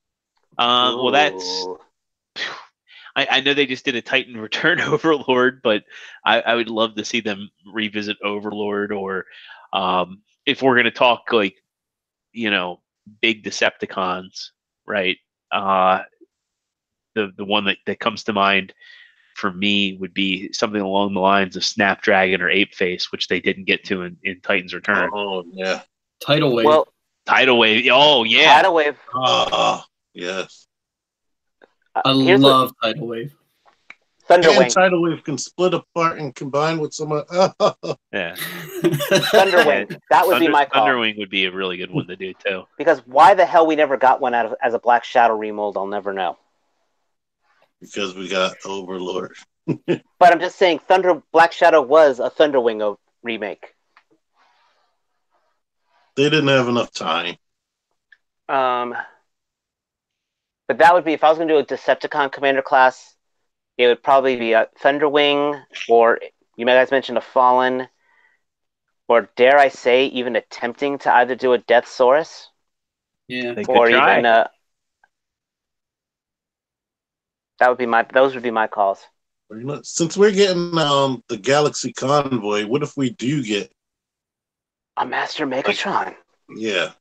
Well, that's. I know they just did a Titan Return Overlord, but I would love to see them revisit Overlord, or if we're going to talk like, big Decepticons, right? The one that comes to mind for me would be something along the lines of Snapdragon or Ape Face, which they didn't get to in Titan's Return. Oh yeah, Tidal Wave. Well, Tidal Wave. Oh yeah, Tidal Wave. Yes. I love Tidal Wave. Thunderwing. Tidal Wave can split apart and combine with someone. Yeah. Thunderwing. That would be my call. Thunderwing would be a really good one to do too. Because why the hell we never got one as a Black Shadow remold, I'll never know. Because we got Overlord. But I'm just saying, Black Shadow was a Thunderwing remake. They didn't have enough time. But that would be, if I was going to do a Decepticon Commander class, it would probably be a Thunderwing, or you guys mentioned a Fallen, or dare I say, even attempting to either do a Deathsaurus. Yeah. Or even those would be my calls. Since we're getting the Galaxy Convoy, what if we do get a Master Megatron? Yeah.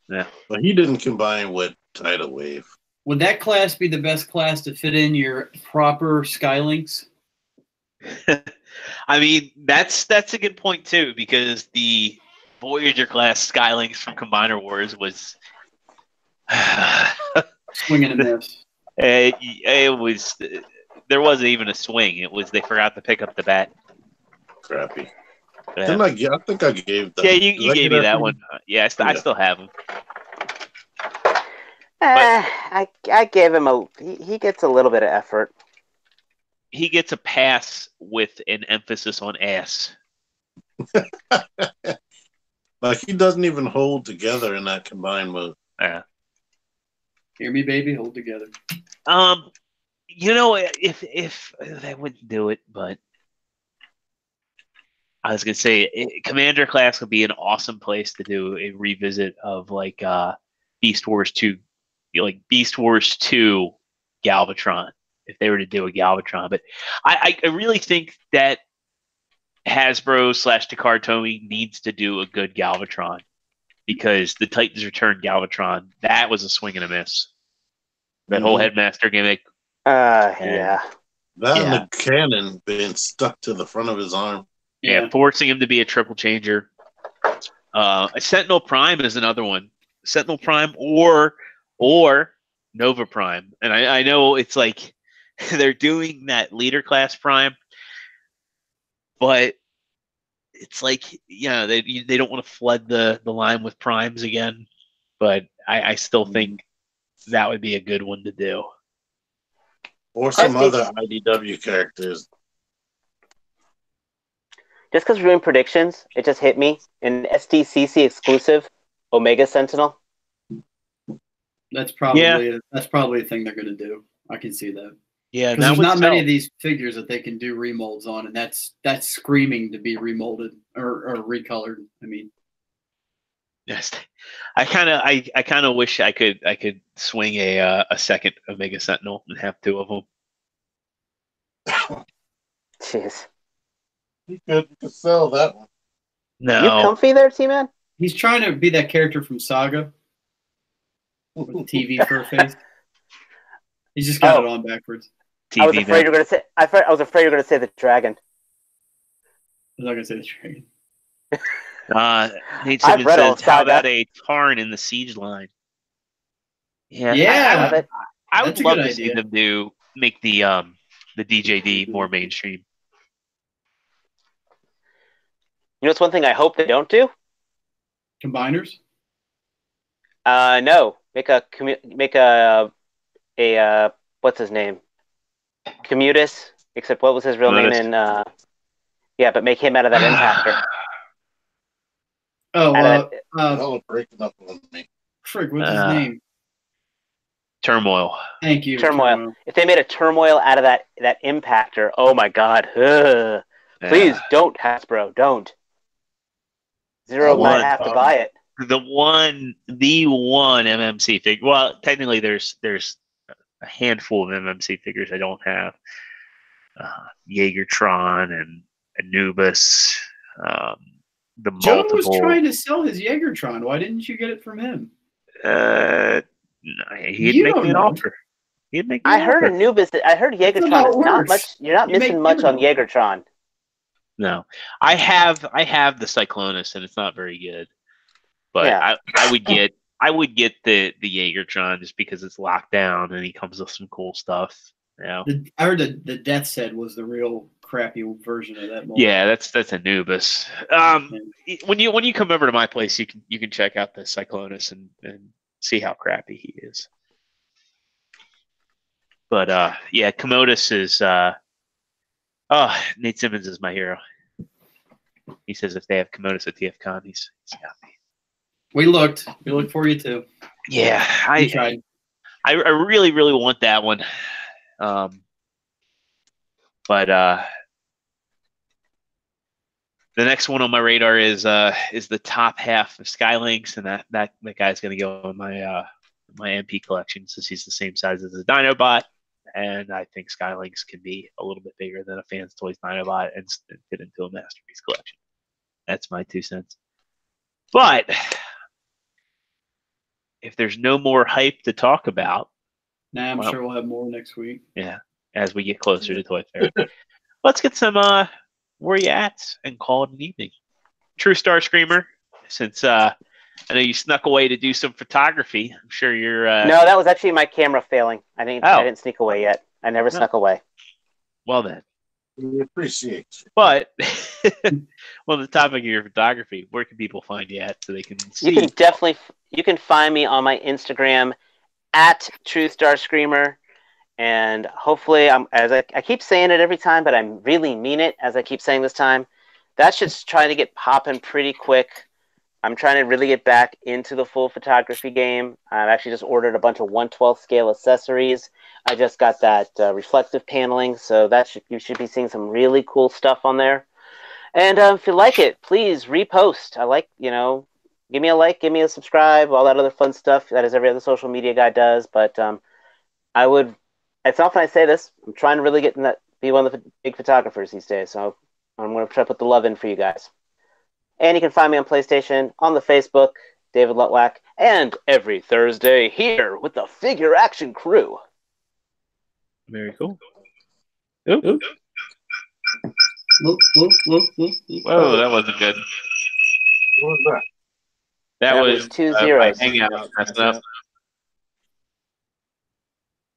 But he didn't combine with Tidal Wave. Would that class be the best class to fit in your proper Skylinks? I mean, that's a good point too, because the Voyager class Skylinks from Combiner Wars was Swinging and miss. it was there wasn't even a swing. It was they forgot to pick up the bat. Crappy. Yeah, Didn't I think I gave that. yeah you gave me that one. Yeah, I still have him. I gave him he gets a little bit of effort. He gets a pass with an emphasis on ass. Like he doesn't even hold together in that combined mode. Yeah. Hear me, baby, hold together. You know, if they wouldn't do it, but I was gonna say Commander class would be an awesome place to do a revisit of like Beast Wars 2, like Beast Wars 2 Galvatron, if they were to do a Galvatron. But I really think that Hasbro / Takara Tomy needs to do a good Galvatron, because the Titans Return Galvatron, that was a swing and a miss. That whole headmaster gimmick. Yeah. That and the cannon being stuck to the front of his arm. Yeah, forcing him to be a triple changer. Sentinel Prime is another one. Sentinel Prime or Nova Prime. And I know it's like they're doing that leader class Prime, but it's like, they don't want to flood the line with primes again. But I still think that would be a good one to do. Or some other IDW characters. Just because we're doing predictions, it just hit me. An SDCC exclusive, Omega Sentinel. That's probably a thing they're going to do. I can see that. Yeah, because there's not many of these figures that they can do remolds on, and that's screaming to be remolded or recolored. I mean, yes, I kind of wish I could swing a second Omega Sentinel and have two of them. Jeez. You could sell that one. No. You comfy there, TMan? He's trying to be that character from Saga with the TV fur face. He's just got it on backwards. I was afraid you were going to say. I was afraid you were going to say the dragon. I'm not going to say the dragon. Nate Simmons says, "How about a Tarn in the siege line?" Yeah, I would love to see them make the DJD more mainstream. You know, it's one thing I hope they don't do. Combiners? No. Make a what's his name? Commutus. Except what was his real name in? But make him out of that impactor. Breaking up on me. Frig, what's his name? Turmoil. Thank you. Turmoil. If they made a Turmoil out of that impactor, oh my god. Please don't, Hasbro, don't. Zero might have to buy it. The one MMC figure. Well, technically, there's a handful of MMC figures I don't have. Jaegertron and Anubis. The Joe multiple. Was trying to sell his Jaegertron. Why didn't you get it from him? He'd make me an offer. I heard Anubis. I heard Jaegertron is not much. You're not missing much on Jaegertron. No, I have the Cyclonus, and it's not very good. But I would get the Jaegertron just because it's locked down and he comes with some cool stuff. Yeah, I heard the Death's Head was the real crappy version of that mold. Yeah, that's Anubis. When you come over to my place, you can check out the Cyclonus and see how crappy he is. But Commodus is Nate Simmons is my hero. He says if they have Commodus at TFCon, he's got me. We looked for you too. Yeah, I really, really want that one. But the next one on my radar is the top half of Skylinks, and that guy's going to go in my MP collection since he's the same size as the Dinobot, and I think Skylinks can be a little bit bigger than a Fans Toys Dinobot and fit into a Masterpiece collection. That's my 2 cents. But if there's no more hype to talk about, I'm sure we'll have more next week. Yeah, as we get closer to Toy Fair. Let's get some where you at and call it an evening. True Star Screamer since I know you snuck away to do some photography. I'm sure you're. No, that was actually my camera failing. I didn't sneak away yet. I never snuck away. Well then. We appreciate you. But, well, the topic of your photography, where can people find you at so they can see? You can find me on my Instagram at Trustarscreamer, and hopefully, I keep saying it every time, but I really mean it as I keep saying this time. That shit's trying to get popping pretty quick. I'm trying to really get back into the full photography game. I've actually just ordered a bunch of 1/12 scale accessories. I just got that reflective paneling, so you should be seeing some really cool stuff on there. And if you like it, please repost. Give me a like, give me a subscribe, all that other fun stuff that is every other social media guy does. But it's often I say this, I'm trying to really be one of the big photographers these days. So I'm going to try to put the love in for you guys. And you can find me on PlayStation, on the Facebook, David Lutwack, and every Thursday here with the Figure Action Crew. Very cool. Ooh. Whoop, whoop, whoop, whoop, whoop. Whoa, that wasn't good. What was that? That was 2 my zeros. hangout messing up.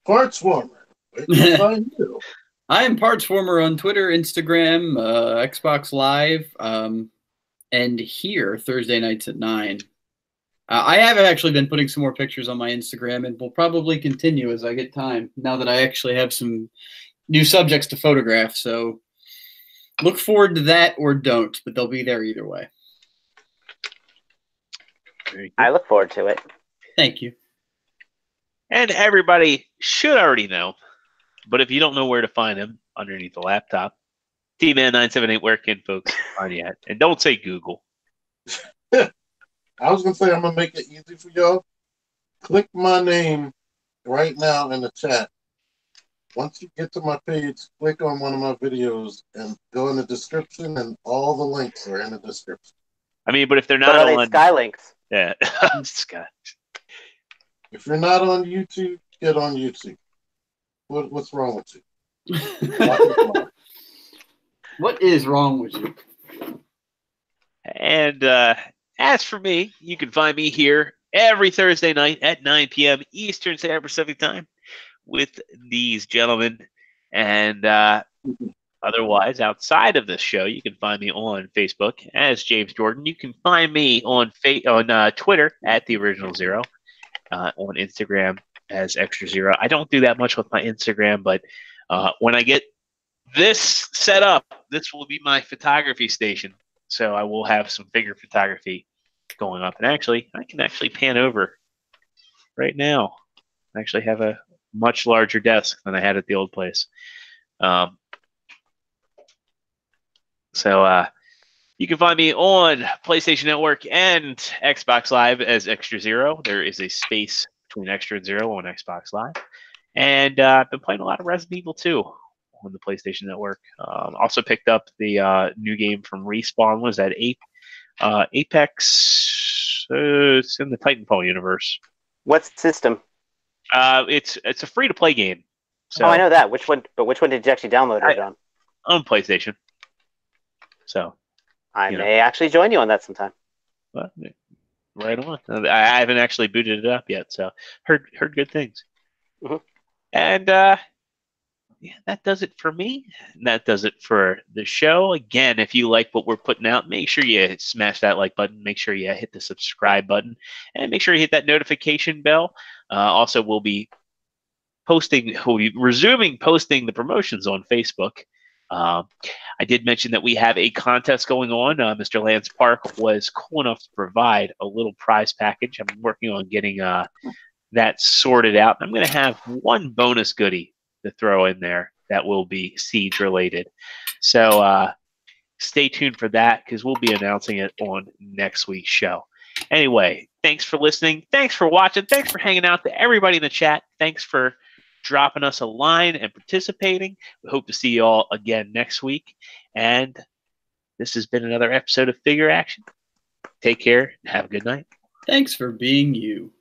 Partsformer. Where can we find you? I am Partsformer on Twitter, Instagram, Xbox Live, and here Thursday nights at 9. I have actually been putting some more pictures on my Instagram, and will probably continue as I get time, now that I actually have some new subjects to photograph. So look forward to that or don't, but they'll be there either way. I look forward to it. Thank you. And everybody should already know, but if you don't know where to find him underneath the laptop, TMan978, where can folks find you at? And don't say Google. I was going to say I'm going to make it easy for y'all. Click my name right now in the chat. Once you get to my page, click on one of my videos and go in the description, and all the links are in the description. I mean, but if they're But not are they on... sky links? Yeah. Sky. If you're not on YouTube, get on YouTube. What's wrong with you? What is wrong with you? And as for me, you can find me here every Thursday night at 9 p.m. Eastern Standard Pacific Time with these gentlemen. And otherwise, outside of this show, you can find me on Facebook as James Jordan. You can find me on Twitter at The Original Zero, on Instagram as Extra Zero. I don't do that much with my Instagram, but when I get this set up, this will be my photography station. So I will have some figure photography going up. And actually, I can actually pan over right now. I actually have a much larger desk than I had at the old place. So you can find me on PlayStation Network and Xbox Live as Extra Zero. There is a space between Extra and Zero on Xbox Live. And I've been playing a lot of Resident Evil 2 on the PlayStation Network. Also picked up the new game from Respawn. Was that Apex? It's in the Titanfall universe. What system? It's a free-to-play game. So, I know that. Which one? But which one did you actually download it on? On PlayStation. So I may actually join you on that sometime. Well, right on. I haven't actually booted it up yet, so heard good things. Mm-hmm. And yeah, that does it for me. And that does it for the show. Again, if you like what we're putting out, make sure you smash that like button. Make sure you hit the subscribe button, and make sure you hit that notification bell. Also, we'll be resuming posting the promotions on Facebook. I did mention that we have a contest going on. Mr. Lance Park was cool enough to provide a little prize package. I'm working on getting that sorted out. I'm going to have one bonus goodie to throw in there that will be Siege related. So stay tuned for that, because we'll be announcing it on next week's show. Anyway, thanks for listening. Thanks for watching. Thanks for hanging out to everybody in the chat. Thanks for dropping us a line and participating. We hope to see you all again next week. And this has been another episode of Figure Action. Take care and have a good night. Thanks for being you.